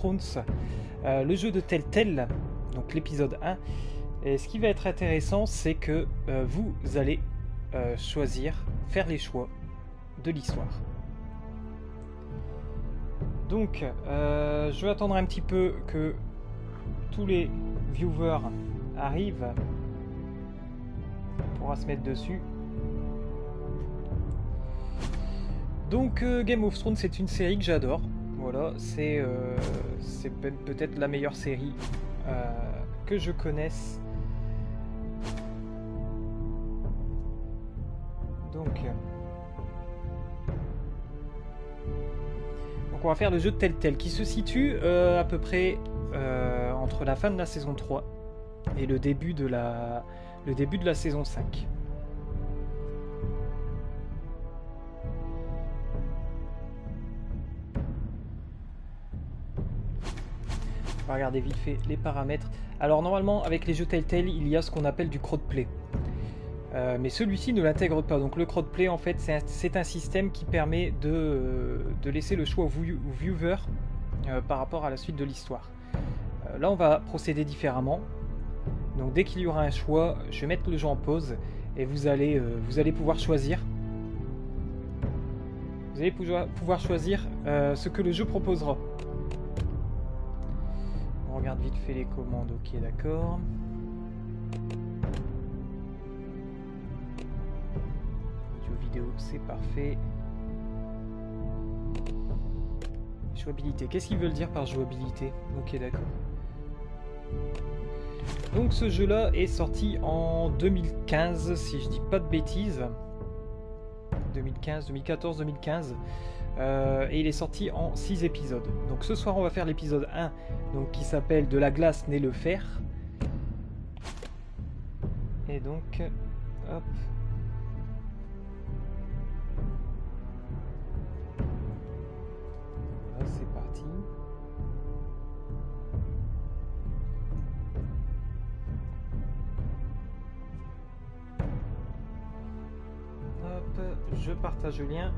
Thrones, le jeu de Telltale, donc l'épisode 1. Et ce qui va être intéressant, c'est que vous allez choisir, faire les choix de l'histoire. Donc, je vais attendre un petit peu que tous les viewers arrivent. On pourra se mettre dessus. Donc, Game of Thrones, c'est une série que j'adore. Voilà, c'est peut-être la meilleure série que je connaisse. Donc on va faire le jeu de Telltale qui se situe à peu près entre la fin de la saison 3 et le début de la saison 5. On va regarder vite fait les paramètres. Alors normalement avec les jeux Telltale il y a ce qu'on appelle du crossplay. Mais celui-ci ne l'intègre pas. Donc le crossplay en fait c'est un système qui permet de laisser le choix aux viewers par rapport à la suite de l'histoire. Là on va procéder différemment. Donc dès qu'il y aura un choix, je vais mettre le jeu en pause et vous allez pouvoir choisir. Vous allez pouvoir choisir ce que le jeu proposera. On regarde vite fait les commandes, ok d'accord. C'est parfait. Jouabilité. Qu'est-ce qu'ils veulent dire par jouabilité? Ok, d'accord. Donc ce jeu-là est sorti en 2015, si je dis pas de bêtises. 2015, 2014, 2015. Et il est sorti en 6 épisodes. Donc ce soir, on va faire l'épisode 1, donc, qui s'appelle De la glace naît le fer. Et donc, hop. C'est parti. Hop, je partage le lien.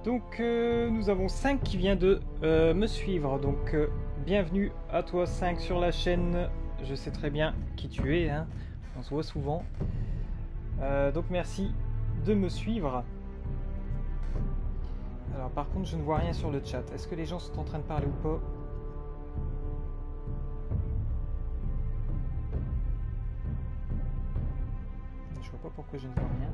Donc nous avons 5 qui vient de me suivre, donc bienvenue à toi 5 sur la chaîne, je sais très bien qui tu es, hein. On se voit souvent, donc merci de me suivre. Alors par contre je ne vois rien sur le chat, est-ce que les gens sont en train de parler ou pas? Je vois pas pourquoi je ne vois rien.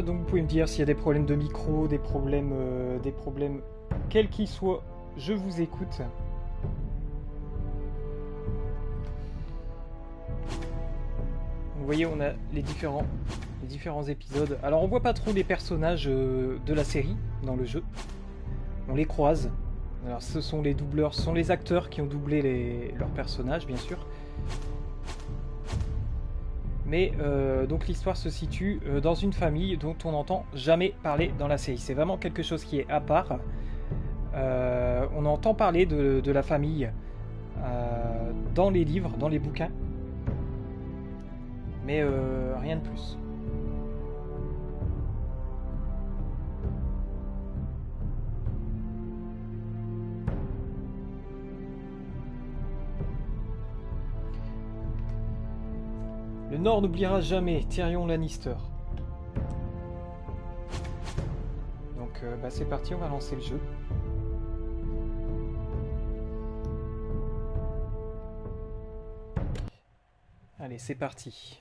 Donc vous pouvez me dire s'il y a des problèmes de micro, des problèmes quels qu'ils soient, je vous écoute. Vous voyez, on a les différents épisodes. Alors on voit pas trop les personnages de la série dans le jeu. On les croise. Alors ce sont les doubleurs, ce sont les acteurs qui ont doublé leurs personnages, bien sûr. Mais donc l'histoire se situe dans une famille dont on n'entend jamais parler dans la série. C'est vraiment quelque chose qui est à part. On entend parler de la famille dans les livres, dans les bouquins. Mais rien de plus. Le Nord n'oubliera jamais Tyrion Lannister. bah, c'est parti, on va lancer le jeu. Allez, c'est parti.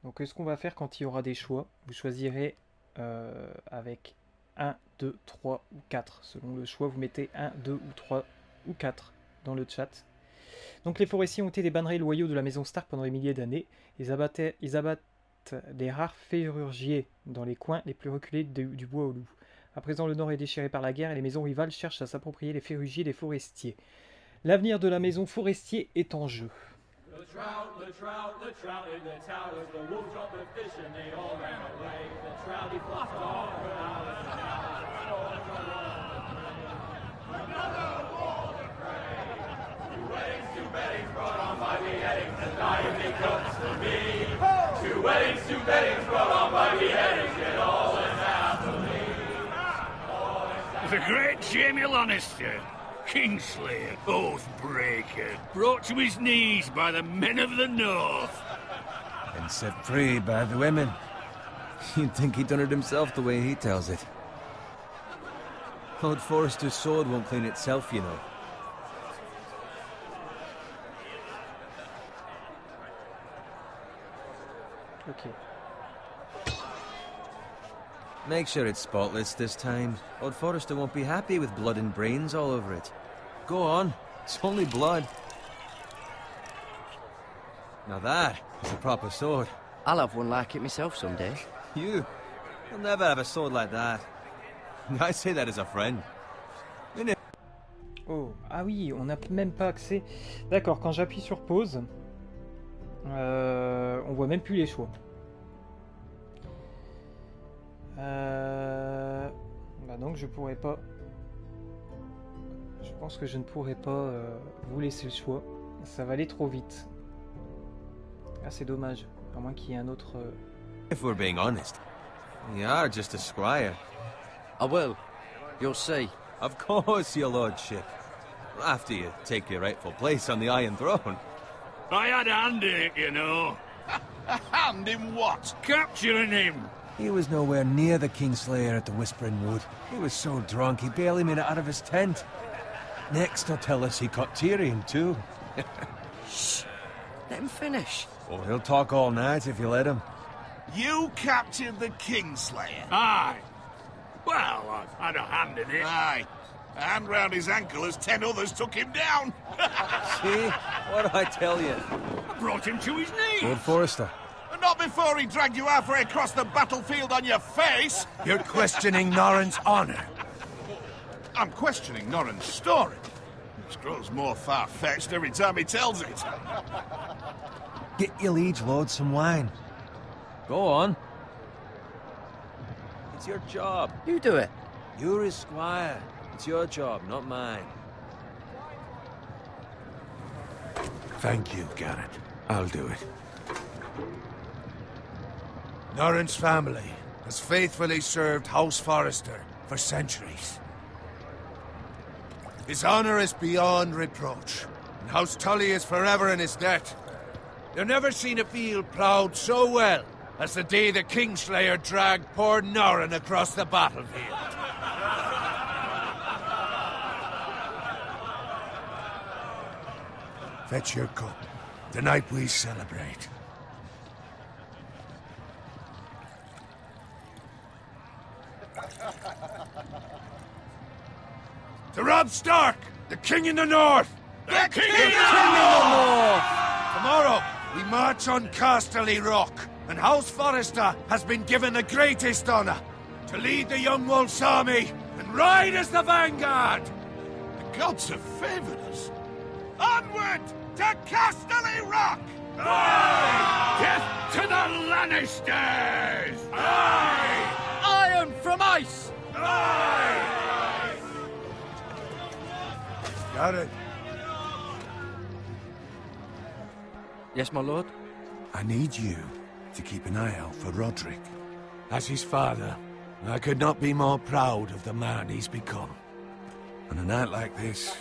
Donc ce qu'on va faire quand il y aura des choix, vous choisirez avec 1, 2, 3 ou 4. Selon le choix, vous mettez 1, 2 ou 3 ou 4 dans le chat. Donc les forestiers ont été des bannerets loyaux de la maison Stark pendant des milliers d'années. Ils abattent des rares ferruriers dans les coins les plus reculés du bois au loup. À présent, le nord est déchiré par la guerre et les maisons rivales cherchent à s'approprier les ferruriers des forestiers. L'avenir de la maison forestier est en jeu. The trout in the towers, the wolves dropped the fish and they all ran away. The trout he flopped off another war to pray. Two weddings brought on by beheadings, and dying it comes to me. Two weddings brought on by beheadings, yet all is happily. The great Jamie Lannister, Kingslayer, Oathbreaker, brought to his knees by the men of the North. And set free by the women. You'd think he'd done it himself the way he tells it. Lord Forrester's sword won't clean itself, you know. Ok. Make sure it's spotless this time. Lord Forrester won't be happy with blood and brains all over it. Go on. It's only blood. Now that is a proper sword. I'll have one like it myself someday. You? You'll never have a sword like that. I say that as a friend. Oh, ah oui, on n'a même pas accès. D'accord, quand j'appuie sur pause, on voit même plus les choix. Bah donc je pourrais pas. Je pense que je ne pourrais pas vous laisser le choix. Ça va aller trop vite. Ah, c'est dommage. À moins qu'il y ait un autre. If we're being honest, you are just a squire. I will. You'll see. Of course, your lordship. After you take your rightful place on the Iron Throne. I had a hand in it, you know. A hand in what? Capturing him. He was nowhere near the Kingslayer at the Whispering Wood. He was so drunk he barely made it out of his tent. Next, he'll tell us he caught Tyrion too. Shh. Let him finish. Oh, he'll talk all night if you let him. You captured the Kingslayer? Aye. Well, I've had a hand in it. Aye. A hand round his ankle as 10 others took him down. See? What did I tell you? I brought him to his knees. Lord Forrester. Not before he dragged you halfway across the battlefield on your face. You're questioning Norrin's honor. I'm questioning Norrin's story. It grows more far-fetched every time he tells it. Get your liege lord some wine. Go on. It's your job. You do it. You're his squire. It's your job, not mine. Thank you, Garrett. I'll do it. Norrin's family has faithfully served House Forrester for centuries. His honor is beyond reproach, and House Tully is forever in his debt. You've never seen a field ploughed so well as the day the Kingslayer dragged poor Norrin across the battlefield. Fetch your cup. Tonight we celebrate. To Robb Stark, the King in the North! The King in the North! Tomorrow, we march on Casterly Rock, and House Forrester has been given the greatest honor to lead the Young Wolf's army and ride as the vanguard! The gods have favored us. Onward to Casterly Rock! Aye! Death to the Lannisters! Aye! Iron from ice! Aye! Got it. Yes, my lord? I need you to keep an eye out for Roderick. As his father, I could not be more proud of the man he's become. On a night like this,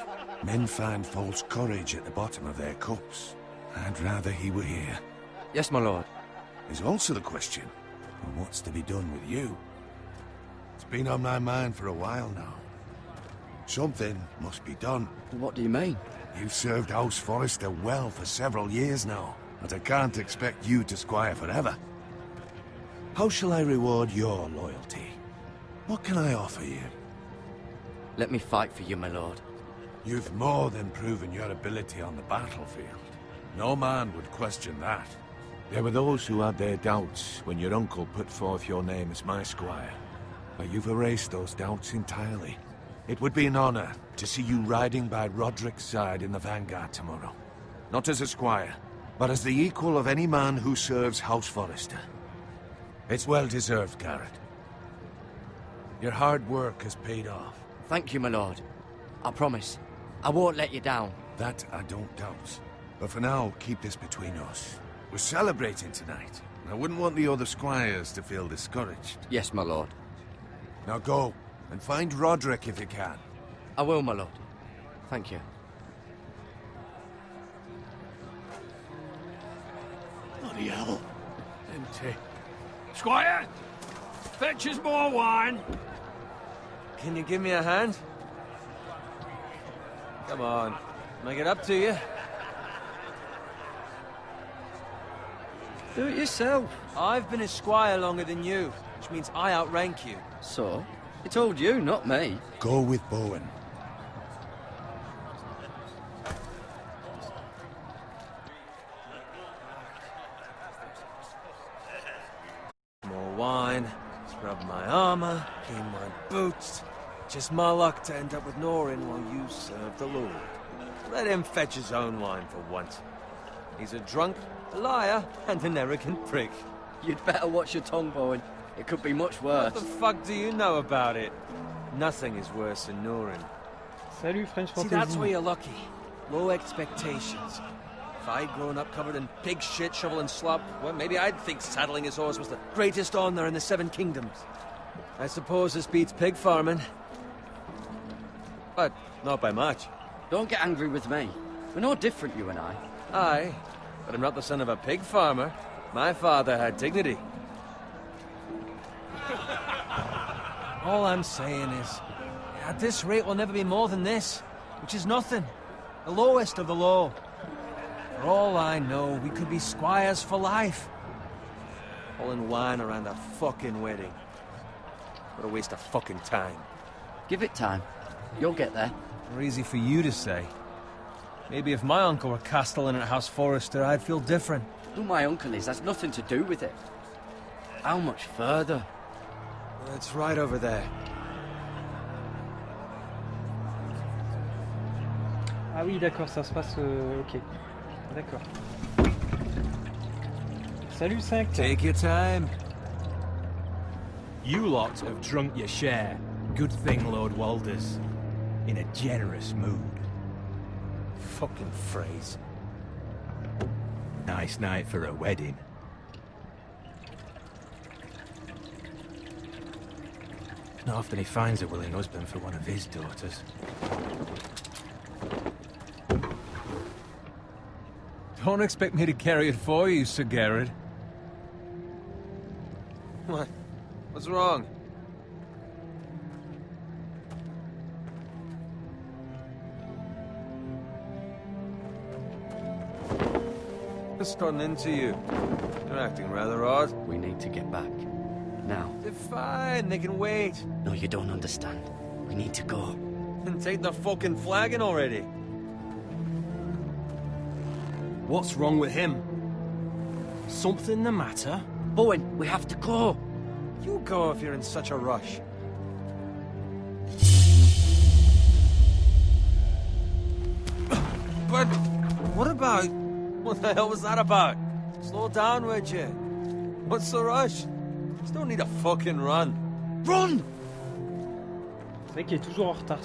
men find false courage at the bottom of their cups. I'd rather he were here. Yes, my lord. There's also the question of what's to be done with you. It's been on my mind for a while now. Something must be done. What do you mean? You've served House Forrester well for several years now, but I can't expect you to squire forever. How shall I reward your loyalty? What can I offer you? Let me fight for you, my lord. You've more than proven your ability on the battlefield. No man would question that. There were those who had their doubts when your uncle put forth your name as my squire. But you've erased those doubts entirely. It would be an honor to see you riding by Roderick's side in the vanguard tomorrow. Not as a squire, but as the equal of any man who serves House Forrester. It's well deserved, Garrett. Your hard work has paid off. Thank you, my lord. I promise. I won't let you down. That I don't doubt. But for now, keep this between us. We're celebrating tonight. I wouldn't want the other squires to feel discouraged. Yes, my lord. Now go, and find Roderick if you can. I will, my lord. Thank you. Bloody hell. Empty. Squire! Fetch us more wine. Can you give me a hand? Come on. Make it up to you. Do it yourself. I've been a squire longer than you, which means I outrank you. So? He told you, not me. Go with Bowen. More wine, scrub my armor, clean my boots. Just my luck to end up with Norin while you serve the Lord. Let him fetch his own wine for once. He's a drunk, a liar, and an arrogant prick. You'd better watch your tongue, Bowen. It could be much worse. What the fuck do you know about it? Nothing is worse than Norin. Salut French See, Fantasy. that's where you're lucky. Low expectations. If I'd grown up covered in pig shit, shovel and slop, well, maybe I'd think saddling his horse was the greatest honor in the Seven Kingdoms. I suppose this beats pig farming. But not by much. Don't get angry with me. We're no different, you and I. Aye, but I'm not the son of a pig farmer. My father had dignity. All I'm saying is, at this rate we'll never be more than this, which is nothing. The lowest of the low. For all I know, we could be squires for life. Pulling wine around a fucking wedding. What a waste of fucking time. Give it time. You'll get there. More easy for you to say. Maybe if my uncle were castellan at House Forrester, I'd feel different. Who my uncle is, that's nothing to do with it. How much further? It's right over there. Ah oui, d'accord, ça se passe... ok. D'accord. Salut 5. Take your time. You lot have drunk your share. Good thing, Lord Walders. In a generous mood. Fucking phrase. Nice night for a wedding. Not often he finds a willing husband for one of his daughters. Don't expect me to carry it for you, Sir Garrett. What? What's wrong? What's gotten into you? You're acting rather odd. We need to get back. Now. They're fine, they can wait. No, you don't understand. We need to go. And take the fucking flagon already. What's wrong with him? Something the matter? Bowen, we have to go. You go if you're in such a rush. But what about... What the hell was that about? Slow down, would you? What's the rush? Just don't need a fucking run. Run! C'est vrai qu'il est toujours en retard.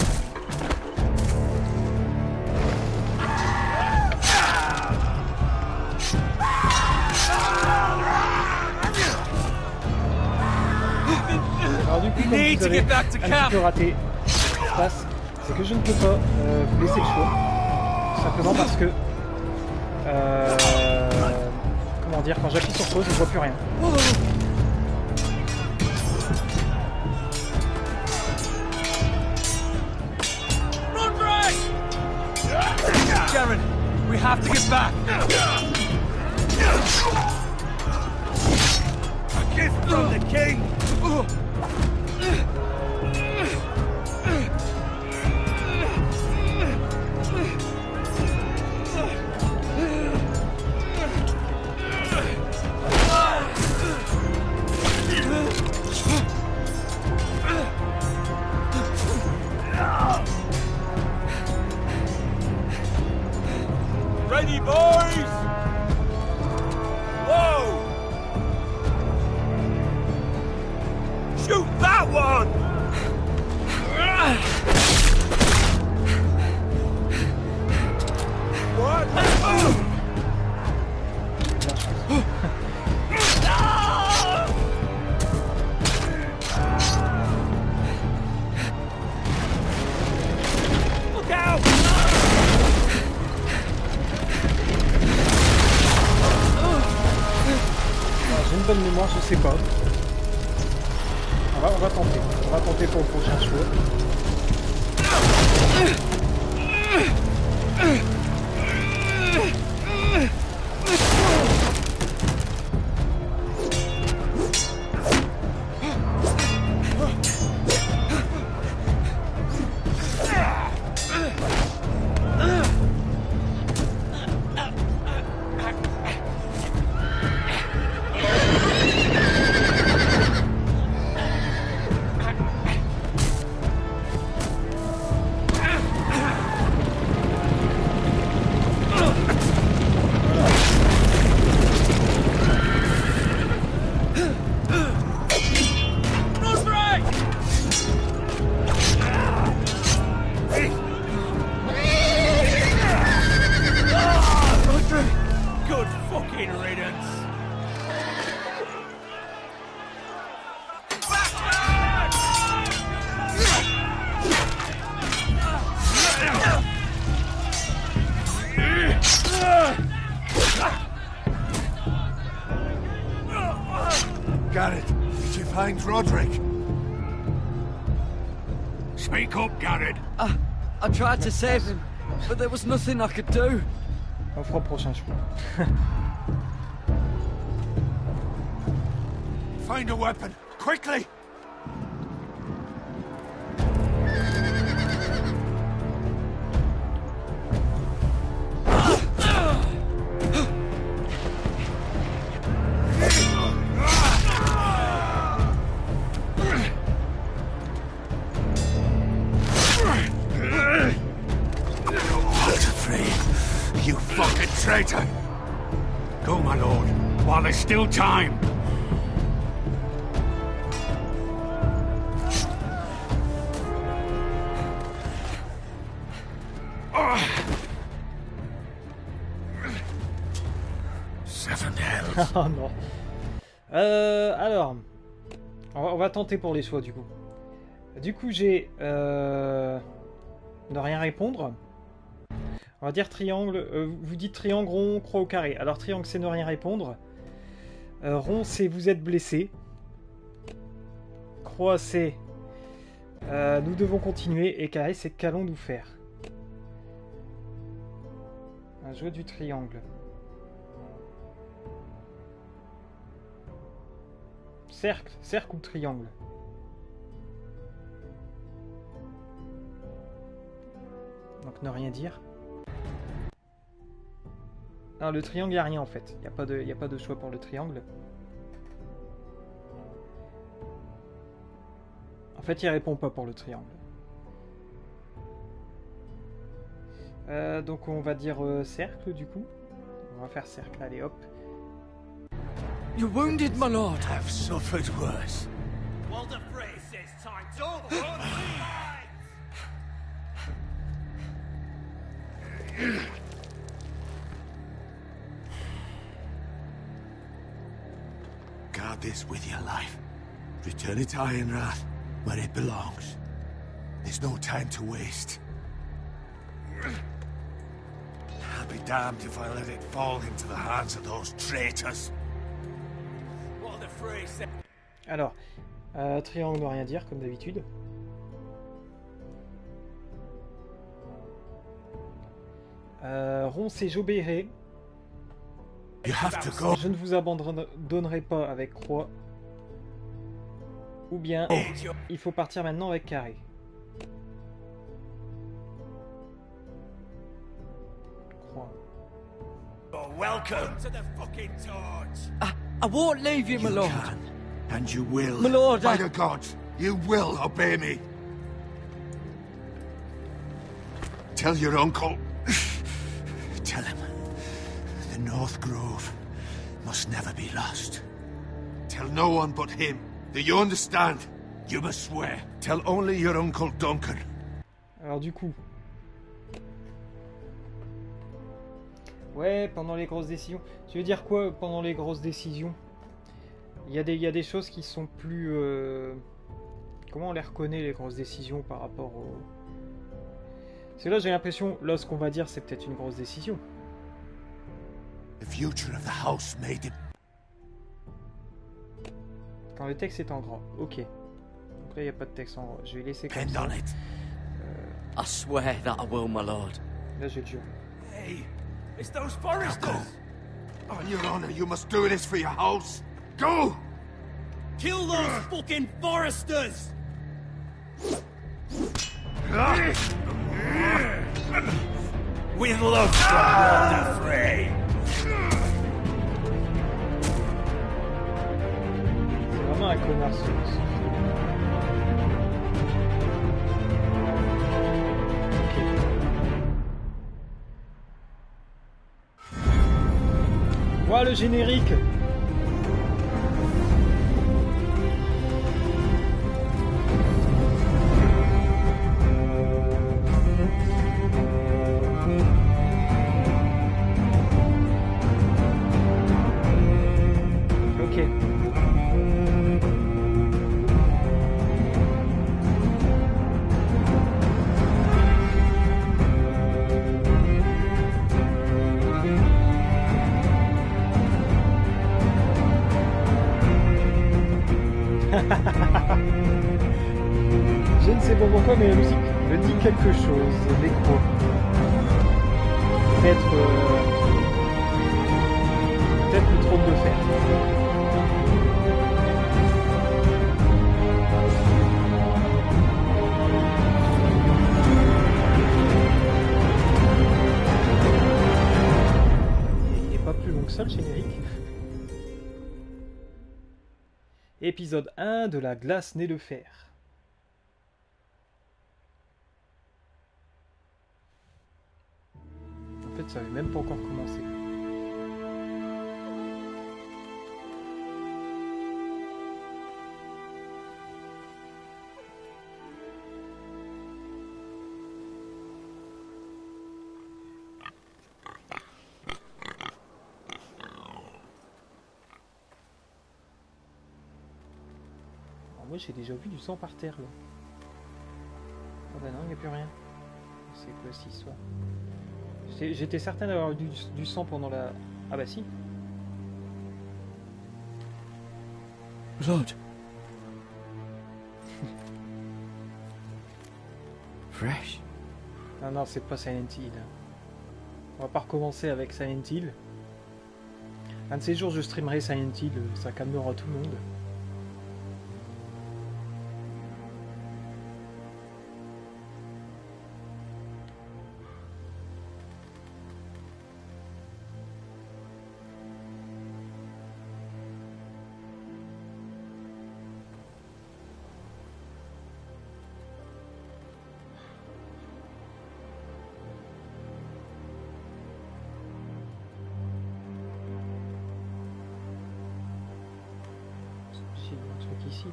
Alors du coup, comme vous avez un petit peu raté ce qui se passe, c'est que je ne peux pas vous laisser le choix. Tout simplement parce que... comment dire, quand j'appuie sur pause, je ne vois plus rien. Jaren, we have to get back. A gift from the king. Ready, boys! Whoa! Shoot that one! What? Look out! J'ai une bonne mémoire, je sais pas. On va tenter. On va tenter pour le prochain choix. Good fucking riddance! Garrett, did you find Roderick? Speak up, Garrett. I tried to save him, but there was nothing I could do. On fera le prochain choix. Find a weapon, quickly! You fucking traitor! Go, my lord, while there's still time. Seven hells. Oh non. Alors, on va tenter pour les choix du coup. Du coup, j'ai ne rien répondre. On va dire triangle. Vous dites triangle, rond, croix ou carré. Alors triangle, c'est ne rien répondre. Rond, c'est vous êtes blessé. Croix, c'est nous devons continuer. Et carré, c'est qu'allons-nous faire. Un jeu du triangle. Cercle ou triangle? Donc ne rien dire. Non, le triangle, il n'y a rien en fait. Il n'y a pas de choix pour le triangle. En fait, il répond pas pour le triangle. Donc on va dire cercle du coup. On va faire cercle, allez hop. You're wounded, my lord. I've suffered worse. Walter Frey says time's over. Guard this with your life. Return it to Ironrath, where it belongs. There's no time to waste. I'll be damned if I let it fall into the hands of those traitors. What the phrase said. Alors, triangle ne rien dire, comme d'habitude. Rond, c'est j'obéirai. You have to go. Je ne vous abandonnerai pas avec croix. Ou bien, il faut partir maintenant avec carré. Croix. Oh, welcome to the fucking torch. I won't leave you, my lord. Can, and you will. My lord, By the gods, you will obey me. Tell your uncle. Tell him. The North Grove must never be lost. Tell no one but him. Do you understand? You must swear. Tell only your uncle Duncan. Alors du coup... Ouais, pendant les grosses décisions. Tu veux dire quoi pendant les grosses décisions? Il y a des choses qui sont plus... Comment on les reconnaît, les grosses décisions, par rapport au... Parce que là, j'ai l'impression, là, ce qu'on va dire, c'est peut-être une grosse décision. The future of the house made it. Quand le texte est en gras. Ok. Donc là, il n'y a pas de texte en gras. Je vais laisser comme Depend ça. on it. I swear that I will, my lord. Là, je vais le jurer. Hey, it's those foresters. On your honor, you must do this for your house. Go! Kill those fucking foresters. With love, the fray. C'est vraiment un connard, ce... Ok. Voilà le générique. Je ne sais pas pourquoi, mais la musique me dit quelque chose. L'écho. Peut-être le trône de fer. Il n'est pas plus long que ça, le générique. Épisode 1 de la glace née de fer. En fait, ça n'avait même pas encore commencé. Moi j'ai déjà vu du sang par terre là. Ah bah non, il n'y a plus rien. C'est quoi cette histoire? J'étais certain d'avoir du sang pendant la... Ah bah si. Lord. Fresh. Non, non, c'est pas Silent Hill. On va pas recommencer avec Silent Hill. Un de ces jours je streamerai Silent Hill, ça calmera tout le monde. Ici, non?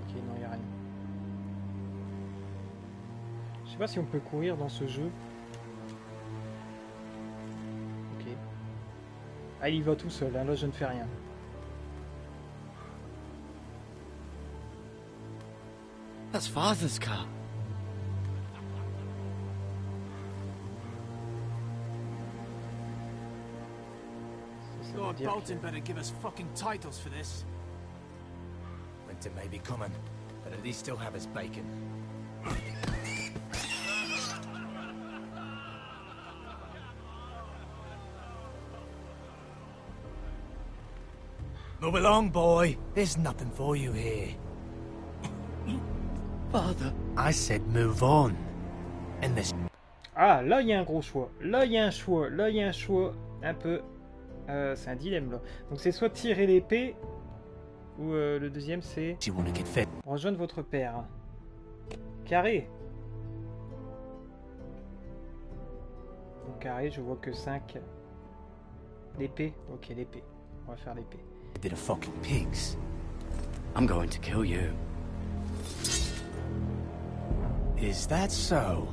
Ok, non, il n'y a rien. Je sais pas si on peut courir dans ce jeu. Ok. Ah, il y va tout seul, hein. Là je ne fais rien. That's Father's car. Lord Bolton better give us fucking titles for this. Winter may be coming, but at least still have his bacon. Move along, boy. There's nothing for you here. Father. I said move on. And this... Ah, là il y a un gros choix. Là il y a un choix. Là il y a un choix un peu... c'est un dilemme là. Donc c'est soit tirer l'épée, ou le deuxième c'est... You wanna get fit? Rejoindre votre père. Carré. Donc carré, je vois que 5. L'épée. Ok, l'épée. On va faire l'épée. Did a fucking pigs. I'm going to kill you. Is that so?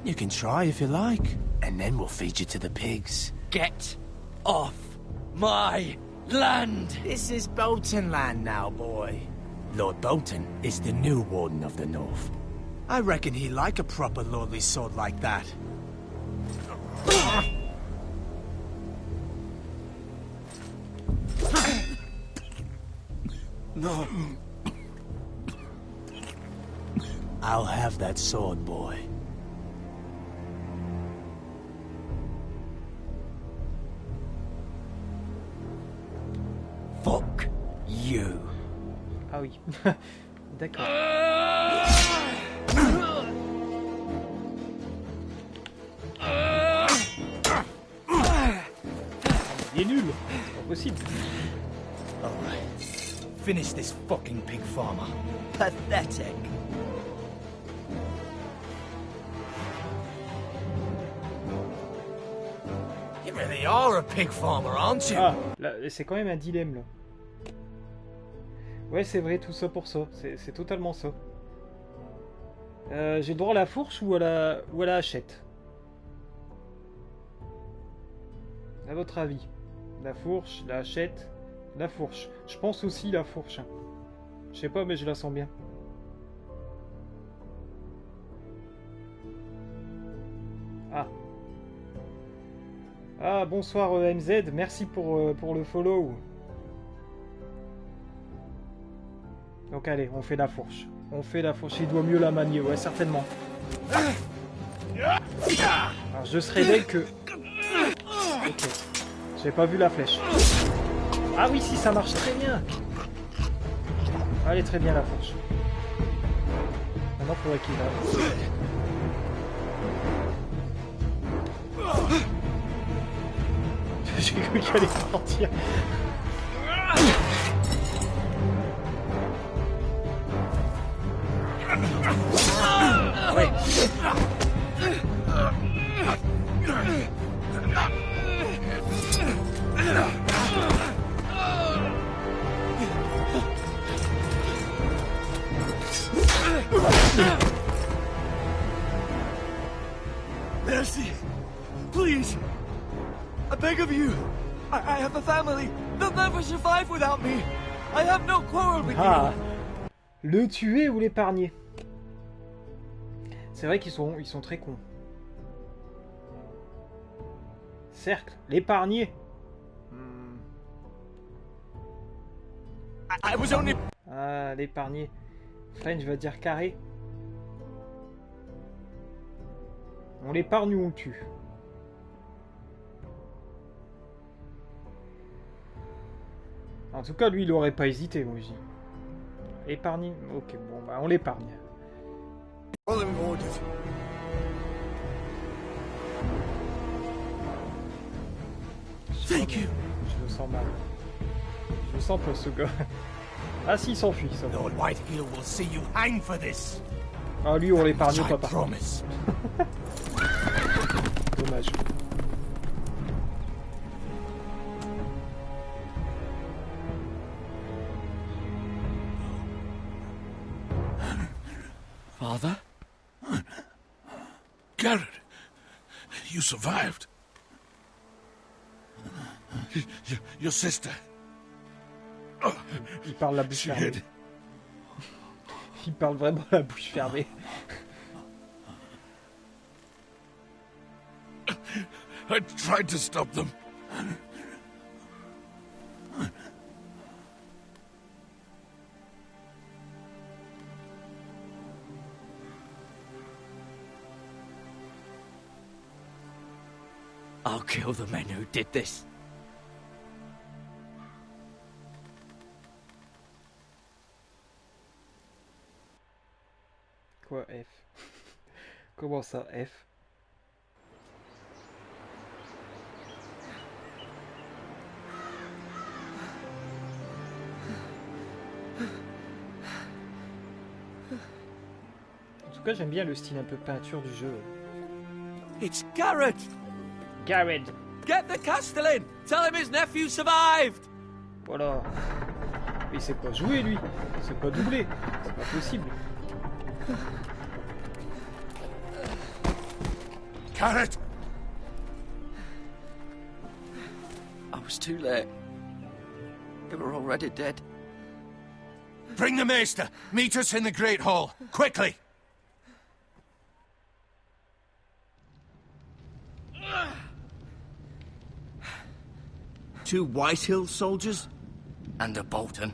You can try if you like, and then we'll feed you to the pigs. Get off my land! This is Bolton land now, boy. Lord Bolton is the new Warden of the North. I reckon he like a proper lordly sword like that. No. I'll have that sword, boy. Fuck you. Ah oui. D'accord. Il est nul. C'est pas possible. Alright. Finish this fucking pig farmer. Pathetic. You really are a pig farmer, aren't you? Ah, là, c'est quand même un dilemme là. Ouais, c'est vrai, tout ça pour ça. C'est totalement ça. J'ai le droit à la fourche ou à la hachette? À votre avis? La fourche, la hachette, la fourche. Je pense aussi la fourche. Hein. Je sais pas, mais je la sens bien. Ah. Ah, bonsoir MZ, merci pour le follow. Donc allez, on fait la fourche. On fait la fourche, il doit mieux la manier, ouais, certainement. Alors je serais belle que... Ok. J'ai pas vu la flèche. Ah oui, si, ça marche très bien. Allez, très bien la fourche. Maintenant, faudrait qu'il va... J'ai cru qu'elle allait sortir. Ouais. Mercy! Please! I beg of you! I have a family! They'll never survive without me! I have no quarrel with Ah, le tuer ou l'épargner? C'est vrai qu'ils sont très cons. Cercle, l'épargner. I was only... Ah, l'épargner. French va dire carré. On l'épargne ou on le tue? En tout cas, lui, il aurait pas hésité, moi, je dis. Épargner? Ok, bon, bah, on l'épargne. Thank you! Je le sens mal. Je le sens pas, ce gars. Ah si, il s'enfuit, ça va. Lord Whitehill will see you hang for this. Ah, lui, on l'épargne pas, par contre. Promise. Dommage. Father? Garrett, you survived. Your sister. Il parle la bouche She fermée. hid. Il parle vraiment la bouche fermée. I tried to stop them. I'll kill the men who did this. Quoi, F? Comment ça, F? En tout cas, j'aime bien le style un peu peinture du jeu. It's Garrett! Garrett! Get the Castellan! Tell him his nephew survived! Voilà. Il sait pas jouer, lui. Il sait pas doubler. C'est pas possible. Garrett! I was too late. They were already dead. Bring the maester! Meet us in the Great Hall! Quickly! Two Whitehill soldiers? And a Bolton.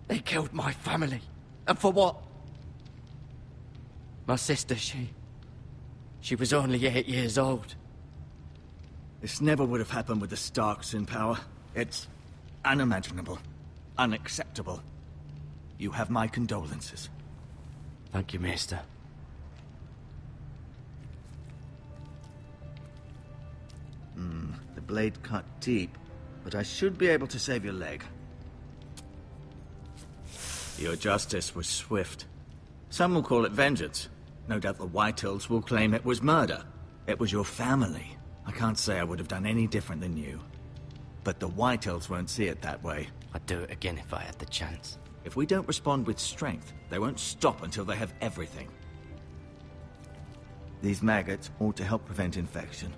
They killed my family. And for what? My sister, she was only 8 years old. This never would have happened with the Starks in power. It's unimaginable. Unacceptable. You have my condolences. Thank you, Maester. The blade cut deep, but I should be able to save your leg. Your justice was swift. Some will call it vengeance. No doubt the Whitehills will claim it was murder. It was your family. I can't say I would have done any different than you. But the Whitehills won't see it that way. I'd do it again if I had the chance. If we don't respond with strength, they won't stop until they have everything. These maggots ought to help prevent infection.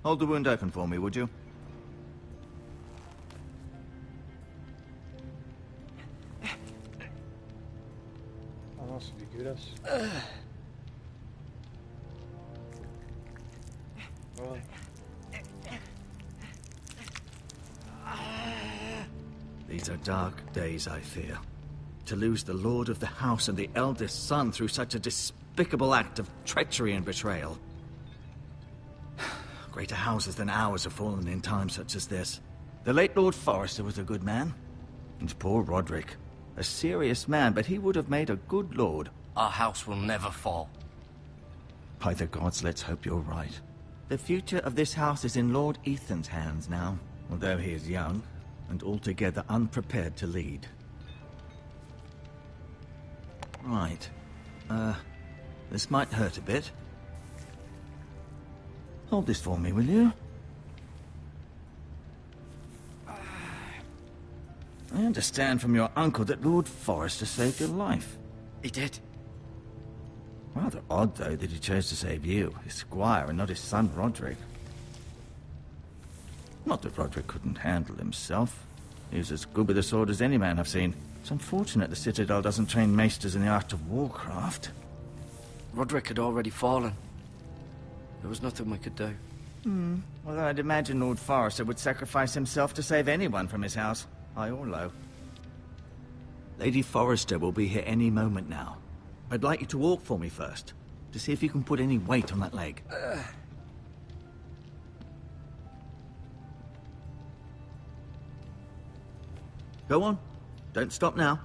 Hold the wound open for me, would you? Oh non, c'est dégueulasse. Voilà. These are dark days, I fear. To lose the lord of the house and the eldest son through such a despicable act of treachery and betrayal. Greater houses than ours have fallen in times such as this. The late Lord Forrester was a good man. And poor Roderick. A serious man, but he would have made a good lord. Our house will never fall. By the gods, let's hope you're right. The future of this house is in Lord Ethan's hands now, although he is young and altogether unprepared to lead. Right. This might hurt a bit. Hold this for me, will you? I understand from your uncle that Lord Forrester saved your life. He did. Rather odd, though, that he chose to save you, his squire, and not his son Roderick. Not that Roderick couldn't handle himself. He was as good with a sword as any man I've seen. It's unfortunate the Citadel doesn't train maesters in the art of warcraft. Roderick had already fallen. There was nothing we could do. Although I'd imagine Lord Forrester would sacrifice himself to save anyone from his house, high or low. Lady Forrester will be here any moment now. I'd like you to walk for me first, to see if you can put any weight on that leg. Go on. Don't stop now.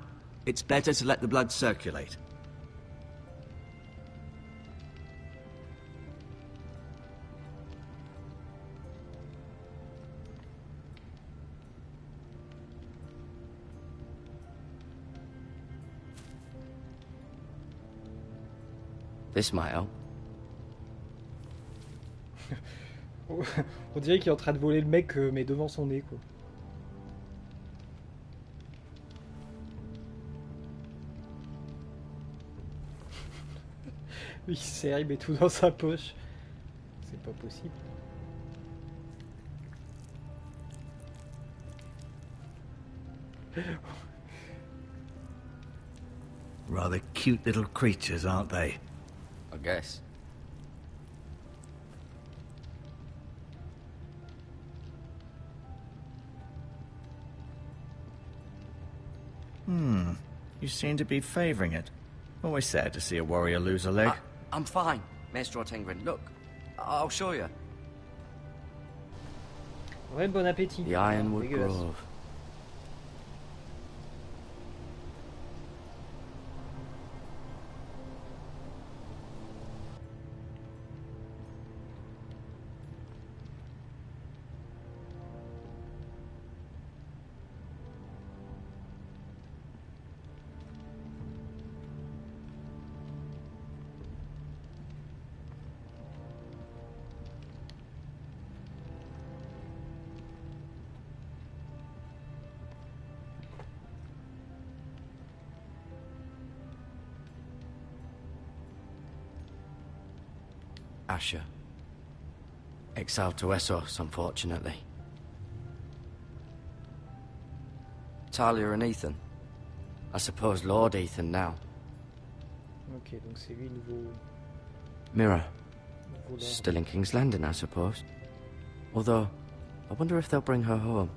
It's better to let the blood circulate. This might help. On dirait qu'il est en train de voler le mec, mais devant son nez, quoi. Il serre, il met tout dans sa poche. C'est pas possible. Rather cute little creatures, aren't they? I guess. You seem to be favouring it. Always sad to see a warrior lose a leg. I'm fine, Maestro Tengrin. Look, I'll show you. Ouais, bon appétit. The Ironwood Dégueulasse. Grove. Asher. Exiled to Essos, unfortunately. Talia and Ethan. I suppose Lord Ethan now. Ok, donc c'est lui le nouveau... Mira. nouveau lord. Still in King's Landing, I suppose. Although, I wonder if they'll bring her home.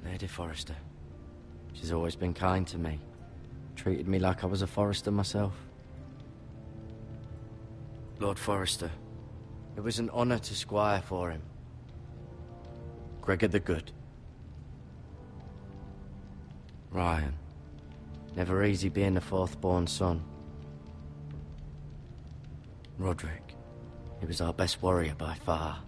Lady Forrester. She's always been kind to me. Treated me like I was a Forrester myself. Lord Forrester. It was an honour to squire for him. Gregor the Good. Ryan. Never easy being the fourth-born son. Roderick. He was our best warrior by far.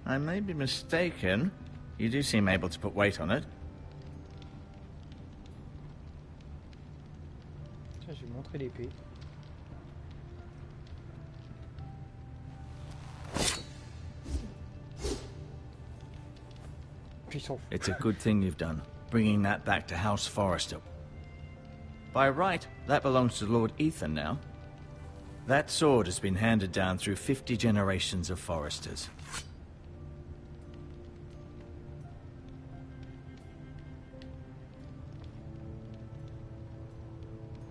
I may be mistaken. You do seem able to put weight on it. Tiens, je vais vous montrer l'épée. Puis il s'en fout. It's a good thing you've done, bringing that back to House Forrester. By right, that belongs to Lord Ethan now. That sword has been handed down through 50 generations of Forresters.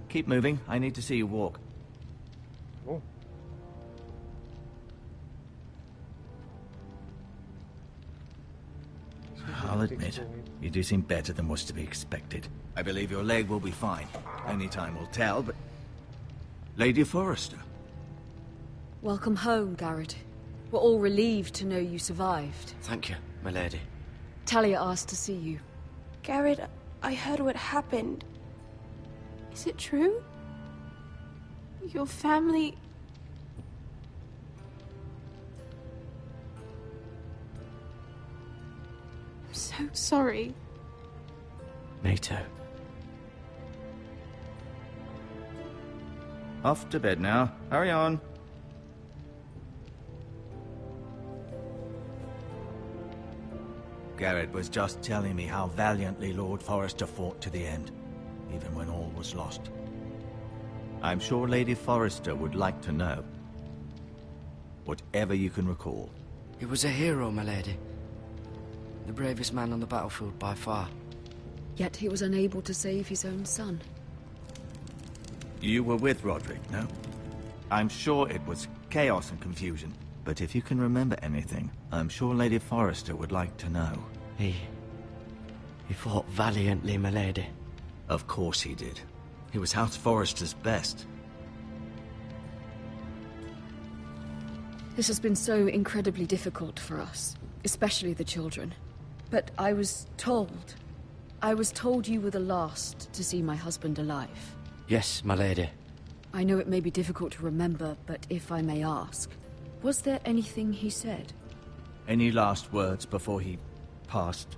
Keep moving. I need to see you walk. Bon. I'll admit, you do seem better than was to be expected. I believe your leg will be fine. Only time will tell, but... Lady Forrester. Welcome home, Garrett. We're all relieved to know you survived. Thank you, my lady. Talia asked to see you. Garrett, I heard what happened. Is it true? Your family... I'm so sorry. Me too. Off to bed now. Hurry on. Garrett was just telling me how valiantly Lord Forrester fought to the end, even when all was lost. I'm sure Lady Forrester would like to know. Whatever you can recall. He was a hero, my lady. The bravest man on the battlefield by far. Yet he was unable to save his own son. You were with Roderick, no? I'm sure it was chaos and confusion. But if you can remember anything, I'm sure Lady Forrester would like to know. He fought valiantly, my lady. Of course he did. He was House Forrester's best. This has been so incredibly difficult for us, especially the children. But I was told you were the last to see my husband alive. Yes, my lady. I know it may be difficult to remember, but if I may ask, was there anything he said? Any last words before he passed?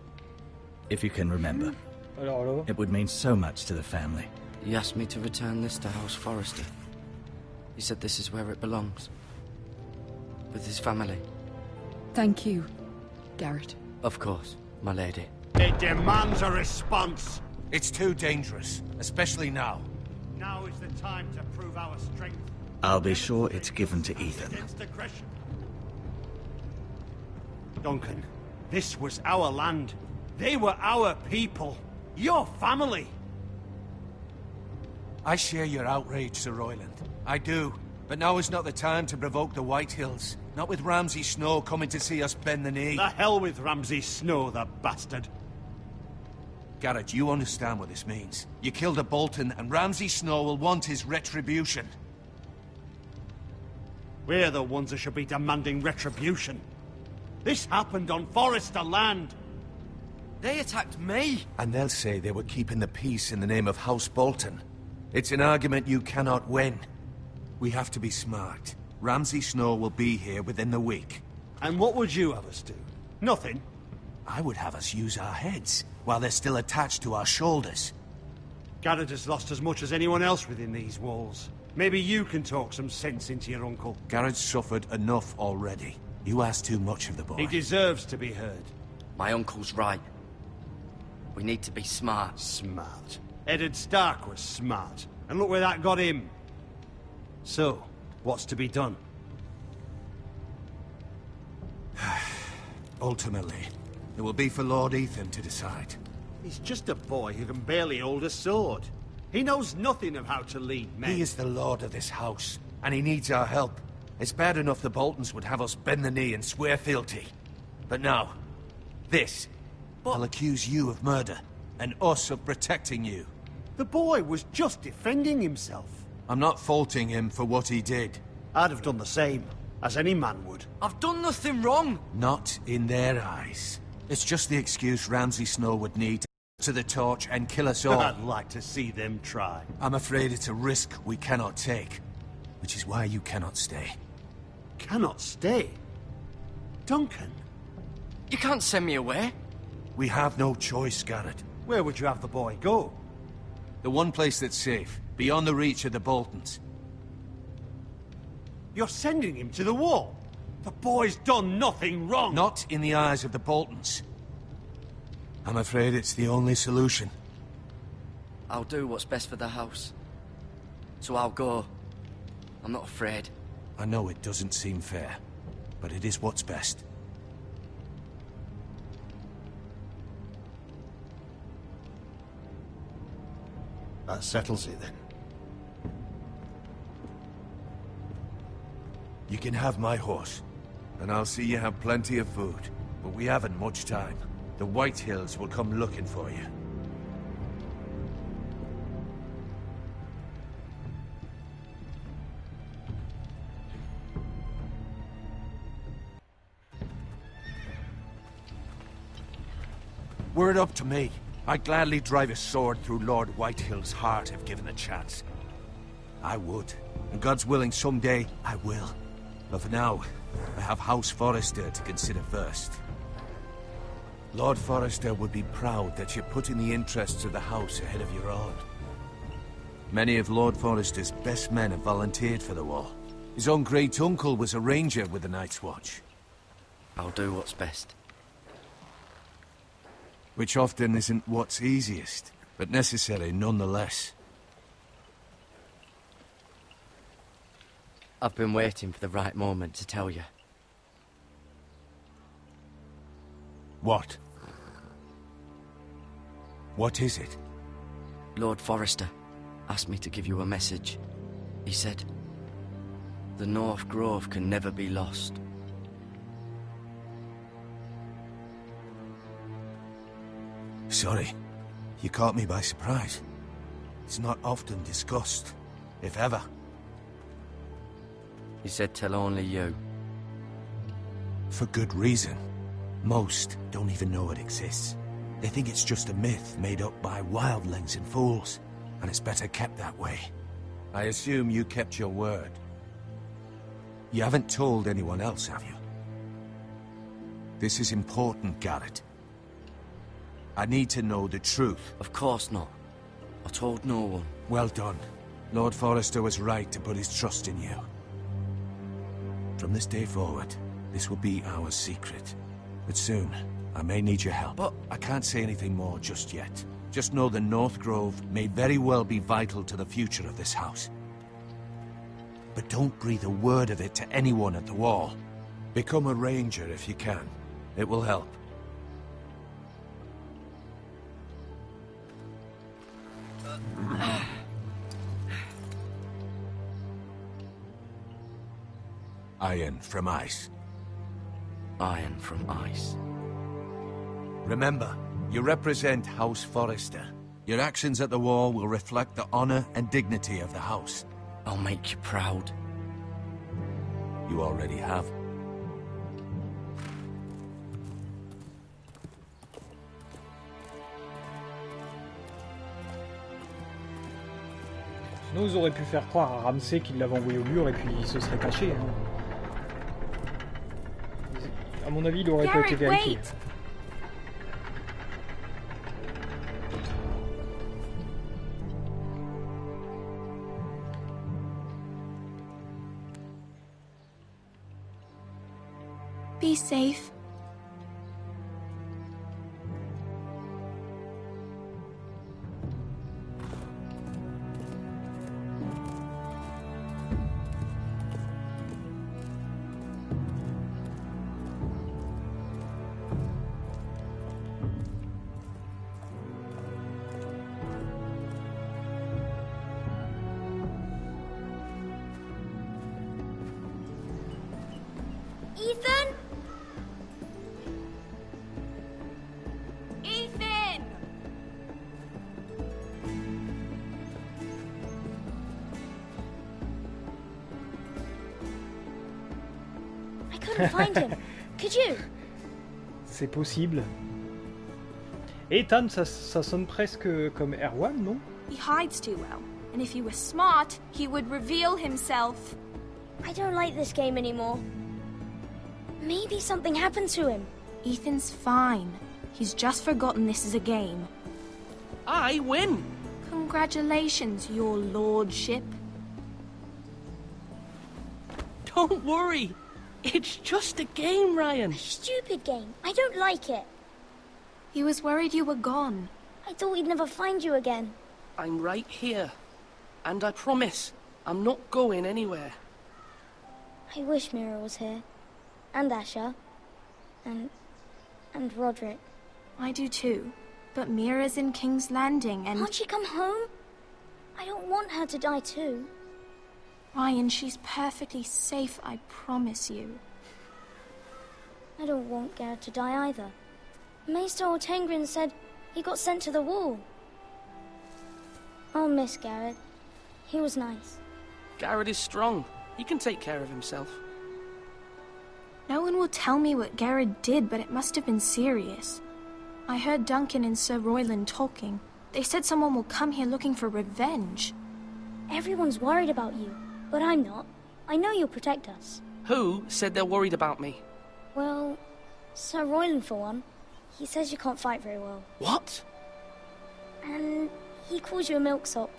If you can remember. Alors là... It would mean so much to the family. He asked me to return this to House Forrester. He said this is where it belongs. With his family. Thank you, Garrett. Of course, my lady. It demands a response. It's too dangerous, especially now. Now is the time to prove our strength. I'll be sure it's given to Ethan. Duncan, this was our land. They were our people. Your family. I share your outrage, Sir Royland. I do. But now is not the time to provoke the White Hills. Not with Ramsay Snow coming to see us bend the knee. The hell with Ramsay Snow, the bastard. Garrett, you understand what this means. You killed a Bolton, and Ramsay Snow will want his retribution. We're the ones that should be demanding retribution. This happened on Forester land. They attacked me! And they'll say they were keeping the peace in the name of House Bolton. It's an argument you cannot win. We have to be smart. Ramsay Snow will be here within the week. And what would you have us do? Nothing? I would have us use our heads, while they're still attached to our shoulders. Garrett has lost as much as anyone else within these walls. Maybe you can talk some sense into your uncle. Garrett's suffered enough already. You ask too much of the boy. He deserves to be heard. My uncle's right. We need to be smart. Smart. Eddard Stark was smart. And look where that got him. So, what's to be done? Ultimately, it will be for Lord Ethan to decide. He's just a boy who can barely hold a sword. He knows nothing of how to lead men. He is the lord of this house, and he needs our help. It's bad enough the Boltons would have us bend the knee and swear fealty. But now, this. I'll accuse you of murder, and us of protecting you. The boy was just defending himself. I'm not faulting him for what he did. I'd have done the same, as any man would. I've done nothing wrong! Not in their eyes. It's just the excuse Ramsay Snow would need to the torch and kill us all. I'd like to see them try. I'm afraid it's a risk we cannot take, which is why you cannot stay. Cannot stay? Duncan? You can't send me away. We have no choice, Garrett. Where would you have the boy go? The one place that's safe, beyond the reach of the Boltons. You're sending him to the wall? The boy's done nothing wrong! Not in the eyes of the Boltons. I'm afraid it's the only solution. I'll do what's best for the house. So I'll go. I'm not afraid. I know it doesn't seem fair, but it is what's best. That settles it, then. You can have my horse, and I'll see you have plenty of food. But we haven't much time. The White Hills will come looking for you. Were it up to me, I'd gladly drive a sword through Lord Whitehill's heart if given the chance. I would, and God's willing someday I will. But for now, I have House Forrester to consider first. Lord Forrester would be proud that you're putting the interests of the house ahead of your own. Many of Lord Forrester's best men have volunteered for the war. His own great-uncle was a ranger with the Night's Watch. I'll do what's best. Which often isn't what's easiest, but necessary nonetheless. I've been waiting for the right moment to tell you. What? What is it? Lord Forrester asked me to give you a message. He said, the North Grove can never be lost. Sorry, you caught me by surprise. It's not often discussed, if ever. He said tell only you. For good reason. Most don't even know it exists. They think it's just a myth made up by wildlings and fools, and it's better kept that way. I assume you kept your word. You haven't told anyone else, have you? This is important, Garrett. I need to know the truth. Of course not. I told no one. Well done. Lord Forrester was right to put his trust in you. From this day forward, this will be our secret. But soon, I may need your help. But I can't say anything more just yet. Just know the North Grove may very well be vital to the future of this house. but don't breathe a word of it to anyone at the wall. Become a ranger if you can. It will help. Iron from ice. Iron from ice. Remember, you represent House Forrester. Your actions at the wall will reflect the honor and dignity of the house. I'll make you proud. You already have. Sinon, ils auraient pu faire croire à Ramsay qu'il l'avait envoyé au mur et puis il se serait caché. Hein. À mon avis, il aurait pas été vérifié. Be safe. Ethan? Ethan! I couldn't find him. Could you? C'est possible. Ethan, ça sonne presque comme Erwan, non? He hides too well, and if he were smart, he would reveal himself. I don't like this game anymore. Maybe something happened to him. Ethan's fine. He's just forgotten this is a game. I win! Congratulations, your lordship. Don't worry. It's just a game, Ryan. A stupid game. I don't like it. He was worried you were gone. I thought we'd never find you again. I'm right here. And I promise, I'm not going anywhere. I wish Mira was here. And Asher. And Roderick. I do too. But Mira's in King's Landing and... Can't she come home? I don't want her to die too. Ryan, she's perfectly safe, I promise you. I don't want Garrett to die either. Maester Ortengrin said he got sent to the wall. I'll miss Garrett. He was nice. Garrett is strong. He can take care of himself. No one will tell me what Garrett did, but it must have been serious. I heard Duncan and Sir Royland talking. They said someone will come here looking for revenge. Everyone's worried about you, but I'm not. I know you'll protect us. Who said they're worried about me? Well, Sir Royland for one. He says you can't fight very well. What? And he calls you a milksop.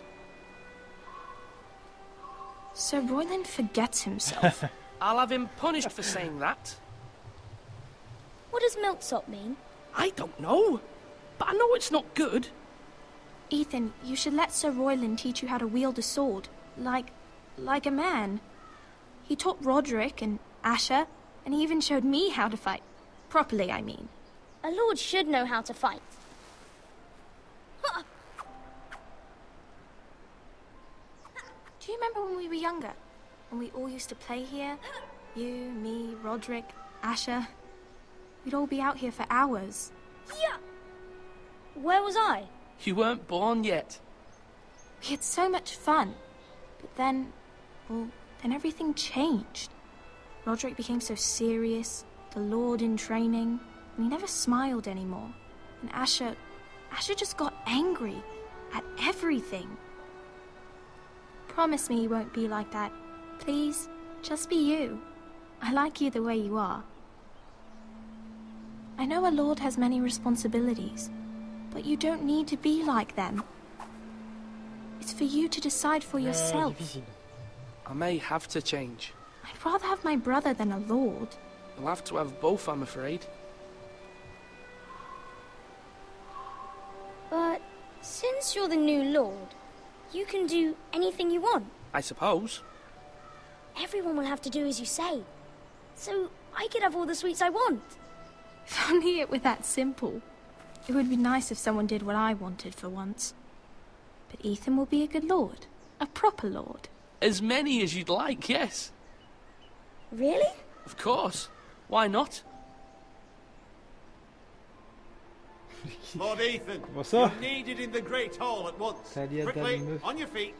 Sir Royland forgets himself. I'll have him punished for saying that. What does milksop mean? I don't know, but I know it's not good. Ethan, you should let Sir Royland teach you how to wield a sword. Like a man. He taught Roderick and Asher, and he even showed me how to fight. Properly, I mean. A lord should know how to fight. Do you remember when we were younger? When we all used to play here? You, me, Roderick, Asher. We'd all be out here for hours. Yeah. Where was I? You weren't born yet. We had so much fun. But then, well, then everything changed. Roderick became so serious, the Lord in training, and he never smiled anymore. And Asher just got angry at everything. Promise me you won't be like that. Please, just be you. I like you the way you are. I know a lord has many responsibilities, but you don't need to be like them. It's for you to decide for yourself. I may have to change. I'd rather have my brother than a lord. I'll have to have both, I'm afraid. But since you're the new lord, you can do anything you want. I suppose. everyone will have to do as you say. So I could have all the sweets I want. If only it were that simple. It would be nice if someone did what I wanted for once. But Ethan will be a good lord. A proper lord. As many as you'd like, yes. Really? Of course. Why not? Lord Ethan, What's up? you're needed in the Great Hall at once. Salut à Quickly, Dame Meuf. on your feet.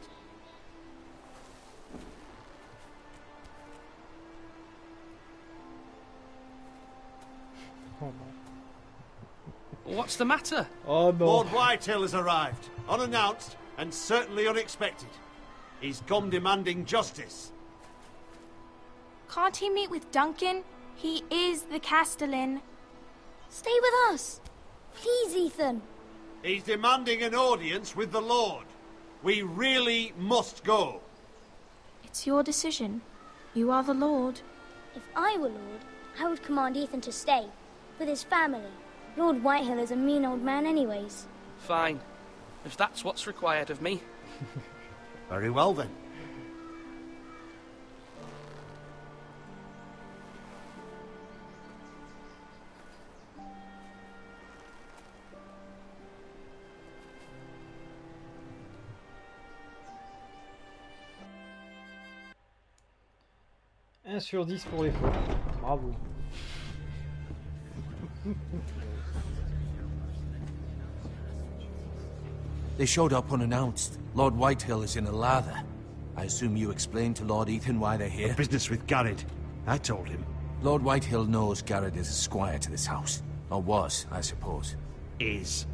Oh, no. What's the matter? Oh no. Lord Whitehill has arrived, unannounced and certainly unexpected. He's come demanding justice. Can't he meet with Duncan? He is the Castellan. Stay with us. Please, Ethan. He's demanding an audience with the Lord. We really must go. It's your decision. You are the lord. If I were lord, I would command Ethan to stay, with his family. Lord Whitehill is a mean old man anyways. Fine. If that's what's required of me. Very well then. Un sur 10 pour les fois. Bravo. They showed up unannounced. Lord Whitehill is in a lather. I assume you explained to Lord Ethan why they're here? Business with Garrett. I told him. Lord Whitehill knows Garrett is a squire to this house. Or was, I suppose.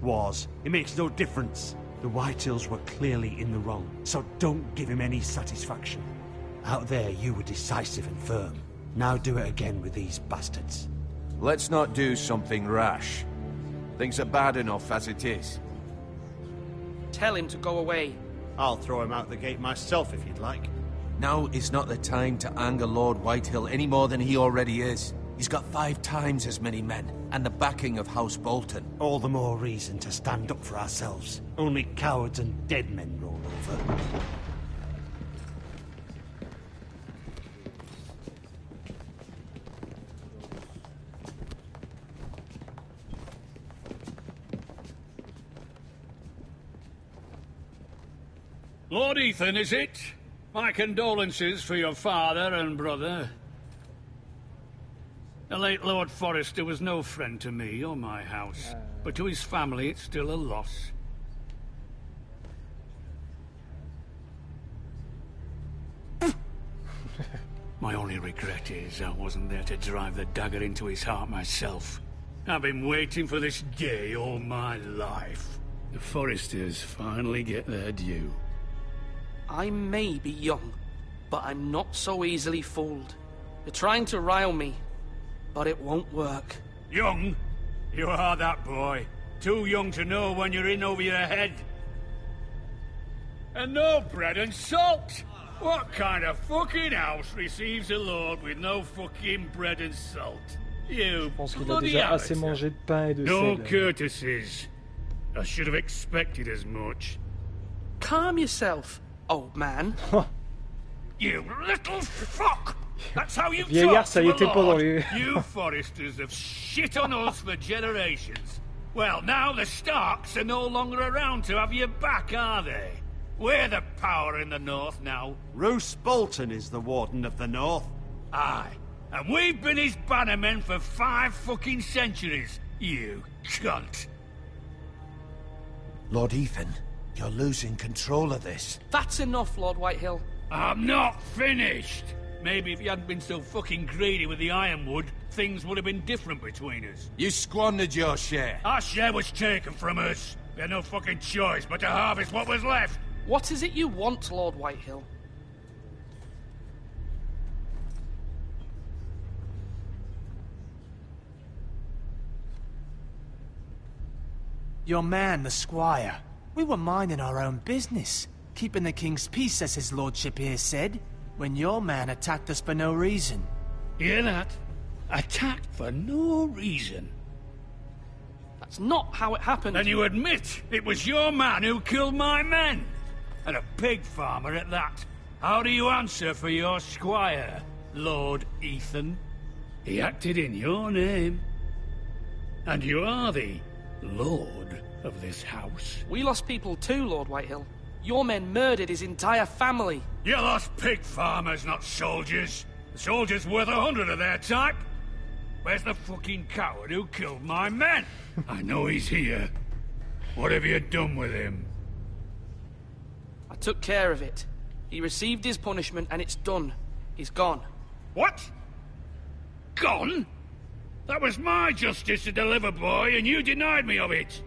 Was. It makes no difference. The Whitehills were clearly in the wrong, so don't give him any satisfaction. Out there, you were decisive and firm. Now do it again with these bastards. Let's not do something rash. Things are bad enough as it is. Tell him to go away. I'll throw him out the gate myself if you'd like. Now is not the time to anger Lord Whitehill any more than he already is. He's got 5 times as many men, and the backing of House Bolton. All the more reason to stand up for ourselves. Only cowards and dead men roll over. Lord Ethan, is it? My condolences for your father and brother. The late Lord Forrester was no friend to me or my house, but to his family it's still a loss. My only regret is I wasn't there to drive the dagger into his heart myself. I've been waiting for this day all my life. The Forresters finally get their due. I may be young, but I'm not so easily fooled. You're trying to rile me, but it won't work. Young? You are that boy. Too young to know when you're in over your head. And no bread and salt! What kind of fucking house receives a lord with no fucking bread and salt? You Je pense qu'il a bloody déjà assez amateur. mangé de pain et de No sel. courtesies. I should have expected as much. Calm yourself, old man. You little fuck! That's how you Vieillard, talk ça to y a était pas dans lord. les... You Forresters have shit on us for generations. Well, now the Starks are no longer around to have your back, are they? We're the power in the north now. Roose Bolton is the Warden of the North. Aye. And we've been his bannermen for 5 fucking centuries, you cunt. Lord Ethan, you're losing control of this. That's enough, Lord Whitehill. I'm not finished. Maybe if you hadn't been so fucking greedy with the ironwood, things would have been different between us. You squandered your share. Our share was taken from us. We had no fucking choice but to harvest what was left. What is it you want, Lord Whitehill? Your man, the squire. We were minding our own business, keeping the king's peace, as his lordship here said, when your man attacked us for no reason. Hear that? Attacked for no reason. That's not how it happened. Then you admit it was your man who killed my men. And a pig farmer at that. How do you answer for your squire, Lord Ethan? He acted in your name. And you are the lord of this house. We lost people too, Lord Whitehill. Your men murdered his entire family. You lost pig farmers, not soldiers. The soldiers worth 100 of their type. Where's the fucking coward who killed my men? I know he's here. What have you done with him? I took care of it. He received his punishment and it's done. He's gone. What? Gone? That was my justice to deliver, boy, and you denied me of it.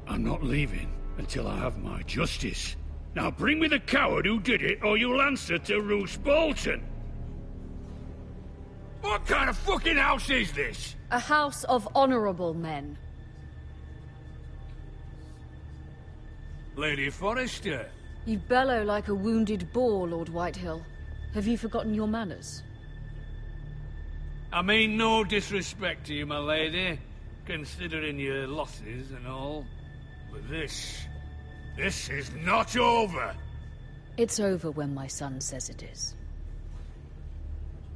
I'm not leaving until I have my justice. Now bring me the coward who did it, or you'll answer to Roose Bolton. What kind of fucking house is this? A house of honorable men. Lady Forrester. You bellow like a wounded boar, Lord Whitehill. Have you forgotten your manners? I mean no disrespect to you, my lady, considering your losses and all. But this is not over. It's over when my son says it is.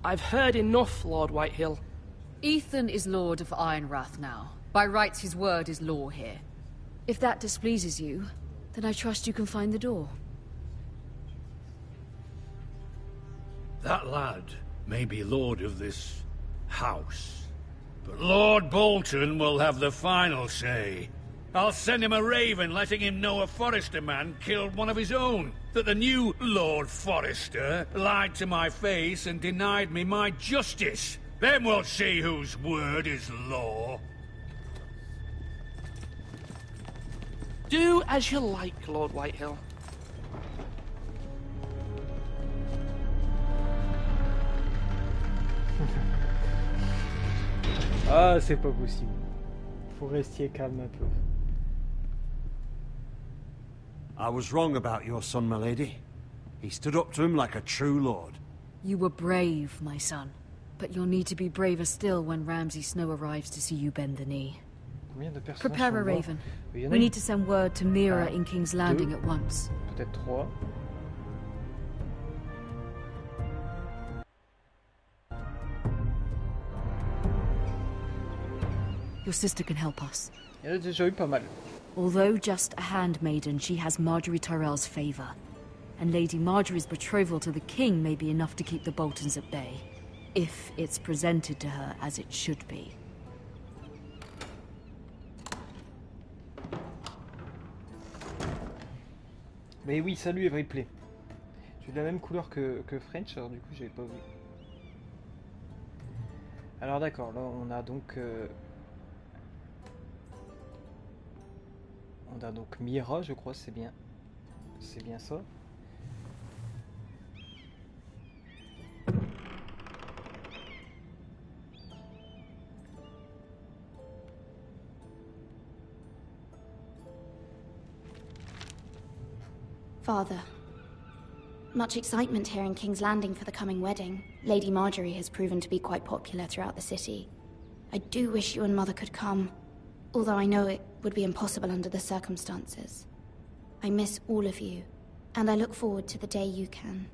I've heard enough, Lord Whitehill. Ethan is Lord of Ironrath now. By rights, his word is law here. If that displeases you, then I trust you can find the door. That lad may be lord of this house, but Lord Bolton will have the final say. I'll send him a raven letting him know a Forrester man killed one of his own, that the new Lord Forrester lied to my face and denied me my justice. Then we'll see whose word is law. Do as you like, Lord Whitehill. Ah, c'est pas possible. Faut rester calme un peu. I was wrong about your son, my lady. He stood up to him like a true lord. You were brave, my son. But you'll need to be braver still when Ramsay Snow arrives to see you bend the knee. Prepare a raven. We need to send word to Mira in King's Landing at once. Peut-être 3. Your sister can help us. Il y en a déjà eu pas mal. Although just a handmaiden, she has Marjorie Tyrell's favor. And Lady Marjorie's betrothal to the king may be enough to keep the Boltons at bay. If it's presented to her as it should be. Mais oui, salut Everyplay. J'ai de la même couleur que French, alors du coup j'avais pas vu. Alors d'accord, là on a donc Mira, je crois, c'est bien ça. Father, much excitement here in King's Landing for the coming wedding. Lady Marjorie has proven to be quite popular throughout the city. I do wish you and Mother could come, although I know it would be impossible under the circumstances. I miss all of you, and I look forward to the day you can.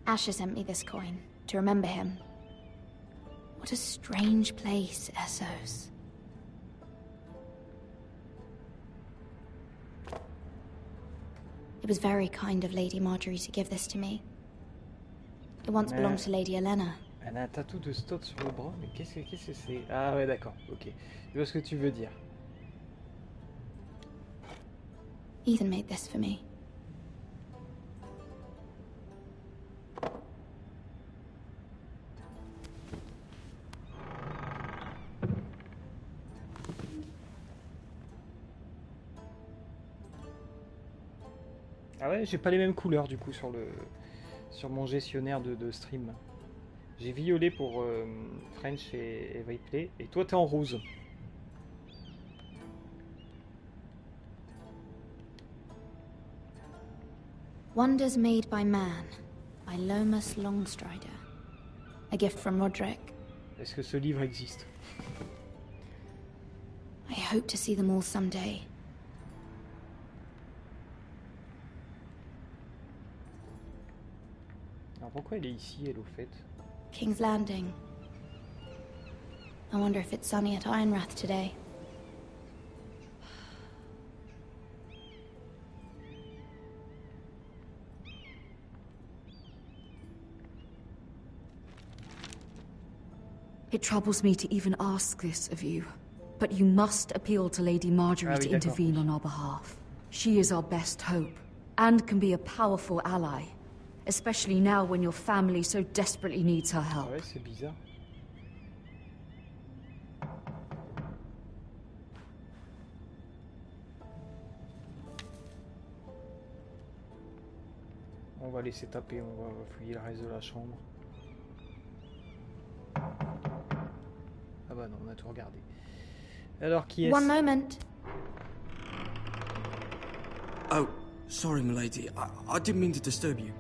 Asher sent me this coin, to remember him. What a strange place, Essos. It was very kind of Lady Marjorie to give this to me. It once belonged to Lady Helena. Elle a un tatou de Stott sur le bras, mais qu'est-ce que c'est? Ah ouais, d'accord, ok. Je vois ce que tu veux dire. Ethan made this for me. Ah ouais, j'ai pas les mêmes couleurs du coup sur mon gestionnaire de stream. J'ai violet pour French et Everyplay, et toi t'es en rose. Wonders Made by Man, by Lomas Longstrider. A gift from Roderick. Est-ce que ce livre existe? hope to see them all someday. Alors pourquoi elle est ici, elle, au fait? King's Landing. I wonder if it's sunny at Ironrath today. It troubles me to even ask this of you, but you must appeal to Lady Marjorie to intervene on our behalf. She is our best hope, and can be a powerful ally, especially now when your family so desperately needs her help. Ouais, c'est bizarre. On va laisser taper, on va fouiller le reste de la chambre. Ah bah non, on a tout regardé. Alors, qui est-ce? One moment. Oh, sorry, milady. I didn't mean to disturb you.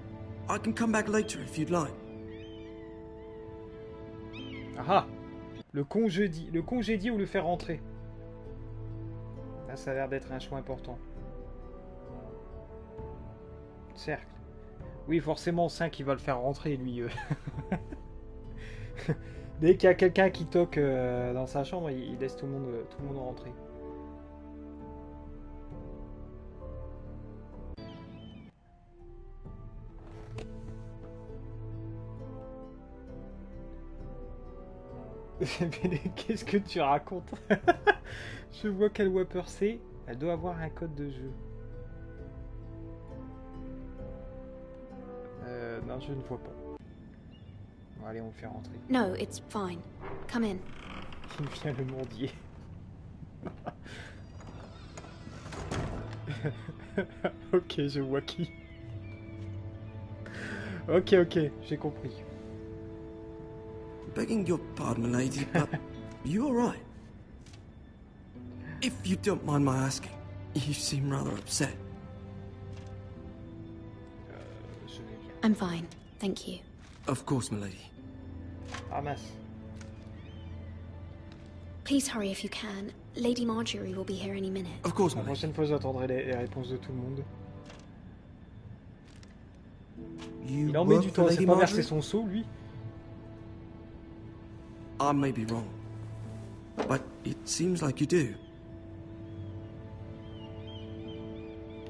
I can come back later if you'd like. Ah, le congédier ou le faire rentrer. Là, ça a l'air d'être un choix important. Cercle. Oui, forcément, 5, il va le faire rentrer, lui. Dès qu'il y a quelqu'un qui toque dans sa chambre, il laisse tout le monde rentrer. Qu'est-ce que tu racontes? Je vois quel Whopper c'est. Elle doit avoir un code de jeu. Non, je ne vois pas. Bon, allez, on le fait rentrer. No, it's fine. Come in. Il vient le mendier. Ok, je vois qui. Ok, j'ai compris. Begging your pardon, milady, but you alright? If you don't mind my asking, you seem rather upset. I'm fine, thank you. Of course, milady. Ah mince. Please hurry if you can. Lady Marjorie will be here any minute. Of course, La prochaine fois, j'attendrai les réponses de tout le monde. Il en met du temps, c'est pas verser son seau, lui. I may be wrong, but it seems like you do.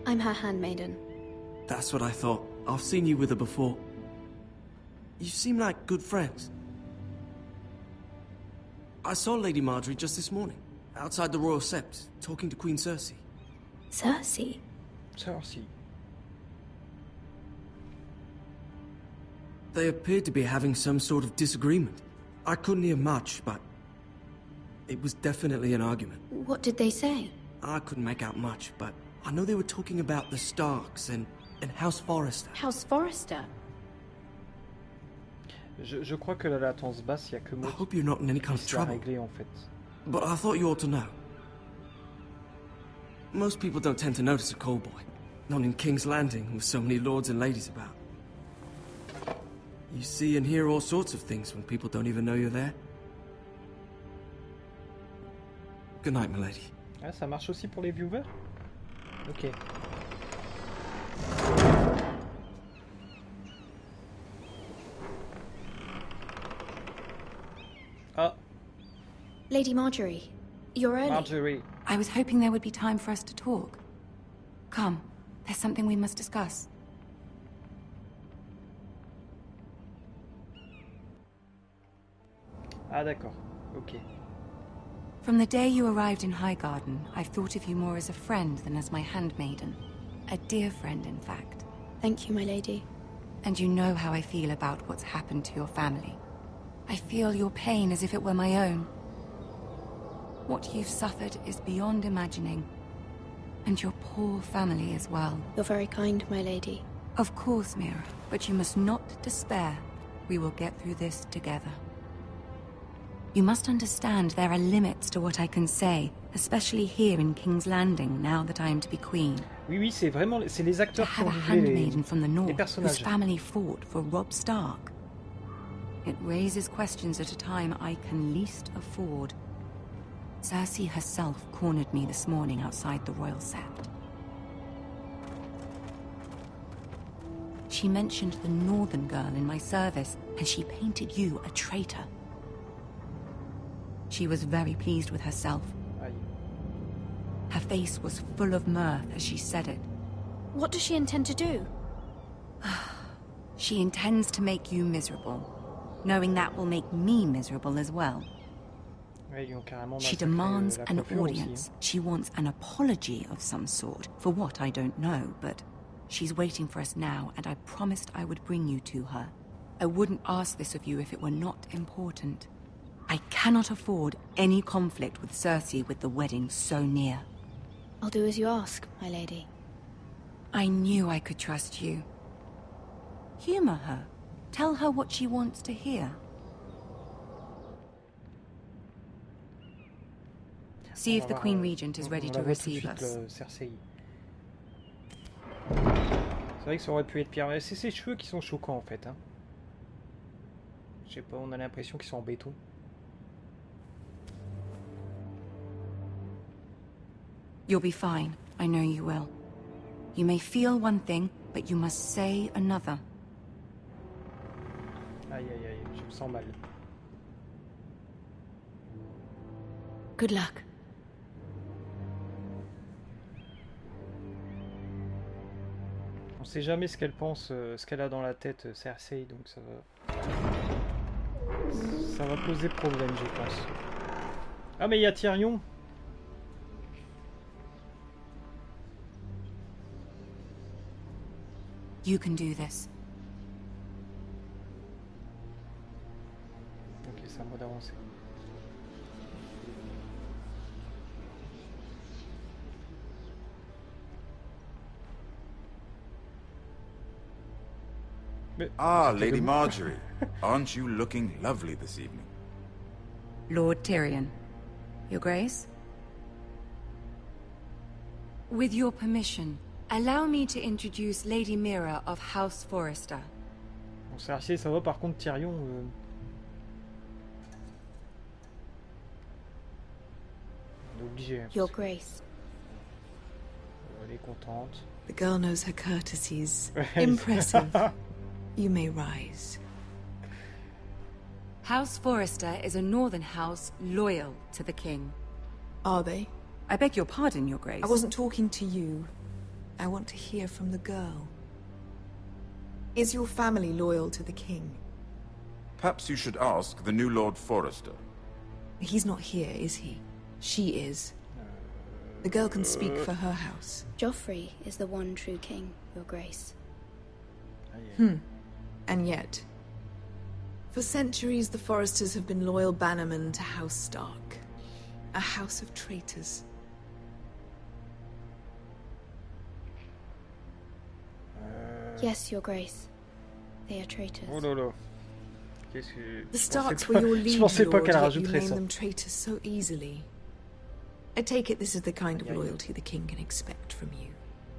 I'm her handmaiden. That's what I thought. I've seen you with her before. You seem like good friends. I saw Lady Marjorie just this morning, outside the Royal Sept, talking to Queen Cersei. Cersei? Cersei. They appeared to be having some sort of disagreement. I couldn't hear much, but it was definitely an argument. What did they say? I couldn't make out much, but I know they were talking about the Starks and House Forrester. House Forrester? Je crois que la latence basse, il n'y a que moi I hope you're not in any kind of trouble. Régler, en fait. But I thought you ought to know. Most people don't tend to notice a call boy. Not in King's Landing, with so many lords and ladies about. You see and hear all sorts of things when people don't even know you're there. Good night, milady. Ah, ça marche aussi pour les viewers? Ok. Ah. Lady Marjorie, you're early. Marjorie. I was hoping there would be time for us to talk. Come, there's something we must discuss. Ah d'accord, ok. From the day you arrived in Highgarden, I've thought of you more as a friend than as my handmaiden. A dear friend, in fact. Thank you, my lady. And you know how I feel about what's happened to your family. I feel your pain as if it were my own. What you've suffered is beyond imagining. And your poor family as well. You're very kind, my lady. Of course, Mira, but you must not despair. We will get through this together. You must understand there are limits to what I can say, especially here in King's Landing, now that I am to be queen. Oui, c'est vraiment les acteurs qui ont handmaiden from the les north personnages. whose family fought for Robb Stark. It raises questions at a time I can least afford. Cersei herself cornered me this morning outside the royal sept. She mentioned the northern girl in my service, and she painted you a traitor. She was very pleased with herself. Her face was full of mirth as she said it. What does she intend to do? She intends to make you miserable, knowing that will make me miserable as well. She demands an audience. She wants an apology of some sort, for what I don't know, but she's waiting for us now, and I promised I would bring you to her. I wouldn't ask this of you if it were not important. I cannot afford any conflict with Cersei with the wedding so near. I'll do as you ask, my lady. I knew I could trust you. Humor her. Tell her what she wants to hear. See if the Queen Regent is ready to receive us. C'est vrai que ça aurait pu être pire. C'est ses cheveux qui sont choquants en fait. Hein. Je sais pas, on a l'impression qu'ils sont en béton. You'll be fine. I know you will. You may feel one thing, but you must say another. Aïe aïe aïe, je me sens mal. Good luck. On sait jamais ce qu'elle pense, ce qu'elle a dans la tête, Cersei, donc ça va poser problème, je pense. Ah mais il y a Tyrion. You can do this. Ok, c'est à moi d'avancer. Ah, Lady Marjorie. Aren't you looking lovely this evening? Lord Tyrion. Your Grace? With your permission, allow me to introduce Lady Mira of House Forrester. Bon, Cersei, ça va, par contre, Tyrion... On est obligé. Hein, Your Grace. Elle est contente. The girl knows her courtesies. Impressive. You may rise. House Forrester is a northern house loyal to the king. Are they? I beg your pardon, Your Grace. I wasn't talking to you. I want to hear from the girl. Is your family loyal to the king? Perhaps you should ask the new Lord Forrester. He's not here, is he? She is. The girl can speak for her house. Joffrey is the one true king, Your Grace. And yet, for centuries the Forresters have been loyal bannermen to House Stark. A house of traitors. Yes, Your Grace. They are traitors. Oh là là. Qu'est-ce que... The Starks were your liege Je pensais pas lord, qu'elle yet you rajouterait name ça. them traitors so easily. I take it this is the kind of loyalty the king can expect from you.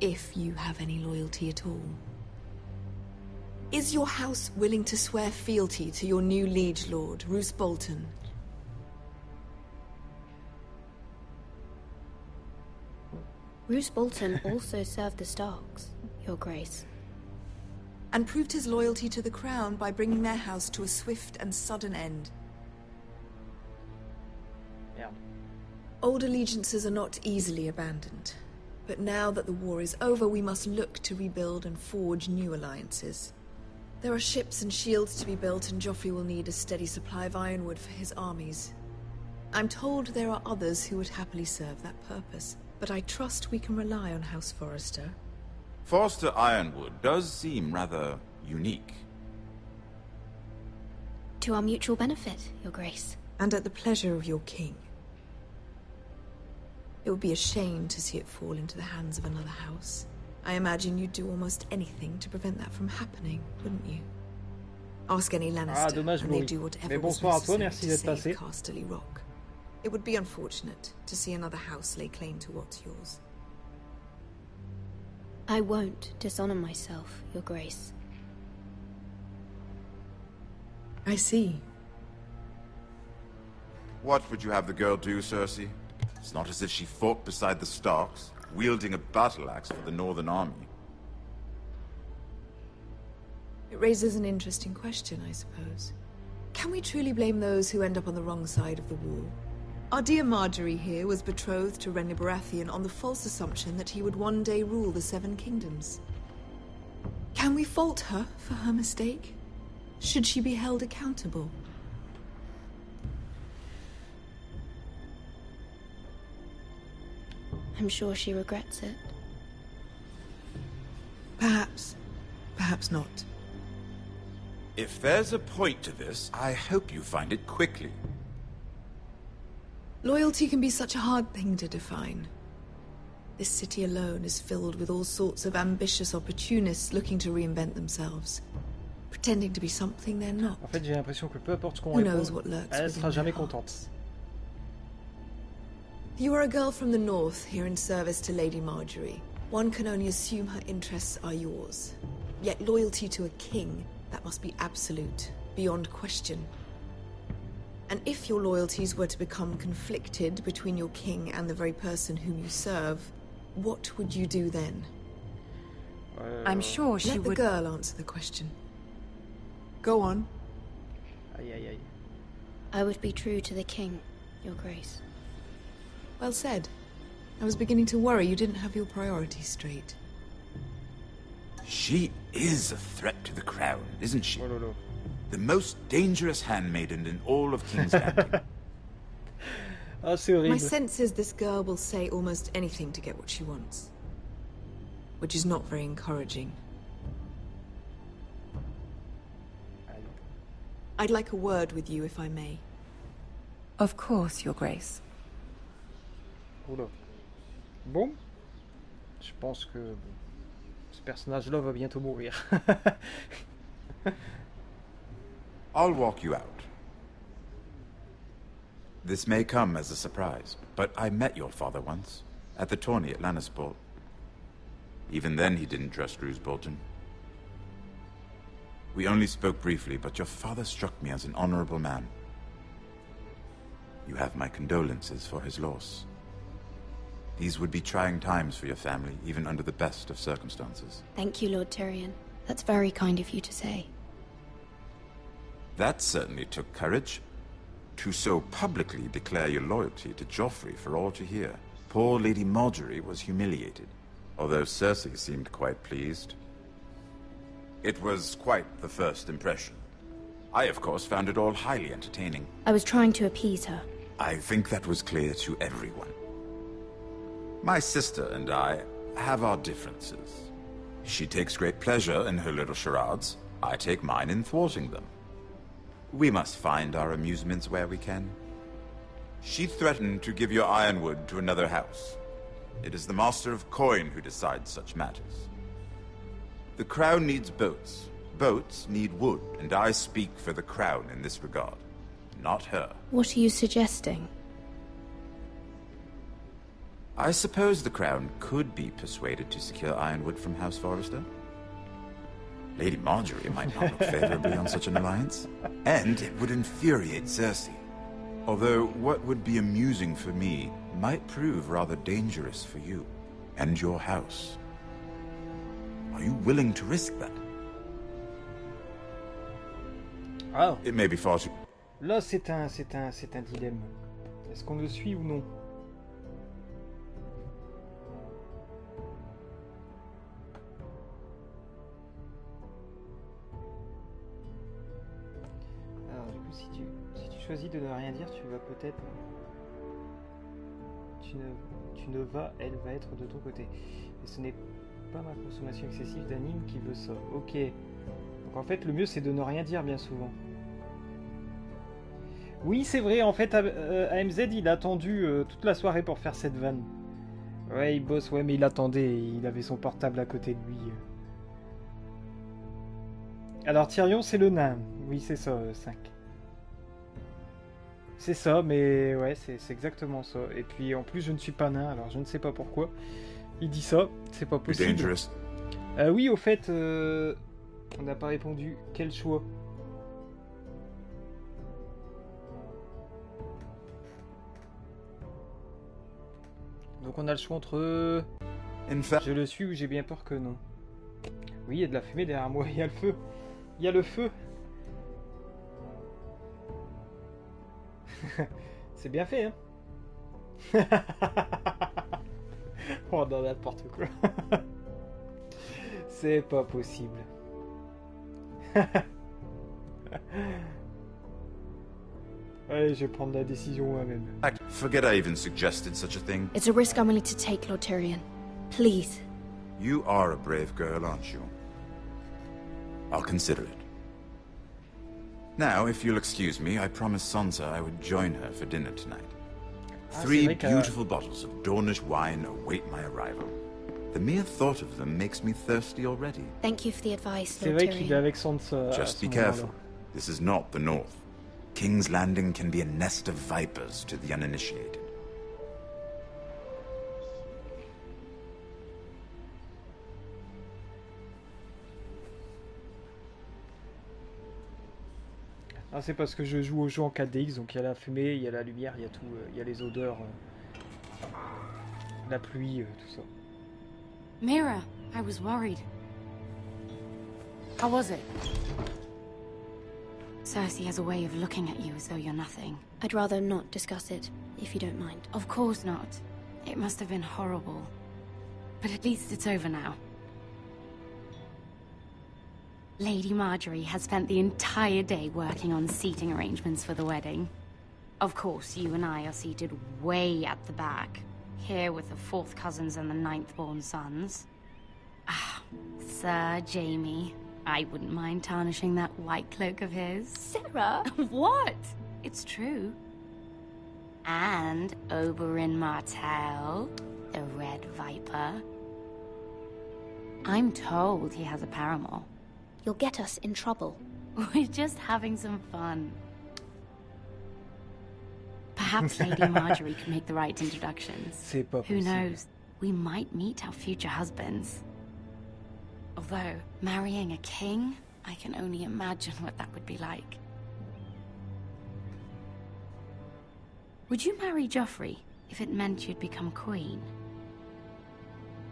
If you have any loyalty at all. Is your house willing to swear fealty to your new liege lord, Roose Bolton? Roose Bolton also served the Starks, Your Grace. And proved his loyalty to the crown by bringing their house to a swift and sudden end. Merde. Old allegiances are not easily abandoned. But now that the war is over, we must look to rebuild and forge new alliances. There are ships and shields to be built, and Joffrey will need a steady supply of ironwood for his armies. I'm told there are others who would happily serve that purpose, but I trust we can rely on House Forrester. Forrester Ironwood does seem rather unique. To our mutual benefit, Your Grace. And at the pleasure of your king. It would be a shame to see it fall into the hands of another house. I imagine you'd do almost anything to prevent that from happening, wouldn't you? Ask any Lannister, dommage, and they Louis. do whatever Mais was bonsoir à toi, necessary merci to d'être save passé. Casterly Rock. It would be unfortunate to see another house lay claim to what's yours. I won't dishonor myself, Your Grace. I see. What would you have the girl do, Cersei? It's not as if she fought beside the Starks, wielding a battle axe for the Northern Army. It raises an interesting question, I suppose. Can we truly blame those who end up on the wrong side of the wall? Our dear Marjorie here was betrothed to Renly Baratheon on the false assumption that he would one day rule the Seven Kingdoms. Can we fault her for her mistake? Should she be held accountable? I'm sure she regrets it. Perhaps. Perhaps not. If there's a point to this, I hope you find it quickly. Loyalty can be such a hard thing to define. This city alone is filled with all sorts of ambitious opportunists looking to reinvent themselves, pretending to be something they're not. En fait, j'ai l'impression que peu importe ce qu'on Who knows répond, what lurks elle within sera jamais their contente. You are a girl from the north here in service to Lady Marjorie. One can only assume her interests are yours. Yet loyalty to a king, that must be absolute, beyond question. And if your loyalties were to become conflicted between your king and the very person whom you serve, what would you do then? I'm sure she Let would... the girl answer the question. Go on. Aïe, aïe, aïe. I would be true to the king, Your Grace. Well said. I was beginning to worry you didn't have your priorities straight. She is a threat to the crown, isn't she? Oh, no, no. The most dangerous handmaiden in all of King's Landing. Ah, c'est horrible. My sense is this girl will say almost anything to get what she wants. Which is not very encouraging. I'd like a word with you, if I may. Of course, Your Grace. Oula. Bon. Je pense que ce personnage-là va bientôt mourir. I'll walk you out. This may come as a surprise, but I met your father once, at the tourney at Lannisport. Even then he didn't trust Roose Bolton. We only spoke briefly, but your father struck me as an honorable man. You have my condolences for his loss. These would be trying times for your family, even under the best of circumstances. Thank you, Lord Tyrion. That's very kind of you to say. That certainly took courage. To so publicly declare your loyalty to Joffrey for all to hear. Poor Lady Marjorie was humiliated, although Cersei seemed quite pleased. It was quite the first impression. I, of course, found it all highly entertaining. I was trying to appease her. I think that was clear to everyone. My sister and I have our differences. She takes great pleasure in her little charades. I take mine in thwarting them. We must find our amusements where we can. She threatened to give your ironwood to another house. It is the Master of Coin who decides such matters. The Crown needs boats. Boats need wood, and I speak for the Crown in this regard, not her. What are you suggesting? I suppose the Crown could be persuaded to secure ironwood from House Forrester. Lady Marjorie might not look favorably on such an alliance, and it would infuriate Cersei. Although what would be amusing for me might prove rather dangerous for you and your house. Are you willing to risk that? Ah. It may be far too... Là, c'est un dilemme. Est-ce qu'on le suit ou non? Alors, du coup, si tu choisis de ne rien dire, tu vas peut-être... Tu ne vas... Elle va être de ton côté. Et ce n'est pas ma consommation excessive d'anime qui veut ça. Ok. Donc en fait, le mieux, c'est de ne rien dire bien souvent. Oui, c'est vrai, en fait, AMZ, il a attendu toute la soirée pour faire cette vanne. Ouais, il bosse, ouais, mais il attendait, il avait son portable à côté de lui. Alors, Tyrion, c'est le nain. Oui, c'est ça, 5. C'est ça, mais ouais, c'est exactement ça. Et puis, en plus, je ne suis pas nain, alors je ne sais pas pourquoi. Il dit ça, c'est pas possible. Oui, au fait, on n'a pas répondu. Quel choix? Donc on a le choix entre... Je le suis ou j'ai bien peur que non. Oui, il y a de la fumée derrière moi, il y a le feu. Il y a le feu. C'est bien fait, hein. Oh non, n'importe quoi. C'est pas possible. Allez, je vais prendre la décision moi-même. Forget I even suggested such a thing. It's a risk I'm willing to take, Lord Tyrion. Please. You are a brave girl, aren't you? I'll consider it. Now, if you'll excuse me, I promised Sansa I would join her for dinner tonight. 3 beautiful bottles of Dornish wine await my arrival. The mere thought of them makes me thirsty already. Thank you for the advice, C'est Lord vrai qu'il est avec Sansa. Just be careful. This is not the North. King's Landing can be a nest of vipers to the uninitiated. Ah, c'est parce que je joue au jeu en 4DX, donc il y a la fumée, il y a la lumière, il y a tout, il y a les odeurs, la pluie, tout ça. Mira, I was worried. How was it? Cersei has a way of looking at you as though you're nothing. I'd rather not discuss it, if you don't mind. Of course not. It must have been horrible. But at least it's over now. Lady Marjorie has spent the entire day working on seating arrangements for the wedding. Of course, you and I are seated way at the back, here with the 4th cousins and the 9th-born sons. Ah, Sir Jaime. I wouldn't mind tarnishing that white cloak of his. Sarah! What? It's true. And Oberyn Martell, the Red Viper. I'm told he has a paramour. You'll get us in trouble. We're just having some fun. Perhaps Lady Marjorie can make the right introductions. C'est pas Who possible. knows? We might meet our future husbands. Although, marrying a king, I can only imagine what that would be like. Would you marry Joffrey if it meant you'd become queen?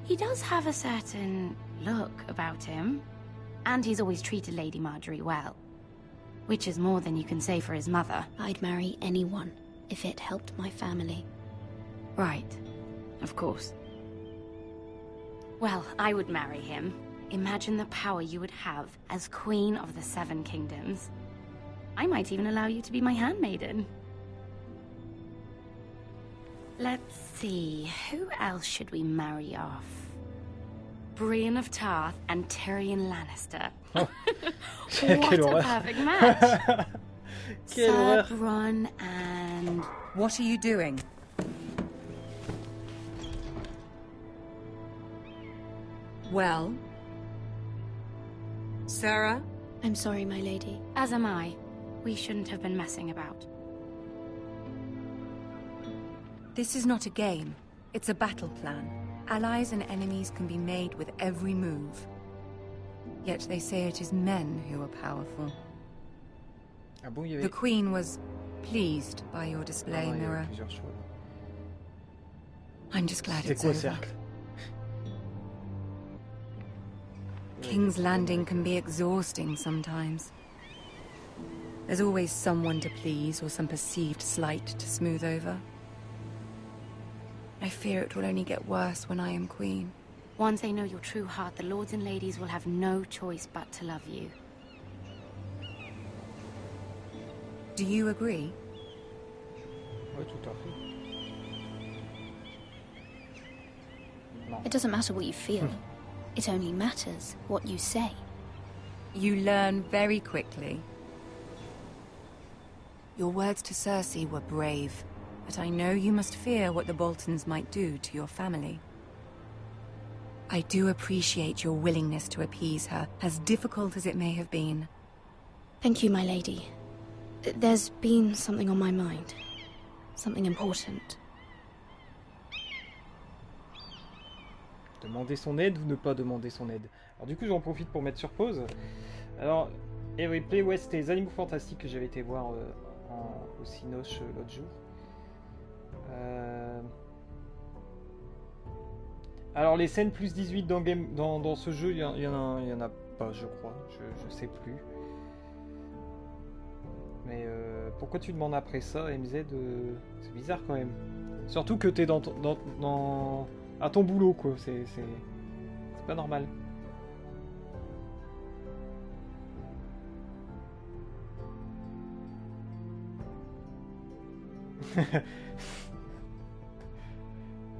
He does have a certain look about him, and he's always treated Lady Marjorie well. Which is more than you can say for his mother. I'd marry anyone if it helped my family. Right. Of course. Well, I would marry him. Imagine the power you would have as Queen of the 7 Kingdoms. I might even allow you to be my handmaiden. Let's see, who else should we marry off? Brienne of Tarth and Tyrion Lannister. What a perfect match! Sir Bronn and... What are you doing? Well? Sarah? I'm sorry, my lady. As am I. We shouldn't have been messing about. This is not a game. It's a battle plan. Allies and enemies can be made with every move. Yet they say it is men who are powerful. Ah bon, il y avait... The Queen was pleased by your display, Ah, il y avait Mira. plusieurs choix. I'm just glad C'est it's quoi, over. cercle? King's Landing can be exhausting sometimes. There's always someone to please or some perceived slight to smooth over. I fear it will only get worse when I am queen. Once they know your true heart, the lords and ladies will have no choice but to love you. Do you agree? Ouais, tout à fait. Non. It doesn't matter what you feel. It only matters what you say. You learn very quickly. Your words to Cersei were brave, but I know you must fear what the Boltons might do to your family. I do appreciate your willingness to appease her, as difficult as it may have been. Thank you, my lady. There's been something on my mind. Something important. Demander son aide ou ne pas demander son aide. Alors du coup j'en profite pour mettre sur pause. Alors, et replay, ouais, c'était les animaux fantastiques que j'avais été voir au Cinoche l'autre jour. Alors les scènes plus 18 dans ce jeu, il y en a pas, je crois. Je sais plus. Mais pourquoi tu demandes après ça, MZ? C'est bizarre quand même. Surtout que t'es à ton boulot, quoi. C'est pas normal.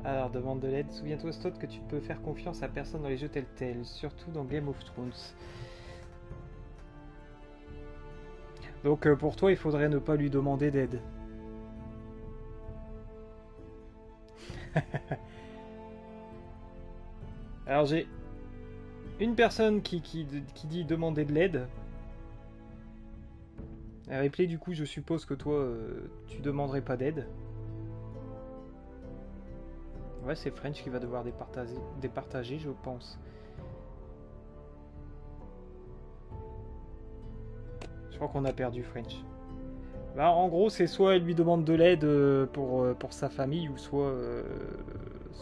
Alors, demande de l'aide. Souviens-toi, Stott, que tu peux faire confiance à personne dans les jeux Telltale, surtout dans Game of Thrones. Donc, pour toi, il faudrait ne pas lui demander d'aide. Alors, j'ai une personne qui dit demander de l'aide. Replay, du coup, je suppose que toi, tu demanderais pas d'aide. Ouais, c'est French qui va devoir départager, je pense. Je crois qu'on a perdu French. Bah, en gros, c'est soit elle lui demande de l'aide pour sa famille, ou soit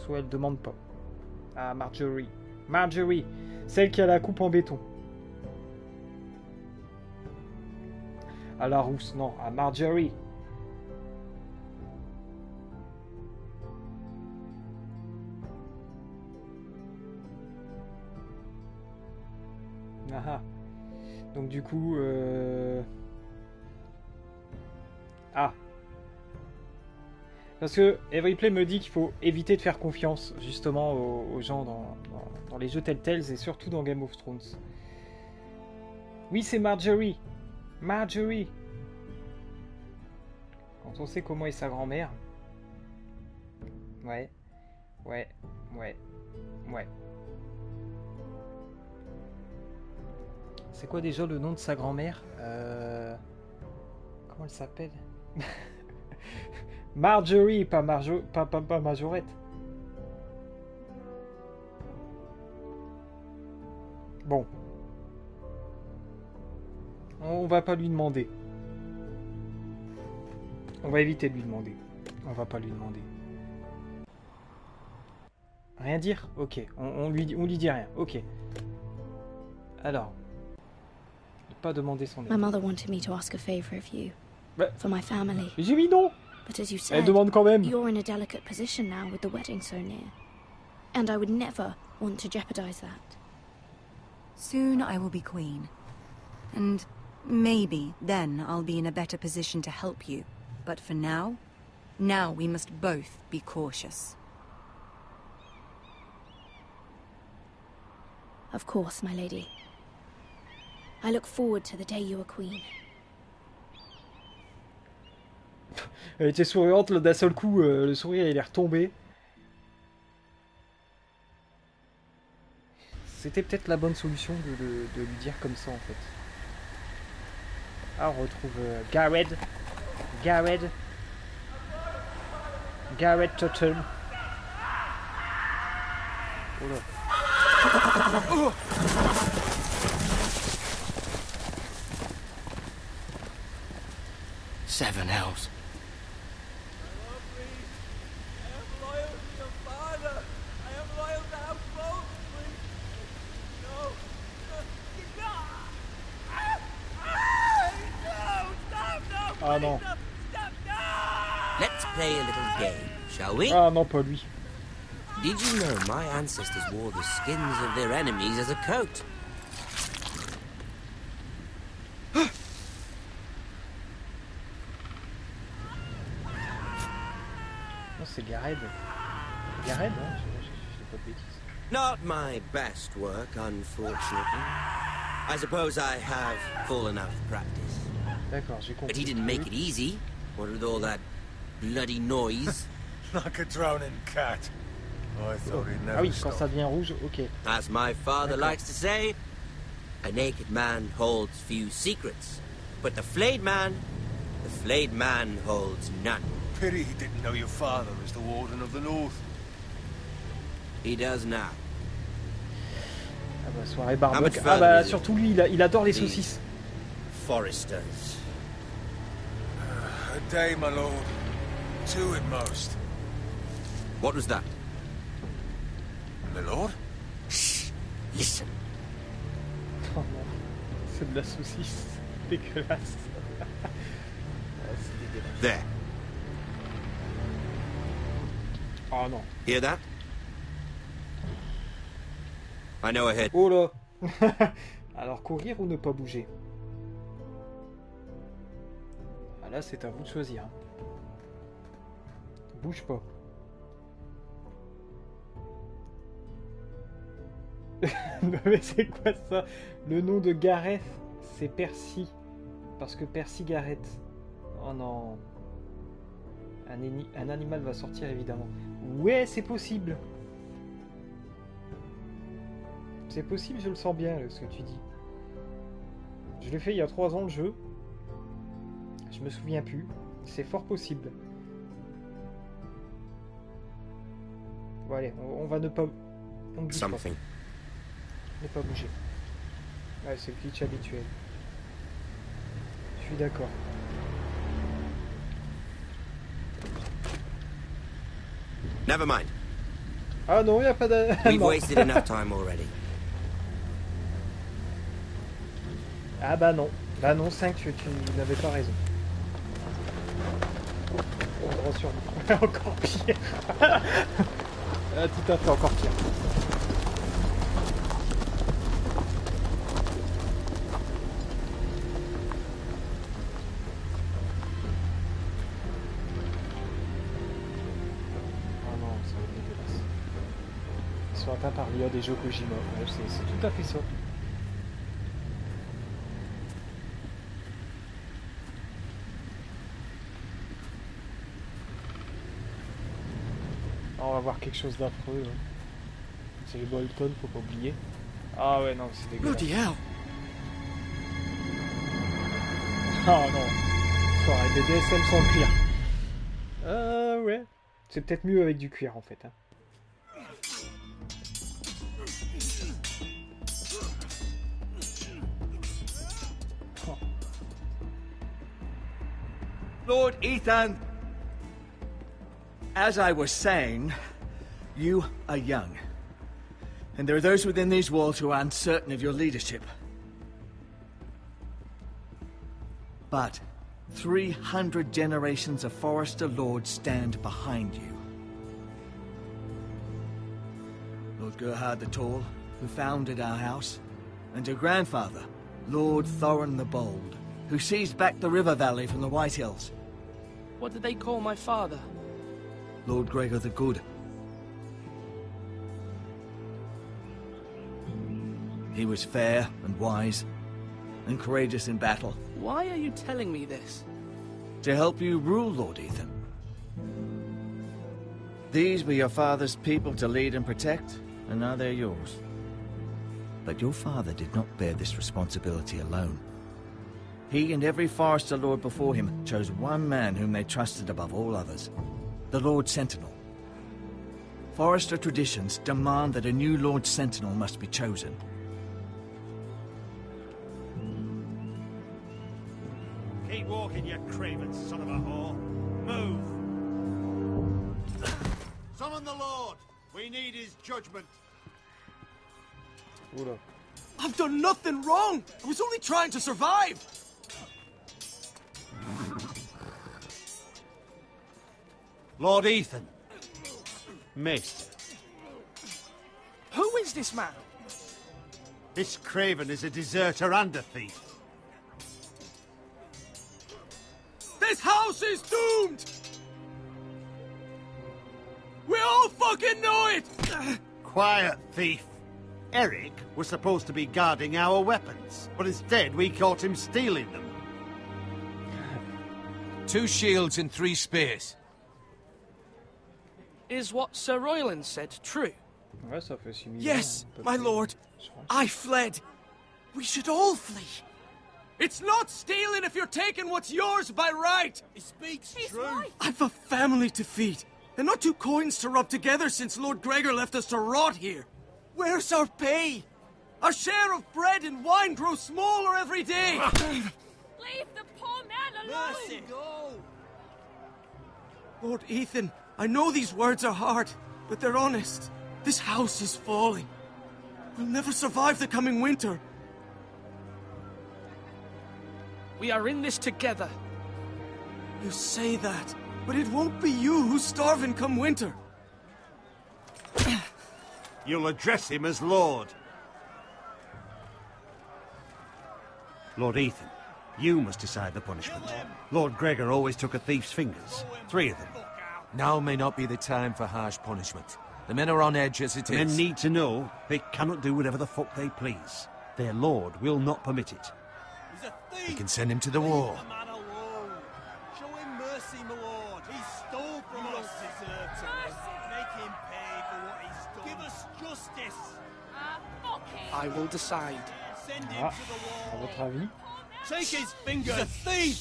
elle demande pas. Ah, Marjorie. Marjorie, celle qui a la coupe en béton. À la rousse, non, à Marjorie. Ah. Donc du coup... Ah. Parce que Everyplay me dit qu'il faut éviter de faire confiance justement aux gens dans les jeux Telltale et surtout dans Game of Thrones. Oui, c'est Marjorie. Marjorie. Quand on sait comment est sa grand-mère. Ouais. C'est quoi déjà le nom de sa grand-mère? Comment elle s'appelle? Marjorie, pas Majorette. Bon. On va pas lui demander. On va éviter de lui demander. On va pas lui demander. Rien dire? Ok. On lui dit rien. Ok. Alors. Ne pas demander son aide. My mother wanted me to ask a favor of you. For my family. J'ai mis non. But as you said, elle demande quand même. You're in a delicate position now with the wedding so near. And I would never want to jeopardize that. Soon I will be queen. And maybe then I'll be in a better position to help you. But for now we must both be cautious. Of course, my lady. I look forward to the day you are queen. Elle était souriante, d'un seul coup, le sourire il est retombé. C'était peut-être la bonne solution de lui dire comme ça en fait. Ah, on retrouve Gareth Tuttle. Oh là. 7 hells. Ah non. Let's play a little game, shall we? Ah non, pas lui. Did you know my ancestors wore the skins of their enemies as a coat? Non, c'est Gareth. Gareth, hein? Je fais pas de bêtises. Not my best work, unfortunately. I suppose I have fallen out of practice. D'accord, j'ai compris. But he didn't make it easy. What with all that bloody noise? Like a drowning cat. I thought he'd never Ah oui, quand ça devient rouge, ok. As my father likes to say, a naked man holds few secrets, but the flayed man holds none. Pity he didn't know your father was the Warden of the North. He does now. Ah bah, soirée barbecue. Ah bah, surtout lui, il adore les saucisses. Foresters. A day, my lord. 2 at most. What was that? Listen. Oh non, c'est de la saucisse. Dégueulasse. Ah, c'est dégueulasse. There. Oh non. Hear that? I know ahead. Oh là. Alors courir ou ne pas bouger? Ah là c'est à vous de choisir. Hein. Bouge pas. Mais c'est quoi ça? Le nom de Gareth, c'est Percy. Parce que Percy Gareth. Oh non. Un animal va sortir évidemment. Ouais, c'est possible. C'est possible, je le sens bien, ce que tu dis. Je l'ai fait il y a 3 ans le jeu. Je me souviens plus. C'est fort possible. Bon allez, on va ne pas... On bouge pas. Ne pas bouger. Ouais, c'est le glitch habituel. Je suis d'accord. Never mind. Ah non, il n'y a pas de... We've wasted enough time already. Ah bah non. Bah non, 5, tu n'avais pas raison. On sur encore pire. Ah, tout à fait, encore pire. Oh non, ça va être dégueulasse. Ils sont atteints par l'IA des jeux Kojima. Ouais, c'est tout à fait ça. On va voir quelque chose d'affreux. Hein. C'est les Bolton, faut pas oublier. Ah ouais, non, c'est dégueulasse. Bloody hell. Oh non. Soirée BDSM sans cuir. Ouais. C'est peut-être mieux avec du cuir en fait. Hein. Oh. Lord Ethan! As I was saying, you are young. And there are those within these walls who are uncertain of your leadership. But 300 generations of Forester Lords stand behind you. Lord Gerhard the Tall, who founded our house, and your grandfather, Lord Thorin the Bold, who seized back the river valley from the White Hills. What did they call my father? Lord Gregor the Good. He was fair and wise, and courageous in battle. Why are you telling me this? To help you rule, Lord Ethan. These were your father's people to lead and protect, and now they're yours. But your father did not bear this responsibility alone. He and every Forester Lord before him chose one man whom they trusted above all others. The Lord Sentinel. Forester traditions demand that a new Lord Sentinel must be chosen. Keep walking, you craven son of a whore. Move! Summon the Lord! We need his judgment. Oula. I've done nothing wrong! I was only trying to survive! Lord Ethan. Missed. Who is this man? This craven is a deserter and a thief. This house is doomed! We all fucking know it! Quiet, thief. Eric was supposed to be guarding our weapons, but instead we caught him stealing them. 2 shields and 3 spears. Is what Sir Royland said true? Ouais, ça fait 6 000 Yes, ans, my lord. I fled. We should all flee. It's not stealing if you're taking what's yours by right! He speaks true. I've a family to feed, and not 2 coins to rub together since Lord Gregor left us to rot here. Where's our pay? Our share of bread and wine grows smaller every day. Leave the poor man alone! Mercy, go! Lord Ethan, I know these words are hard, but they're honest. This house is falling. We'll never survive the coming winter. We are in this together. You say that, but it won't be you who's starving come winter. You'll address him as Lord. Lord Ethan, you must decide the punishment. Lord Gregor always took a thief's fingers. 3 of them. Now may not be the time for harsh punishment. The men are on edge as it is. Men need to know they cannot do whatever the fuck they please. Their lord will not permit it. We can send him to the war. Show him mercy, my lord. He stole from us. Deserve to make him pay for what he's done. Give us justice. I will decide. Send him to the À war. votre avis? Take his fingers. He's a thief.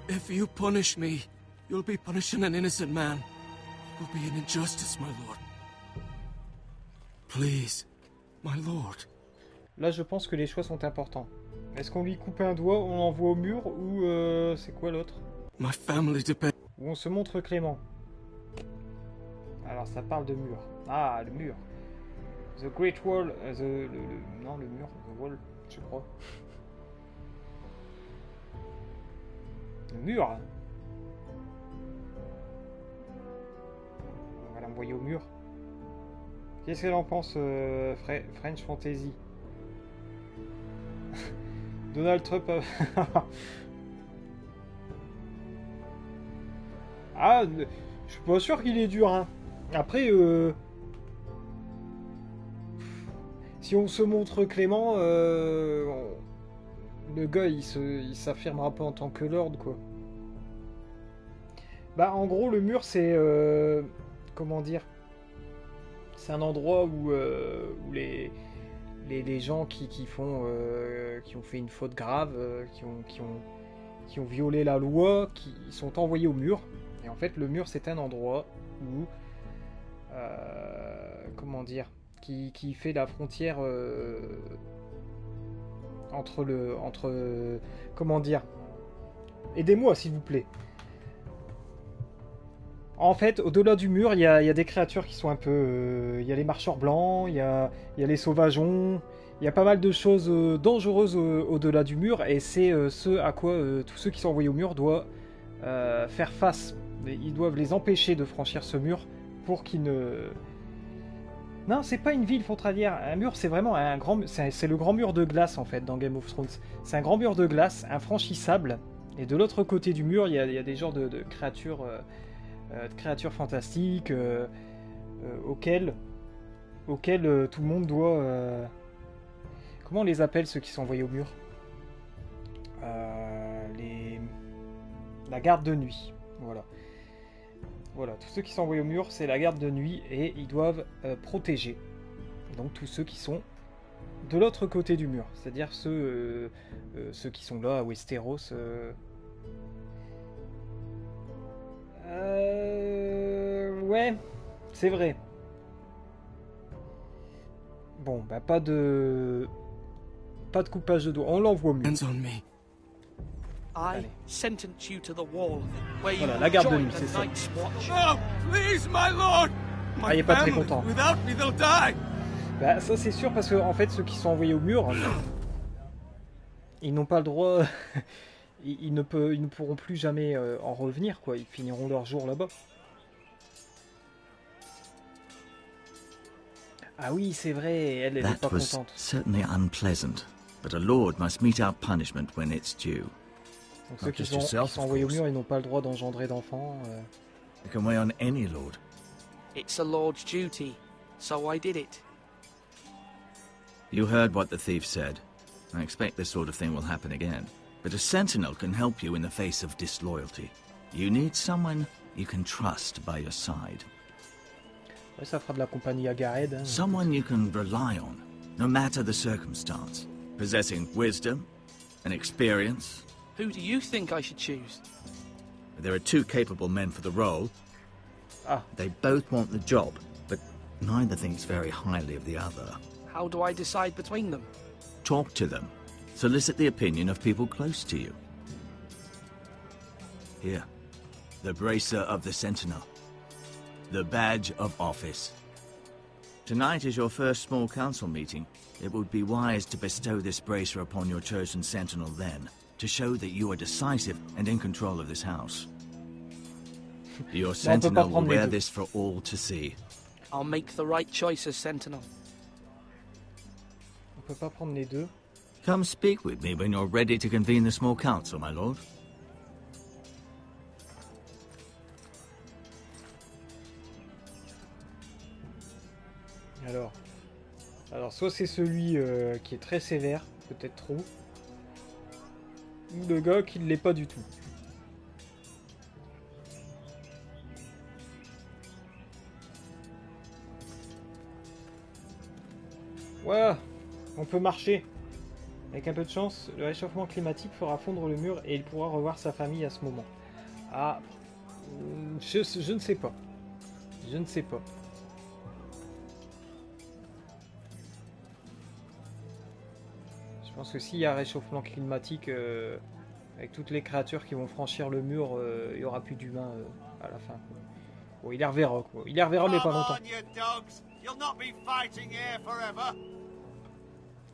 If you punish me, you'll be punishing an innocent man. It will be an injustice, my lord. Please, my lord. Là, je pense que les choix sont importants. Est-ce qu'on lui coupe un doigt, on l'envoie au mur, ou c'est quoi l'autre? My family depends. Ou on se montre clément. Alors, ça parle de mur. Ah, le mur. The Great Wall. Non, le mur. The Wall, je crois. Le mur. On va l'envoyer au mur. Qu'est-ce qu'elle en pense, French Fantasy? Donald Trump. Ah, je suis pas sûr qu'il est dur, hein. Après, si on se montre clément, le gars, il s'affirmera pas en tant que lord, quoi. Bah, en gros, le mur, c'est... comment dire? C'est un endroit où les gens qui ont fait une faute grave, qui ont violé la loi, qui sont envoyés au mur. Et en fait, le mur, c'est un endroit où... comment dire? Qui fait la frontière entre... comment dire? Aidez-moi, s'il vous plaît. En fait, au-delà du mur, il y a des créatures qui sont un peu... Il y a les marcheurs blancs, il y a les sauvageons, il y a pas mal de choses dangereuses au-delà du mur, et c'est ce à quoi tous ceux qui sont envoyés au mur doivent faire face. Ils doivent les empêcher de franchir ce mur pour qu'ils ne... Non, c'est pas une ville frontalière. Un mur, c'est vraiment un grand... C'est le grand mur de glace, en fait, dans Game of Thrones. C'est un grand mur de glace, infranchissable, et de l'autre côté du mur, il y a des genres de créatures... de créatures fantastiques auxquelles tout le monde doit... Comment on les appelle, ceux qui sont envoyés au mur? La garde de nuit. Voilà, tous ceux qui sont envoyés au mur, c'est la garde de nuit, et ils doivent protéger. Donc tous ceux qui sont de l'autre côté du mur. C'est-à-dire ceux qui sont là à Westeros... Ouais, c'est vrai. Bon, bah pas de coupage de doigts. On l'envoie au mur. I sentence you to the wall, where you Voilà, la garde de join nuit, c'est the ça. Night's Watch. No, please, my lord! Ah, il est pas très content. Without me, they'll die! Bah ça c'est sûr, parce que en fait ceux qui sont envoyés au mur, ils n'ont pas le droit... ils ne pourront plus jamais en revenir, quoi. Ils finiront leur jour là-bas. Ah oui, c'est vrai, elle est pas That was contente. certainly unpleasant, but a lord must mete out punishment when it's due. Donc ceux Not qui just sont yourself, of envoyés au course. mur, ils n'ont pas le droit d'engendrer d'enfants. You can weigh on any lord. It's a lord's duty, so I did it. You heard what the thief said. I expect this sort of thing will happen again. But a sentinel can help you in the face of disloyalty. You need someone you can trust by your side. Ouais, ça fera de la compagnie à Gareth. Hein. Someone you can rely on, no matter the circumstance. Possessing wisdom and experience. Who do you think I should choose? There are 2 capable men for the role. They both want the job, but neither thinks very highly of the other. How do I decide between them? Talk to them. Solicit the opinion of people close to you. Here, the bracer of the sentinel. The badge of office. Tonight is your first small council meeting. It would be wise to bestow this bracer upon your chosen sentinel then, to show that you are decisive and in control of this house. Your sentinel will wear this for all to see. I'll make the right choice as sentinel. On peut pas prendre les deux. Come speak with me when you're ready to convene the small council, my lord. Alors soit c'est celui qui est très sévère, peut-être trop, ou le gars qui ne l'est pas du tout. Voilà, on peut marcher. Avec un peu de chance, le réchauffement climatique fera fondre le mur et il pourra revoir sa famille à ce moment. Ah, je ne sais pas. Je ne sais pas. Je pense que s'il y a un réchauffement climatique, avec toutes les créatures qui vont franchir le mur, il n'y aura plus d'humains à la fin. Bon, il les reverra, quoi. Il les reverra, mais pas longtemps.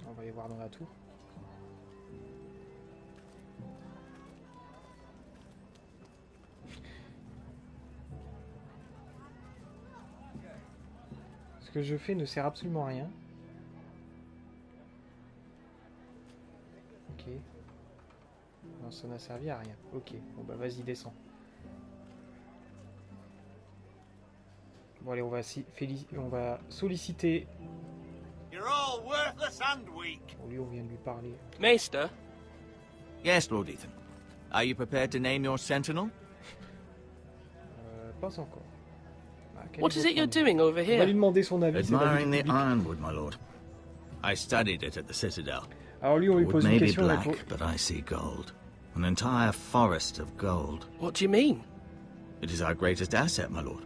On va les voir dans la tour. Ce que je fais ne sert absolument à rien. Ok. Non, ça n'a servi à rien. Ok, bon bah vas-y, descends. Bon allez, on va solliciter... Bon, lui, on vient de lui parler. Maester? Yes, Lord Ethan. Are you prepared to name your sentinel? Pas encore. What is it you're doing over here? On va lui demander son avis. Admiring the ironwood, my lord. I studied it at the Citadel. Alors lui, on lui pose une question. Wood may be black, but I see gold. An entire forest of gold. What do you mean? It is our greatest asset, my lord.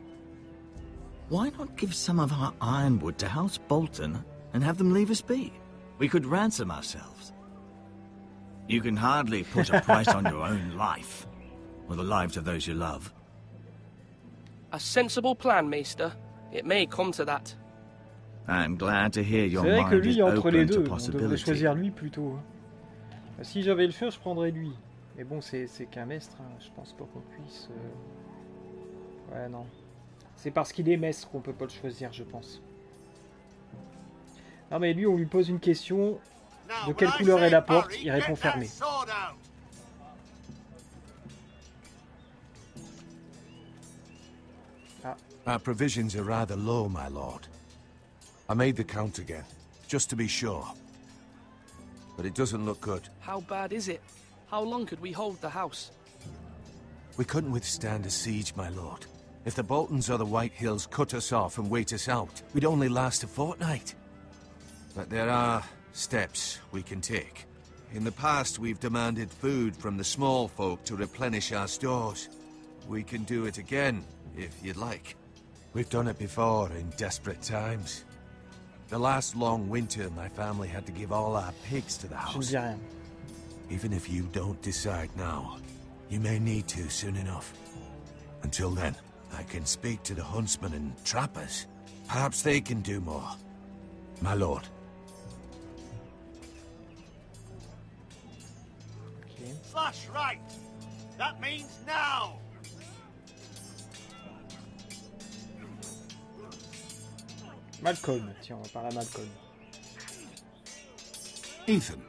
Why not give some of our ironwood to House Bolton and have them leave us be? We could ransom ourselves. You can hardly put a price on your own life, or the lives of those you love. A sensible plan, Maester. It may come to that. I'm glad to hear your mind is open to possibility. C'est vrai que lui, entre les deux, on devrait choisir lui plutôt. Si j'avais le choix, je prendrais lui. Mais bon, c'est qu'un maître, hein. Je pense pas qu'on puisse... Ouais, non. C'est parce qu'il est maître qu'on peut pas le choisir, je pense. Non mais lui, on lui pose une question. De quelle couleur est la porte? Il répond fermé. Ah. Our provisions are rather low, my lord. I made the count again, just to be sure. But it doesn't look good. How bad is it? How long could we hold the house? We couldn't withstand a siege, my lord. If the Boltons or the White Hills cut us off and wait us out, we'd only last a fortnight. But there are steps we can take. In the past, we've demanded food from the small folk to replenish our stores. We can do it again, if you'd like. We've done it before in desperate times. The last long winter, my family had to give all our pigs to the house. Even if you don't decide now, you may need to soon enough. Until then, I can speak to the huntsmen and trappers. Perhaps they can do more. My lord. Okay. Slash right. That means now. Malcolm, tiens, on va parler à Malcolm. Ethan.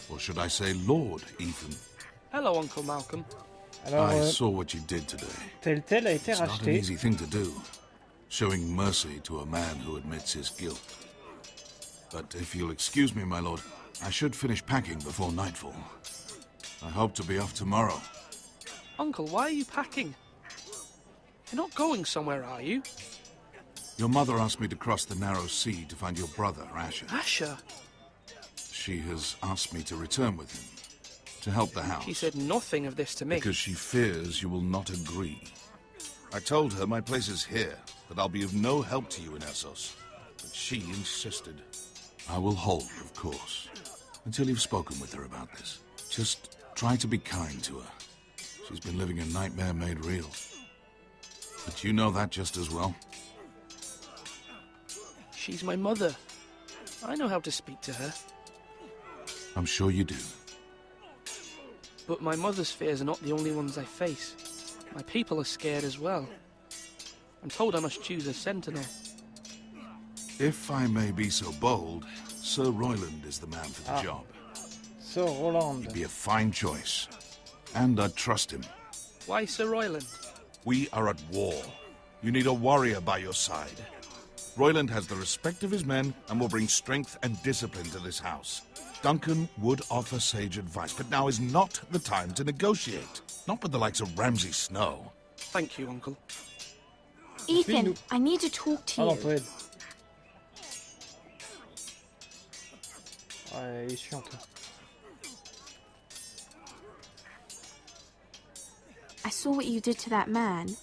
Or should I say Lord Ethan? Hello, Uncle Malcolm. Alors, I saw what you did today. Telltale a été It's not an racheté. easy thing to do, showing mercy to a man who admits his guilt. But if you'll excuse me, my lord, I should finish packing before nightfall. I hope to be off tomorrow. Uncle, why are you packing? You're not going somewhere, are you? Your mother asked me to cross the narrow sea to find your brother, Asher. Asher? She has asked me to return with him, to help the house. She said nothing of this to me. Because she fears you will not agree. I told her my place is here, that I'll be of no help to you in Essos. But she insisted. I will hold, of course, until you've spoken with her about this. Just try to be kind to her. She's been living a nightmare made real. But you know that just as well. She's my mother. I know how to speak to her. I'm sure you do. But my mother's fears are not the only ones I face. My people are scared as well. I'm told I must choose a sentinel. If I may be so bold, Sir Royland is the man for the job. Sir Roland. He'd be a fine choice. And I'd trust him. Why Sir Royland? We are at war. You need a warrior by your side. Royland has the respect of his men and will bring strength and discipline to this house. Duncan would offer sage advice, but now is not the time to negotiate. Not with the likes of Ramsay Snow. Thank you, Uncle. Ethan, I need to talk to you. Fred. Ouais, il est chiant, toi. I saw what you did to that man.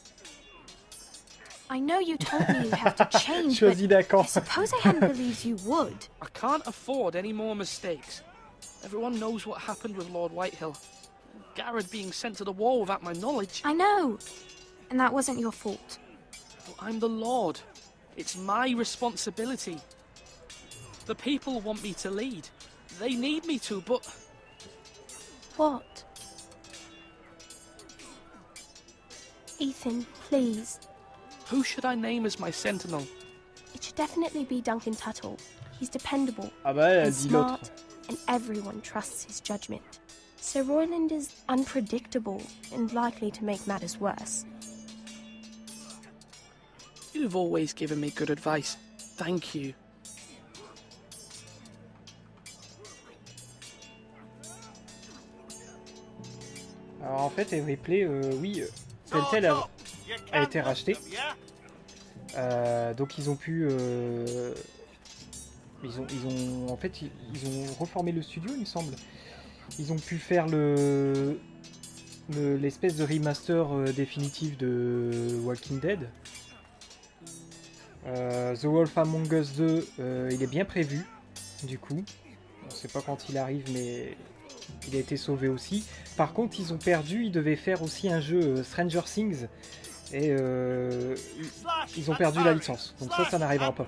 I know you told me you have to change, but I suppose I hadn't believed you would. I can't afford any more mistakes. Everyone knows what happened with Lord Whitehill. Garrett being sent to the war without my knowledge. I know. And that wasn't your fault. But I'm the Lord. It's my responsibility. The people want me to lead. They need me to, but... What? Ethan, please. Who should I name as my sentinel? It should definitely be Duncan Tuttle. He's dependable Ah bah elle a and dit smart, l'autre. and everyone trusts his judgment. Sir Royland is unpredictable and likely to make matters worse. You've always given me good advice. Thank you. Alors en fait, Everyplay, oui, Telltale a été racheté. Donc ils ont pu... en fait, ils ont reformé le studio, il me semble. Ils ont pu faire l'espèce de remaster définitif de Walking Dead. The Wolf Among Us 2, il est bien prévu, du coup. On sait pas quand il arrive, mais il a été sauvé aussi. Par contre, ils ont perdu, ils devaient faire aussi un jeu Stranger Things, et ils ont perdu la licence. Donc ça n'arrivera pas.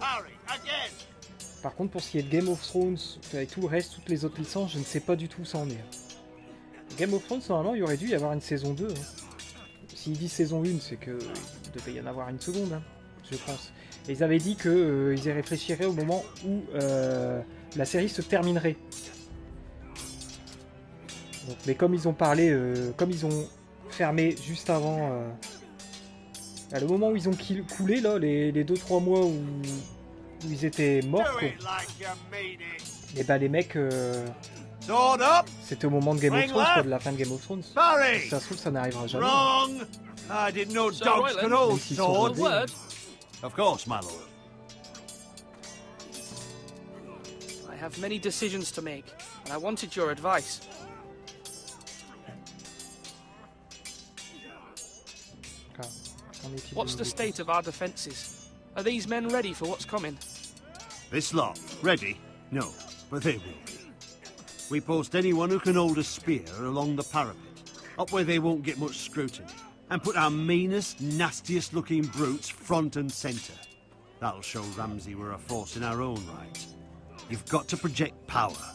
Par contre, pour ce qui est de Game of Thrones, et tout le reste, toutes les autres licences, je ne sais pas du tout où ça en est. Game of Thrones, normalement, il y aurait dû y avoir une saison 2. Hein. S'il dit saison 1, c'est qu'il devait y en avoir une seconde, hein, je pense. Et ils avaient dit qu'ils y réfléchiraient au moment où la série se terminerait. Donc, mais comme ils ont parlé, comme ils ont fermé juste avant... le moment où ils ont coulé, là, les 2-3 mois où ils étaient morts, quoi. Et bah les mecs... c'était au moment de Game of Thrones, quoi, de la fin de Game of Thrones. Si ça se trouve, ça n'arrivera jamais. Wrong! I didn't know dogs could hold swords. Of course, my lord. I have many decisions to make, and I wanted your advice. What's the state of our defences? Are these men ready for what's coming? This lot, ready? No, but they will be. We post anyone who can hold a spear along the parapet, up where they won't get much scrutiny, and put our meanest, nastiest looking brutes front and centre. That'll show Ramsay we're a force in our own right. You've got to project power,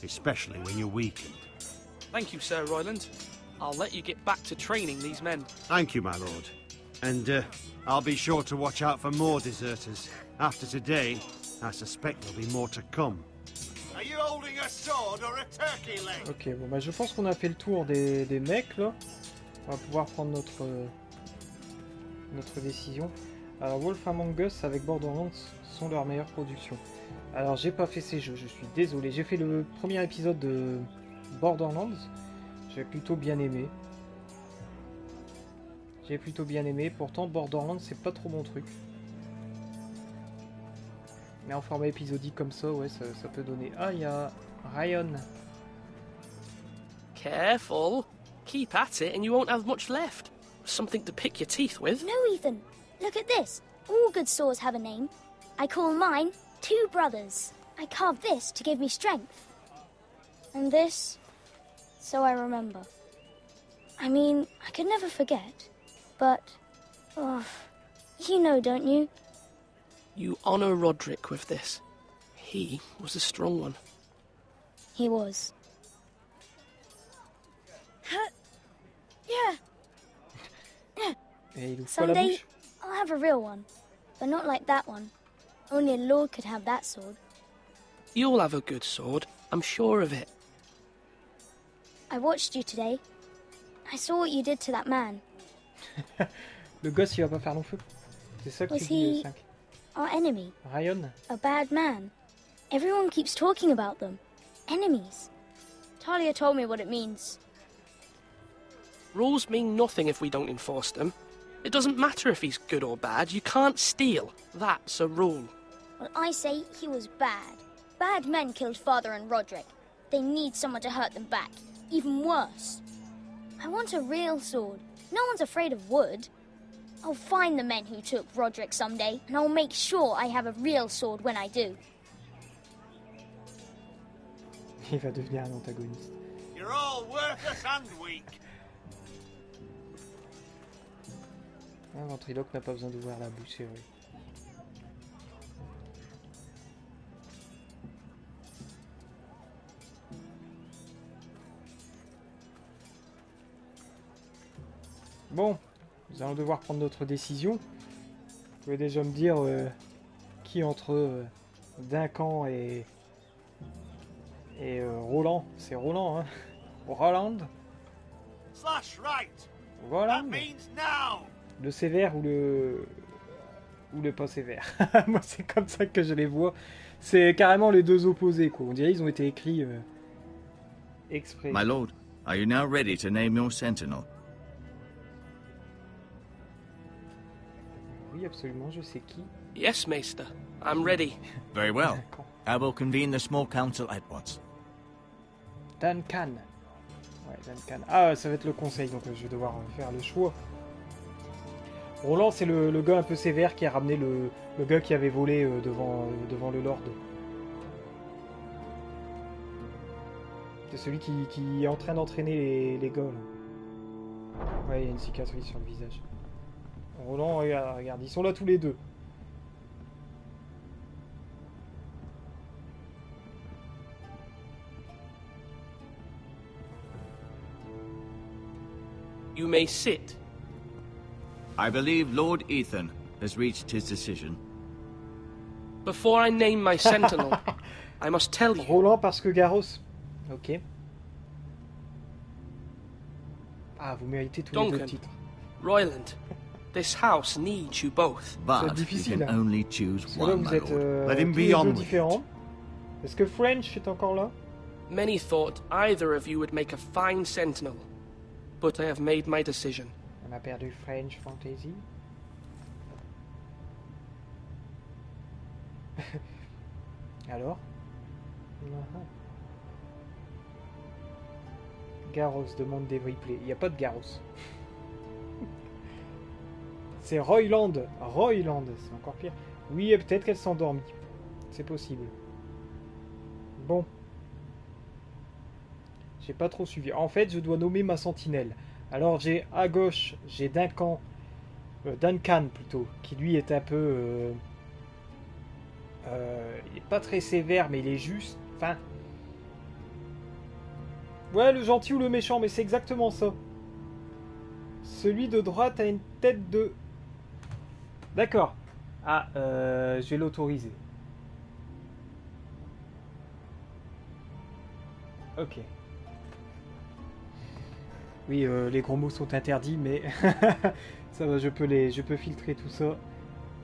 especially when you're weakened. Thank you, Sir Royland. I'll let you get back to training these men. Thank you, my lord. And I'll be sure to watch out for more deserters. After today, I suspect there'll be more to come. Are you holding a sword or a turkey leg? Ok, bon bah je pense qu'on a fait le tour des mecs là. On va pouvoir prendre notre décision. Alors Wolf Among Us avec Borderlands sont leurs meilleures productions. Alors j'ai pas fait ces jeux, je suis désolé. J'ai fait le premier épisode de Borderlands. J'ai plutôt bien aimé. Pourtant Borderlands c'est pas trop mon truc. Mais en format épisodique comme ça, ouais, ça peut donner... Ah, il y a Ryan. Careful. Keep at it and you won't have much left. Something to pick your teeth with. No, Ethan. Look at this. All good swords have a name. I call mine Two Brothers. I carved this to give me strength. And this, so I remember. I mean, I could never forget. But, oh, you know, don't you? You honor Roderick with this. He was a strong one. He was. Yeah. Et il ouvre pas la Someday, bouche. I'll have a real one. But not like that one. Only a lord could have that sword. You'll have a good sword, I'm sure of it. I watched you today. I saw what you did to that man. Le gosse, il va pas faire long feu. C'est ça que Was tu dis, he 5. our enemy? Ryan? A bad man? Everyone keeps talking about them. Enemies. Talia told me what it means. Rules mean nothing if we don't enforce them. It doesn't matter if he's good or bad, you can't steal. That's a rule. Well, I say he was bad. Bad men killed Father and Roderick. They need someone to hurt them back. Even worse. I want a real sword. No one's afraid of wood. I'll find the men who took Roderick someday, and I'll make sure I have a real sword when I do. Il va devenir un antagoniste. You're all worthless and weak. Un ventriloque n'a pas besoin d'ouvrir la bouche, c'est vrai. Bon, nous allons devoir prendre notre décision. Vous pouvez déjà me dire qui entre Duncan et Roland. C'est Roland, hein? Roland? Slash right. Roland? That means now. Le sévère ou le pas sévère. Moi, c'est comme ça que je les vois. C'est carrément les deux opposés, quoi. On dirait qu'ils ont été écrits exprès. My lord, are you now ready to name your sentinel? Oui, absolument, je sais qui. Yes, Maester. I'm ready. Very well. I will convene the small council at once. Duncan. Ouais, Duncan. Ah, ça va être le conseil, donc je vais devoir faire le choix. Roland, c'est le gars un peu sévère qui a ramené le gars qui avait volé devant le Lord. C'est celui qui est en train d'entraîner les gars, là. Ouais, il y a une cicatrice sur le visage. Roland, regarde, ils sont là tous les deux. You may sit. I believe Lord Ethan has reached his decision. Before I name my sentinel, I must tell you. Roland parce que Garros. Ok. Ah, vous méritez tous les deux titres. Royland, this house needs you both. But you can only choose one, my lord. Let him be on différents. Est-ce que French est encore là? Many thought either of you would make a fine sentinel, but I have made my decision. On a perdu French Fantasy. Alors? Garros demande des replays. Il n'y a pas de Garros. C'est Royland. Royland, c'est encore pire. Oui, et peut-être qu'elle s'endormit. C'est possible. Bon. J'ai pas trop suivi. En fait, je dois nommer ma sentinelle. Alors, j'ai à gauche, j'ai Duncan plutôt, qui lui est un peu... il est pas très sévère, mais il est juste... Enfin... Ouais, le gentil ou le méchant, mais c'est exactement ça. Celui de droite a une tête de... D'accord. Ah, je vais l'autoriser. Ok. Oui, les gros mots sont interdits, mais ça va, je peux filtrer tout ça.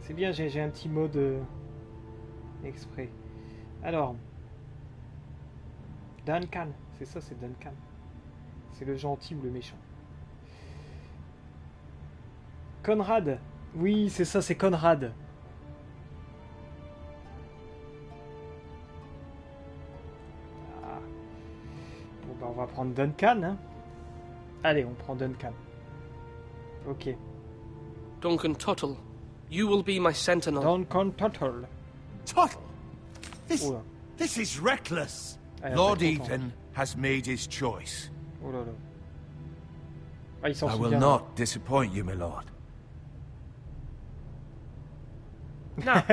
C'est bien, j'ai un petit mode exprès. Alors, Duncan, c'est ça, c'est Duncan. C'est le gentil ou le méchant. Conrad, oui, c'est ça, c'est Conrad. Ah. Bon, bah, on va prendre Duncan, hein. Allez, on prend Duncan. Ok. Duncan Tuttle, you will be my sentinel. Duncan Tuttle. Tuttle? This is reckless. Lord Ethan has made his choice. Oh là là. Ah, il s'en I souvient. will not disappoint you, my lord. Now,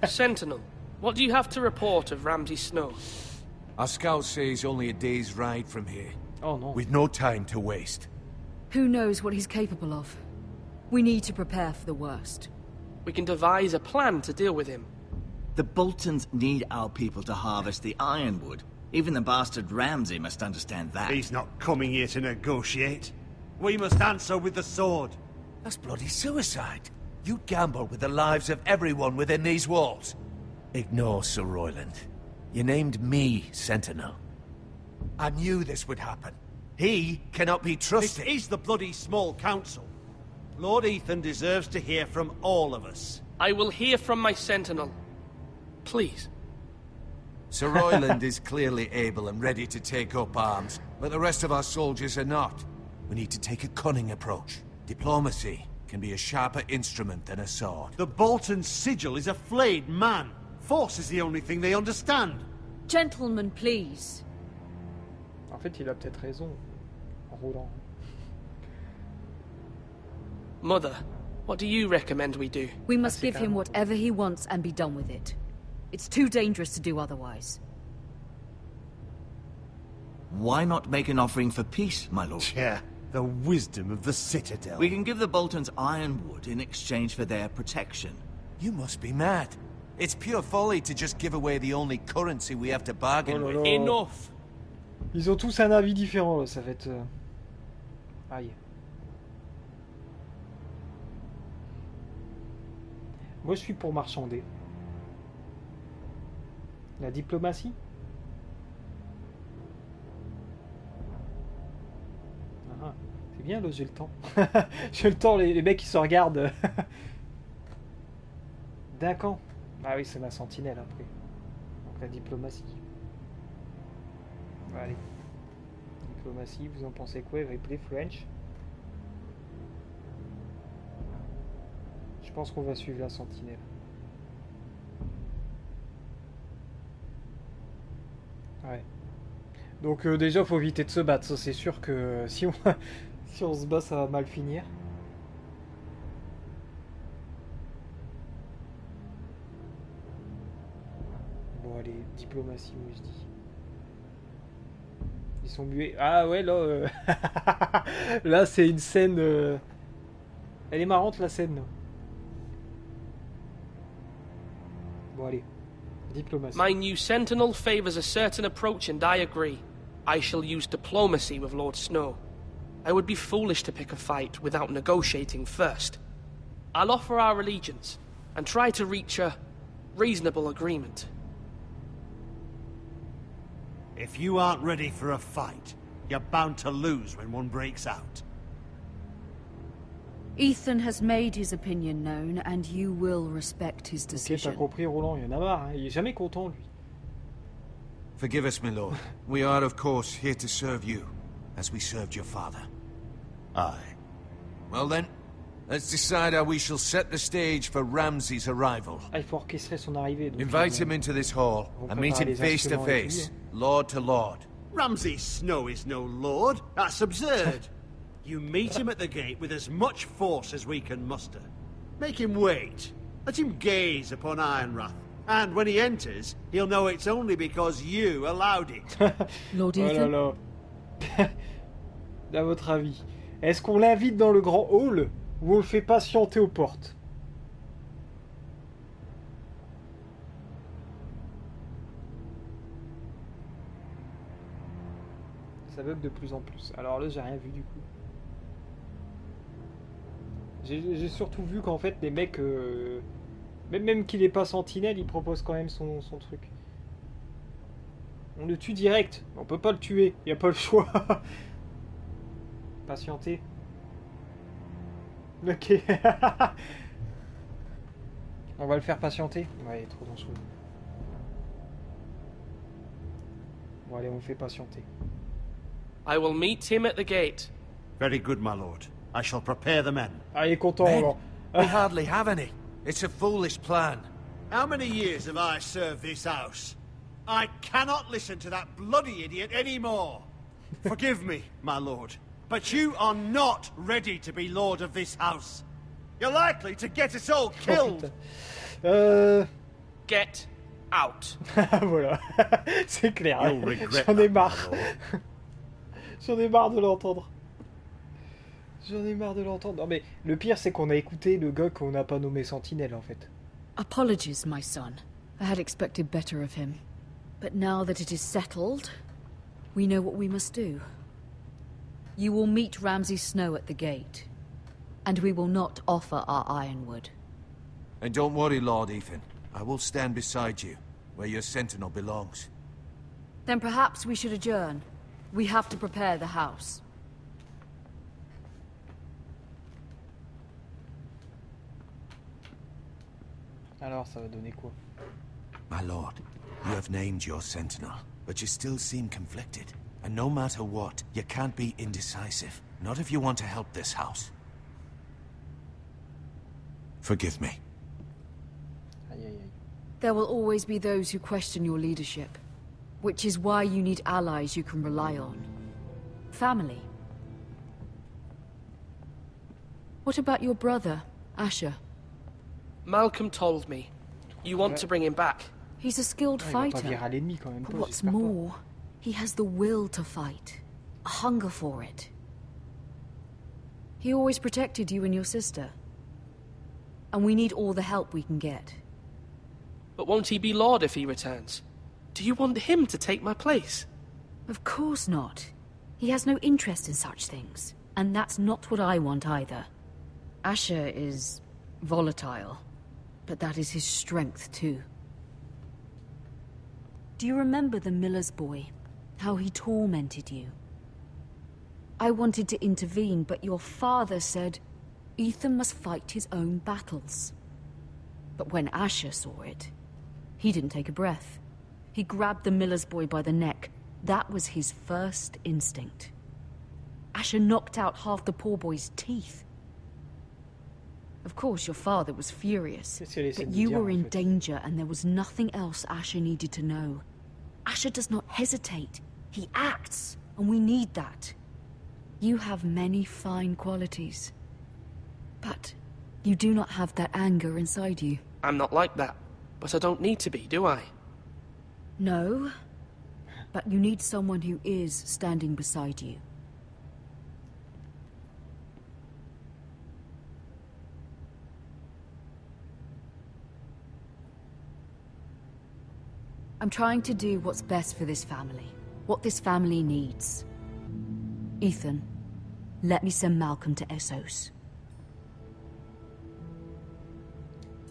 Sentinel, what do you have to report of Ramsay Snow? Our scouts say he's only a day's ride from here. Oh no. With no time to waste. Who knows what he's capable of? We need to prepare for the worst. We can devise a plan to deal with him. The Boltons need our people to harvest the ironwood. Even the bastard Ramsay must understand that. He's not coming here to negotiate. We must answer with the sword. That's bloody suicide. You gamble with the lives of everyone within these walls. Ignore Sir Royland. You named me Sentinel. I knew this would happen. He cannot be trusted. This is the bloody small council. Lord Ethan deserves to hear from all of us. I will hear from my Sentinel. Please. Sir Royland is clearly able and ready to take up arms, but the rest of our soldiers are not. We need to take a cunning approach. Diplomacy can be a sharper instrument than a sword. The Bolton sigil is a flayed man. Force is the only thing they understand. Gentlemen, please. En fait, il a peut-être raison, Roland. Mother, what do you recommend we do? We must give him whatever he wants and be done with it. It's too dangerous to do otherwise. Why not make an offering for peace, my lord? Yeah, the wisdom of the Citadel. We can give the Boltons ironwood in exchange for their protection. You must be mad. It's pure folly to just give away the only currency we have to bargain with. Enough. Ils ont tous un avis différent, là. Ça va être... Aïe. Moi, je suis pour marchander. La diplomatie? Ah, c'est bien, là, j'ai le temps. J'ai le temps, les mecs, qui se regardent. D'accord. Ah oui, c'est ma sentinelle, après. Donc, la diplomatie. Allez. Diplomatie, vous en pensez quoi? Replay French. Je pense qu'on va suivre la sentinelle. Ouais. Donc déjà, faut éviter de se battre. Ça, c'est sûr que si on se bat, ça va mal finir. Bon, allez, diplomatie, moi je dis. Ils sont muets. Ah ouais, là... là, c'est une scène... Elle est marrante, la scène, là. Bon, allez. Diplomacy. My new Sentinel favors a certain approach, and I agree. I shall use diplomacy with Lord Snow. I would be foolish to pick a fight without negotiating first. I'll offer our allegiance, and try to reach a reasonable agreement. If you aren't ready for a fight, you're bound to lose when one breaks out. Ethan has made his opinion known, and you will respect his decision. Ok, t'as compris, Roland, il y en a marre, hein. Il est jamais content, lui. Forgive us, my lord. We are, of course, here to serve you, as we served your father. Aye. Well then, let's decide how we shall set the stage for Ramsay's arrival. Ah, il faut orchestrer son arrivée. Donc invite him into this hall, and meet him face to face, lord to lord. Ramsay Snow is no lord. That's absurd. You meet him at the gate with as much force as we can muster. Make him wait. Let him gaze upon Ironrath. And when he enters, he'll know it's only because you allowed it. Lord Ethan. Oh là là. À votre avis, est-ce qu'on l'invite dans le grand hall ou on le fait patienter aux portes? Ça bug de plus en plus. Alors là, j'ai rien vu du coup. J'ai surtout vu qu'en fait les mecs, même qu'il est pas sentinelle, il propose quand même son truc. On le tue direct, on peut pas le tuer, y a pas le choix. Patienter. Ok. On va le faire patienter. Ouais, il est trop dangereux. Bon allez, on le fait patienter. I will meet him at the gate. Very good, my lord. I shall prepare the men. Ah, il est content, alors. We hardly have any. It's a foolish plan. How many years have I served this house? I cannot listen to that bloody idiot anymore. Forgive me, my lord, but you are not ready to be lord of this house. You're likely to get us all killed. Get out. Voilà, c'est clair. You'll regret J'en ai that, marre. my lord. J'en ai marre de l'entendre. J'en ai marre de l'entendre. Non mais le pire c'est qu'on a écouté le gars qu'on n'a pas nommé Sentinelle en fait. Apologies, my son. I had expected better of him. But now that it is settled, we know what we must do. You will meet Ramsay Snow at the gate, and we will not offer our ironwood. And don't worry, Lord Ethan. I will stand beside you, where your sentinel belongs. Then perhaps we should adjourn. We have to prepare the house. Alors ça va donner quoi? My lord, you have named your sentinel, but you still seem conflicted. And no matter what, you can't be indecisive. Not if you want to help this house. Forgive me. Aïe aïe aïe. There will always be those who question your leadership, which is why you need allies you can rely on. Family. What about your brother, Asher? Malcolm told me. You want to bring him back. He's a skilled Il va pas fighter. virer à l'ennemi quand même But pas, what's j'espère pas. more, he has the will to fight. A hunger for it. He always protected you and your sister. And we need all the help we can get. But won't he be Lord if he returns? Do you want him to take my place? Of course not. He has no interest in such things. And that's not what I want either. Asher is volatile. But that is his strength too. Do you remember the miller's boy? How he tormented you? I wanted to intervene, but your father said Ethan must fight his own battles. But when Asher saw it, he didn't take a breath. He grabbed the miller's boy by the neck. That was his first instinct. Asher knocked out half the poor boy's teeth. Of course, your father was furious, but you were in danger and there was nothing else Asher needed to know. Asher does not hesitate. He acts, and we need that. You have many fine qualities, but you do not have that anger inside you. I'm not like that, but I don't need to be, do I? No, but you need someone who is standing beside you. I'm trying to do what's best for this family, what this family needs. Ethan, let me send Malcolm to Essos.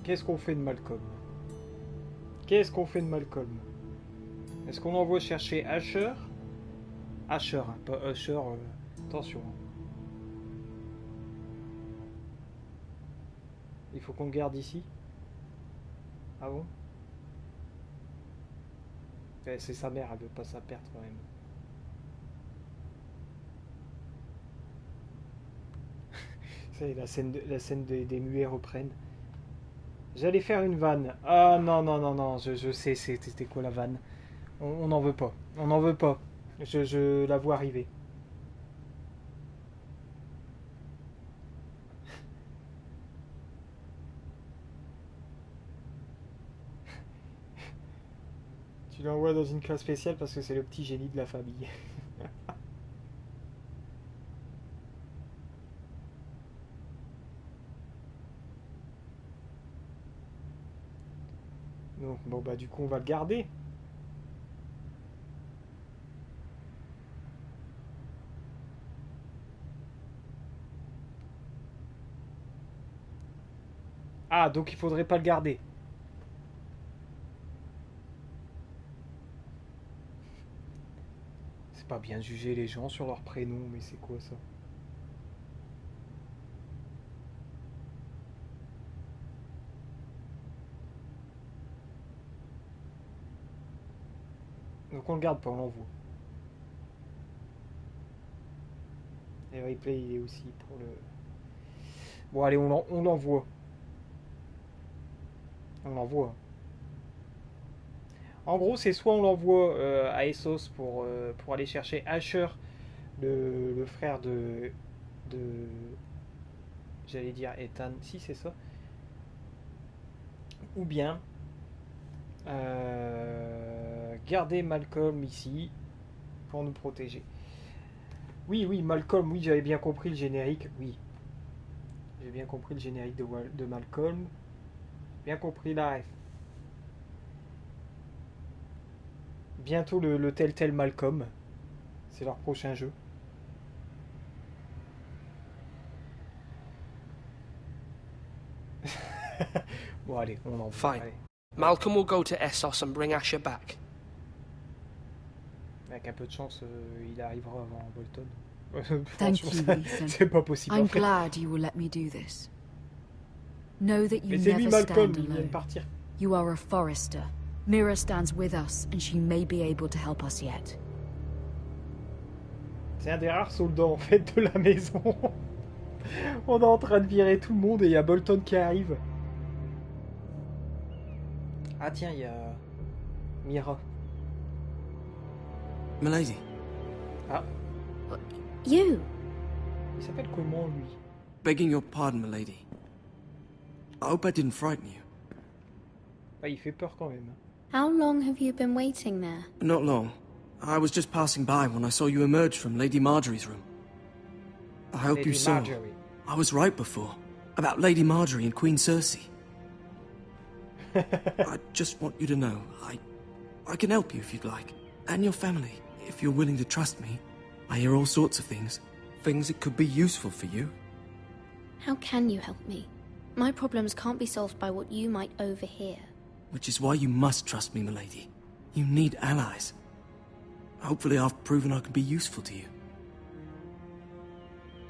Qu'est-ce qu'on fait de Malcolm? Qu'est-ce qu'on fait de Malcolm? Est-ce qu'on envoie chercher Asher? Asher, hein, pas Usher, attention. Hein. Il faut qu'on le garde ici? Ah bon? C'est sa mère, elle veut pas sa perte quand même. Ça y est, la scène des muets reprennent. J'allais faire une vanne. Ah non, non, non, non, je sais c'était quoi la vanne. On n'en veut pas. On n'en veut pas. Je la vois arriver. Tu l'envoies dans une classe spéciale parce que c'est le petit génie de la famille. Donc, bon bah du coup on va le garder. Ah, donc il faudrait pas le garder. C'est pas bien de juger les gens sur leur prénom, mais c'est quoi ça? Donc on le garde pas, on l'envoie. Et le replay il est aussi pour le... Bon allez, on l'envoie. On l'envoie. En gros, c'est soit on l'envoie à Essos pour aller chercher Asher, le frère de j'allais dire Ethan, si c'est ça. Ou bien garder Malcolm ici pour nous protéger. Oui, Malcolm, oui, j'avais bien compris le générique, oui. J'ai bien compris le générique de Malcolm. Bien compris la ref. Bientôt le Telltale Malcolm. C'est leur prochain jeu. Bon, allez, on en va. Fine. Malcolm will go to Essos and bring Asher back. Avec un peu de chance, il arrivera avant Bolton. Thank you, Ethan. C'est pas possible. I'm en fait. glad you will let me do this. Know that you Mais c'est lui, never Malcolm, stand il vient de alone. partir. You are a Forrester. Mira stands with us, and she may be able to help us yet. C'est un des rares soldats en fait de la maison. On est en train de virer tout le monde et il y a Bolton qui arrive. Ah tiens, il y a Mira. Milady. Ah. You? Il s'appelle comment lui? Begging your pardon, milady. I hope I didn't frighten you. Ah, il fait peur quand même. How long have you been waiting there? Not long. I was just passing by when I saw you emerge from Lady Marjorie's room. I hope Lady you saw. Marjorie. I was right before. About Lady Marjorie and Queen Cersei. I just want you to know, I can help you if you'd like. And your family, if you're willing to trust me. I hear all sorts of things. Things that could be useful for you. How can you help me? My problems can't be solved by what you might overhear. Which is why you must trust me, milady. You need allies. Hopefully I've proven I can be useful to you.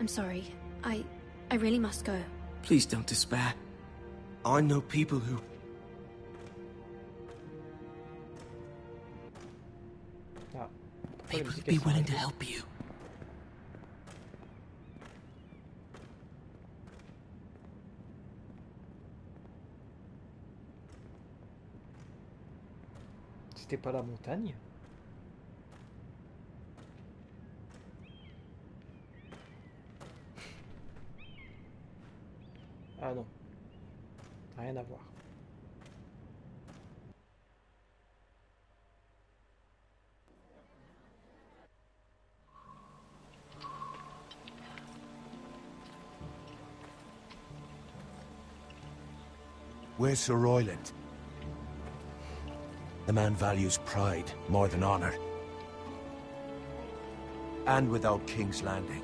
I'm sorry. I really must go. Please don't despair. I know people who... Ah. People who'd be willing to help you. C'était pas la montagne? Ah non. Rien à voir. Where's Sir Royland? The man values pride more than honor. And without King's Landing.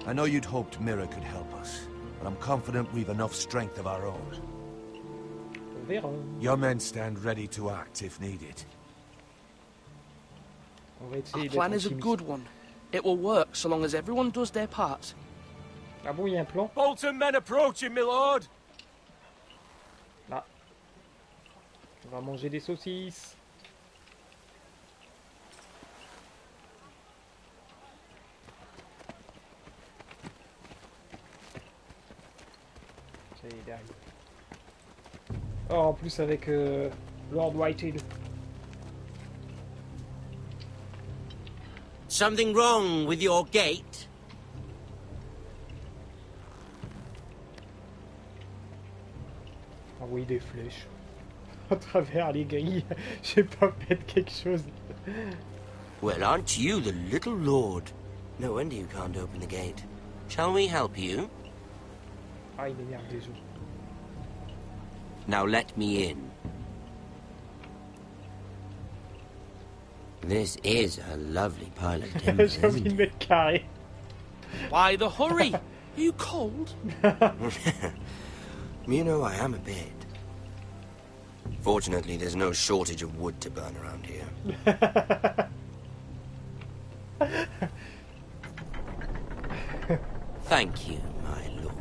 I know you'd hoped Mira could help us, but I'm confident we've enough strength of our own. Your men stand ready to act if needed. Our plan is a good one. It will work so long as everyone does their part. Ah bon, il y a un plan? Bolton men approaching, my lord! Là. On va manger des saucisses. Ça y est, derrière. Oh, en plus avec Lord Whitehead. Something wrong with your gate? Envoyer des flèches à travers les grilles. Je sais pas, peut-être quelque chose. Well, aren't you the little lord? No wonder you can't open the gate. Shall we help you? Ah, il m'énerve déjà. Now let me in. This is a lovely pile of timber, J'ai envie isn't de it? mettre carré. Why the hurry? Are you cold? You know, I am a bit. Fortunately, there's no shortage of wood to burn around here. Thank you, my lord.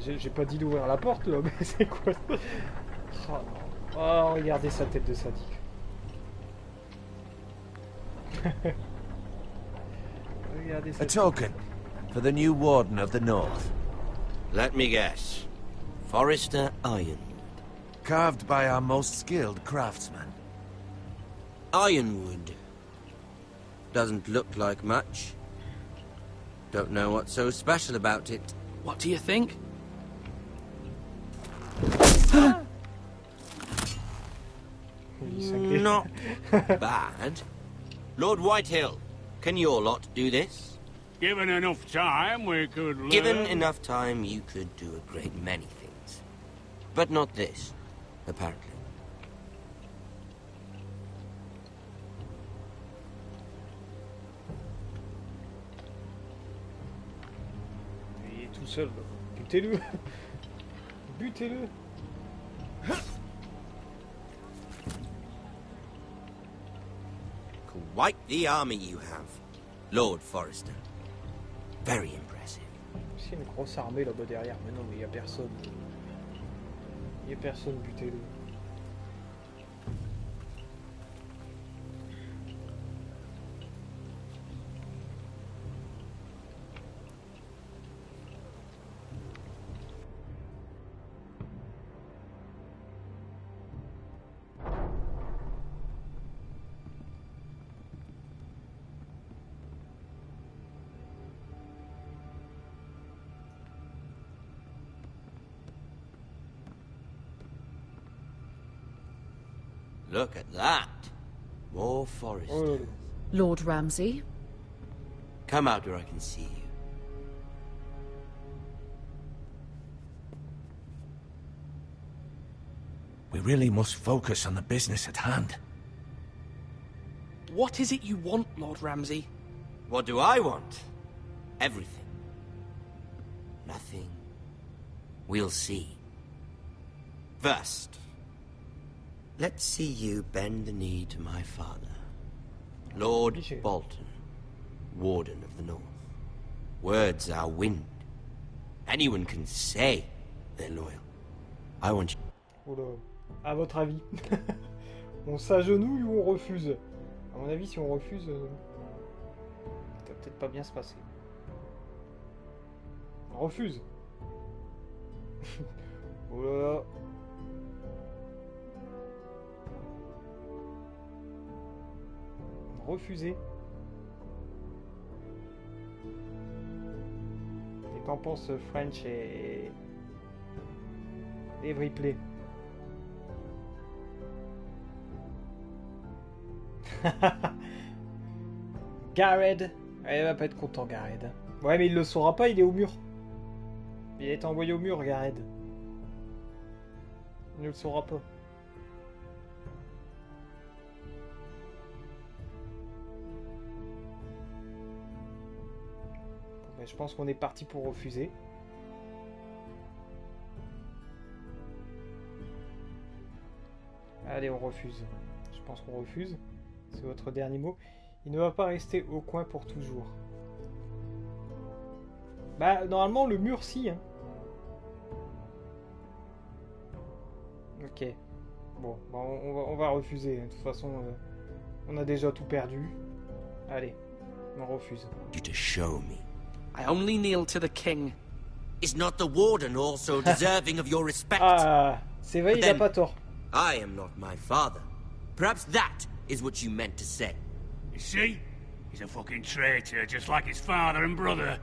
J'ai pas dit d'ouvrir la porte là, mais c'est quoi? Oh non. Oh, regardez sa tête de sadique. Regardez sa A token for the new Warden of the North. Let me guess. Forrester Ironwood. Carved by our most skilled craftsman. Ironwood. Doesn't look like much. Don't know what's so special about it. What do you think? Not bad. Lord Whitehill, can your lot do this? Given enough time, we could learn. Given enough time, you could do a great many things. But not this, apparently. Il est tout seul. Butez-le. Butez-le. Quite the army you have, Lord Forrester. Very impressive. C'est une grosse armée là-bas derrière. Mais non, mais il n'y a personne. Il n'y a personne, butez-le. Look at that. More Forresters. Lord Ramsay? Come out where I can see you. We really must focus on the business at hand. What is it you want, Lord Ramsay? What do I want? Everything. Nothing. We'll see. First, let's see you bend the knee to my father, Lord Bolton, Warden of the North. Words are wind. Anyone can say they're loyal. I want you... Oula, à votre avis, on s'agenouille ou on refuse? À mon avis, si on refuse, ça va peut-être pas bien se passer. On refuse. Oh là là. Refuser. Et qu'en pense French et Ripley? Gareth. Elle va pas être content, Gareth. Ouais, mais il le saura pas, il est au mur. Il a été envoyé au mur, Gareth. Il ne le saura pas. Je pense qu'on est parti pour refuser. Allez, on refuse. Je pense qu'on refuse. C'est votre dernier mot. Il ne va pas rester au coin pour toujours. Bah, normalement, le mur, si. Hein. Ok. Bon, bah, on va refuser. De toute façon, on a déjà tout perdu. Allez, on refuse. To show me. I only kneel to the king. Is not the warden also deserving of your respect? Ah, c'est vrai, il a pas tort. I am not my father. Perhaps that is what you meant to say. You see? He's a fucking traitor, just like his father and brother.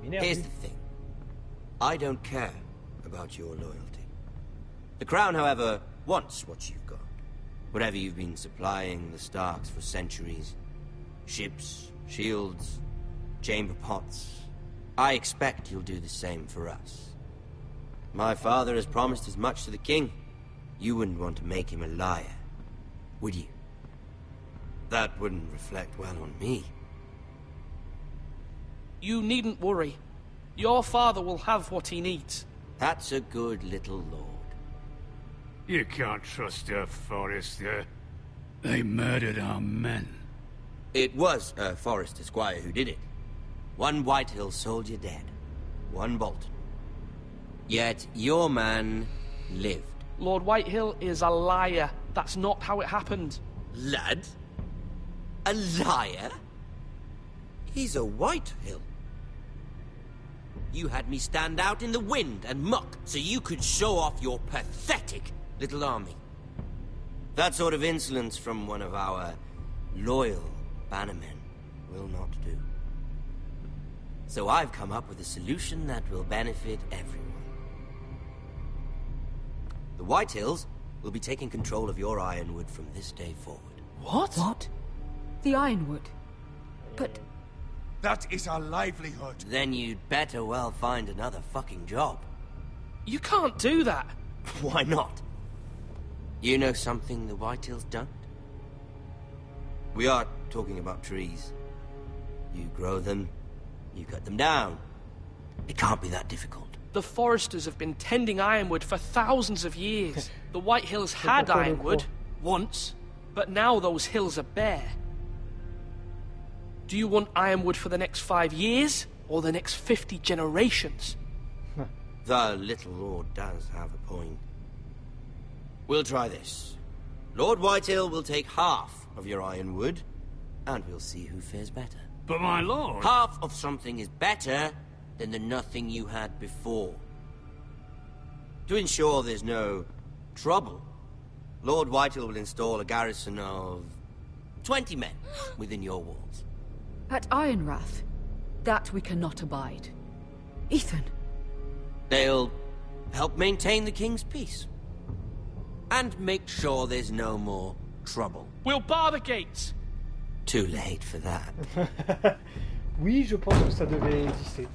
Here's the thing. I don't care about your loyalty. The Crown, however, wants what you've got. Whatever you've been supplying the Starks for centuries. Ships, shields, chamber pots. I expect you'll do the same for us. My father has promised as much to the king. You wouldn't want to make him a liar, would you? That wouldn't reflect well on me. You needn't worry. Your father will have what he needs. That's a good little lord. You can't trust her, Forrester. They murdered our men. It was a Forrester squire who did it. One Whitehill soldier dead. One Bolton. Yet your man lived. Lord Whitehill is a liar. That's not how it happened. Lad? A liar? He's a Whitehill. You had me stand out in the wind and muck so you could show off your pathetic little army. That sort of insolence from one of our loyal bannermen will not do. So I've come up with a solution that will benefit everyone. The Whitehills will be taking control of your ironwood from this day forward. What? What? The ironwood? But... That is our livelihood. Then you'd better well find another fucking job. You can't do that. Why not? You know something the Whitetails don't? We are talking about trees. You grow them, you cut them down. It can't be that difficult. The Foresters have been tending ironwood for thousands of years. The White Hills had ironwood, once, but now those hills are bare. Do you want ironwood for the next 5 years, or the next 50 generations? The little lord does have a point. We'll try this. Lord Whitehill will take half of your ironwood, and we'll see who fares better. But my lord... Half of something is better than the nothing you had before. To ensure there's no trouble, Lord Whitehill will install a garrison of 20 men within your walls. At Ironrath? That we cannot abide. Ethan! They'll help maintain the king's peace. And make sure there's no more trouble. We'll bar the gates! Too late for that. Oui, je pense que ça devait exister.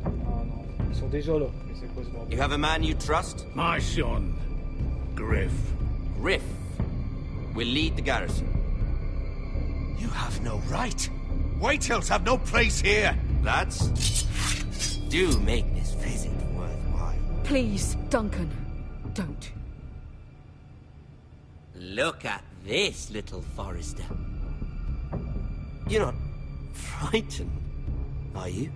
Ah non, ils sont déjà là. Mais c'est quoi ce bordel? You have a man you trust? My son, Griff. Griff will lead the garrison. You have no right. Whitehills have no place here. Lads, do make this visit worthwhile. Please, Duncan, don't. Look at this, little Forester. You're not frightened, are you?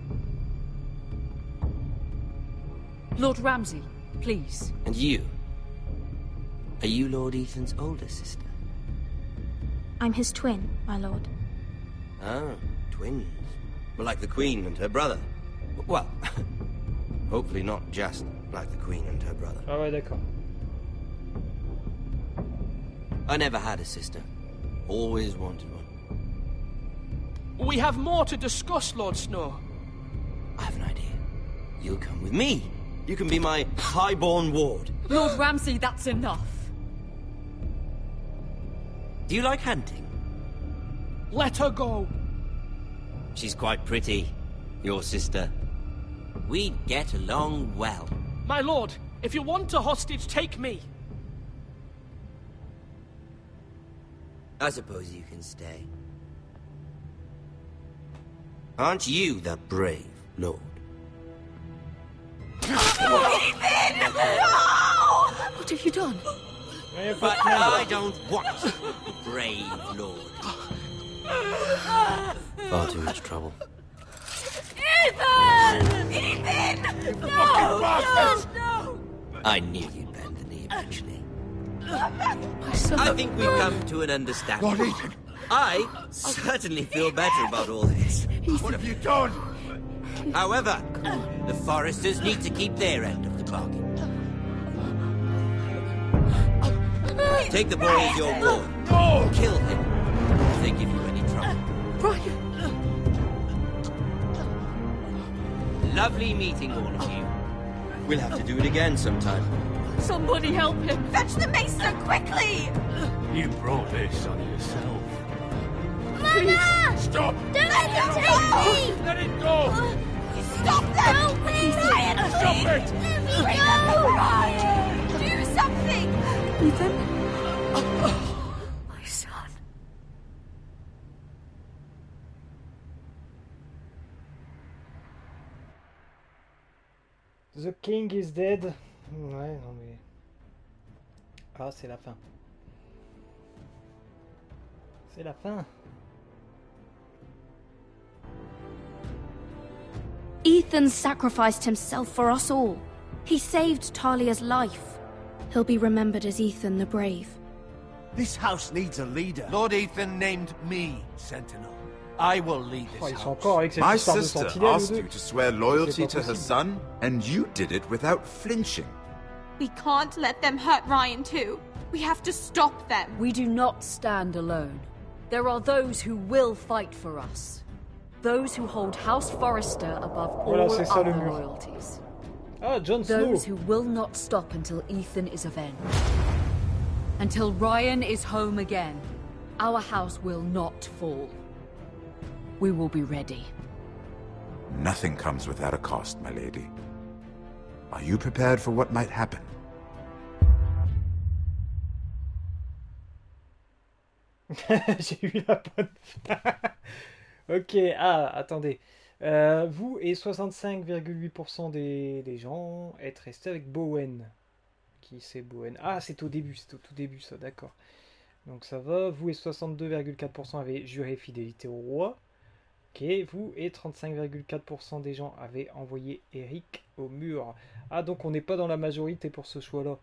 Lord Ramsay, please. And you? Are you Lord Ethan's older sister? I'm his twin, my lord. Oh, twins. Well, like the Queen and her brother. Well, hopefully not just like the Queen and her brother. Ah ouais, d'accord. I never had a sister. Always wanted one. We have more to discuss, Lord Snow. I have an idea. You'll come with me. You can be my highborn ward. Lord Ramsay, that's enough. Do you like hunting? Let her go. She's quite pretty, your sister. We'd get along well. My lord, if you want a hostage, take me. I suppose you can stay. Aren't you the brave lord? Ethan! No! What have you done? But I don't want a brave lord. Far too much trouble. Ethan! Ethan! No! No! I knew you'd bend the knee eventually. My son. I think we've come to an understanding. Lord Ethan! I certainly feel better about all this. What have you done? However, the Foresters need to keep their end of the bargain. Take the boy as your ward. No! Kill him if they give you any trouble. Brian! Lovely meeting all of you. We'll have to do it again sometime. Somebody help him! Fetch the maester, quickly! You brought this on yourself. Mama! Stop! Don't let him take me! Let it go! Stop them! Help me! Ryan, Stop please! it! Bring them to Ryan! Do something! Ethan? My son. The king is dead. Ouais, non mais... Ah, c'est la fin. C'est la fin. Ethan sacrificed himself for us all. He saved Talia's life. He'll be remembered as Ethan the Brave. This house needs a leader. Lord Ethan named me Sentinel. I will lead Oh, this ils sont house. encore avec cette My histoire de sister sentinelle, asked eux you deux. to swear C'est loyalty pas to her possible. son, and you did it without flinching. We can't let them hurt Ryan too. We have to stop them. We do not stand alone. There are those who will fight for us. Those who hold House Forrester above Voilà, all c'est ça, le other mur. loyalties. Ah, Jon Snow. Those who will not stop until Ethan is avenged. Until Ryan is home again. Our house will not fall. We will be ready. Nothing comes without a cost, my lady. Are you prepared for what might happen? J'ai eu la bonne fin. Ok, attendez. Vous et 65,8% des gens êtes restés avec Bowen. Qui c'est Bowen? Ah, c'est au début, c'est au tout début ça, d'accord. Donc ça va. Vous et 62,4% avez juré fidélité au roi. Ok, vous et 35,4% des gens avaient envoyé Eric au mur. Ah, donc on n'est pas dans la majorité pour ce choix-là.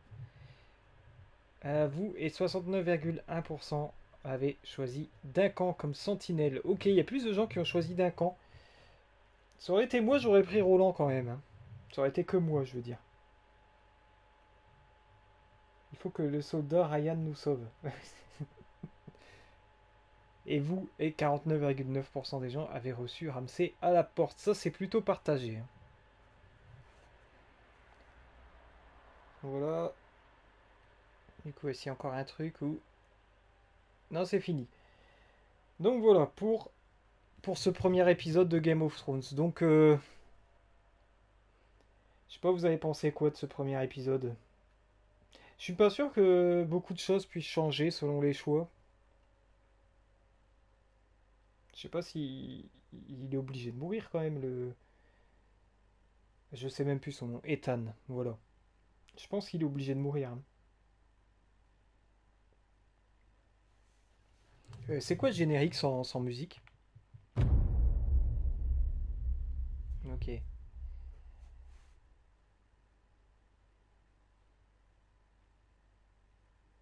Vous et 69,1% avaient choisi Duncan comme sentinelle. Ok, il y a plus de gens qui ont choisi Duncan. Ça aurait été moi, j'aurais pris Roland quand même. Hein. Ça aurait été que moi, je veux dire. Il faut que le soldat Ryan nous sauve. Et vous et 49,9% des gens avaient reçu Ramsay à la porte. Ça, c'est plutôt partagé. Hein. Voilà. Du coup, est-ce qu'il y a encore un truc ou... Non, c'est fini. Donc voilà, pour ce premier épisode de Game of Thrones. Donc, je sais pas, vous avez pensé quoi de ce premier épisode? Je suis pas sûr que beaucoup de choses puissent changer selon les choix. Je sais pas si il est obligé de mourir quand même, le... Je sais même plus son nom. Ethan, voilà. Je pense qu'il est obligé de mourir. Hein. C'est quoi ce générique sans musique? Ok.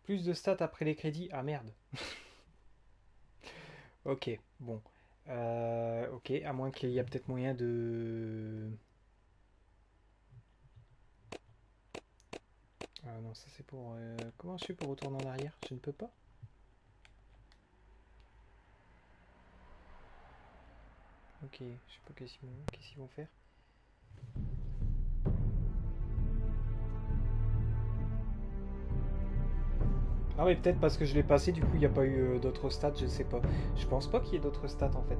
Plus de stats après les crédits? Ah merde. Ok, bon. Ok, à moins qu'il y ait peut-être moyen de... Ah non, ça c'est pour... Comment je fais pour retourner en arrière? Je ne peux pas. Ok, je sais pas qu'est-ce qu'ils vont faire. Ah oui, peut-être parce que je l'ai passé, du coup il n'y a pas eu d'autres stats, je sais pas. Je pense pas qu'il y ait d'autres stats en fait.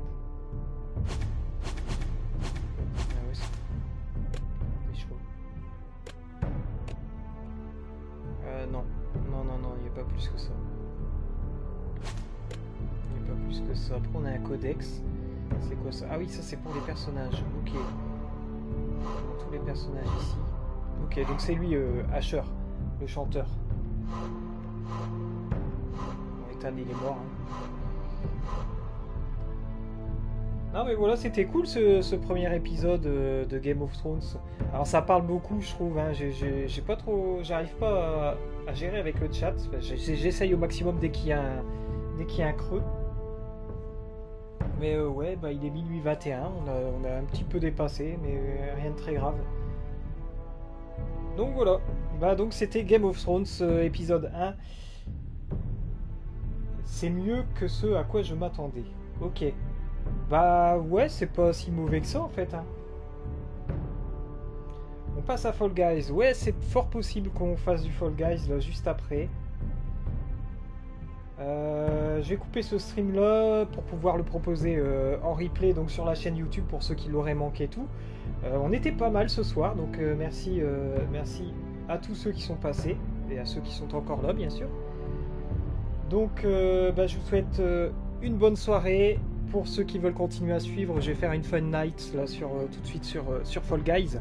Ah ouais, c'est chaud. Non, il n'y a pas plus que ça. Il n'y a pas plus que ça. Après on a un codex. C'est quoi ça? Ah oui, ça c'est pour les personnages. Ok. Tous les personnages ici. Ok, donc c'est lui, Asher, le chanteur. Ethan, il est mort. Hein. Non mais voilà, c'était cool ce premier épisode de Game of Thrones. Alors ça parle beaucoup, je trouve. Hein. J'ai pas trop, j'arrive pas à gérer avec le chat. J'essaye au maximum dès qu'il y a un creux. Mais ouais, bah, il est minuit 21, on a un petit peu dépassé, mais rien de très grave. Donc voilà, bah donc c'était Game of Thrones épisode 1. C'est mieux que ce à quoi je m'attendais. Ok. Bah ouais, c'est pas si mauvais que ça en fait. Hein. On passe à Fall Guys. Ouais, c'est fort possible qu'on fasse du Fall Guys là juste après. Je vais couper ce stream là pour pouvoir le proposer en replay donc sur la chaîne YouTube pour ceux qui l'auraient manqué tout. On était pas mal ce soir donc merci à tous ceux qui sont passés et à ceux qui sont encore là bien sûr. Donc bah, je vous souhaite une bonne soirée. Pour ceux qui veulent continuer à suivre, je vais faire une fun night là tout de suite sur Fall Guys.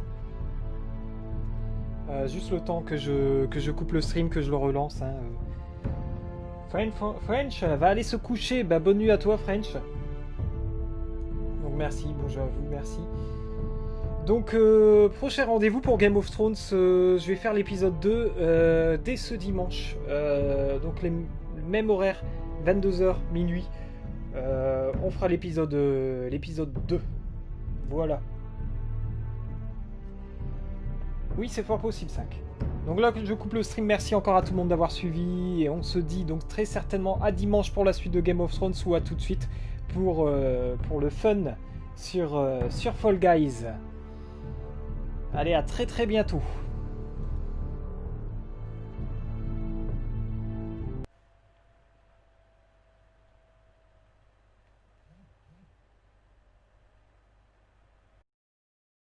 Juste le temps que je coupe le stream, que je le relance. Hein. French va aller se coucher. Bah, bonne nuit à toi, French. Donc merci, bonjour à vous, merci. Donc prochain rendez-vous pour Game of Thrones. Je vais faire l'épisode 2 dès ce dimanche. Donc le même horaire, 22h, minuit. On fera l'épisode 2. Voilà. Oui, c'est fort possible, 5. Donc là, je coupe le stream. Merci encore à tout le monde d'avoir suivi. Et on se dit donc très certainement à dimanche pour la suite de Game of Thrones ou à tout de suite pour le fun sur Fall Guys. Allez, à très très bientôt.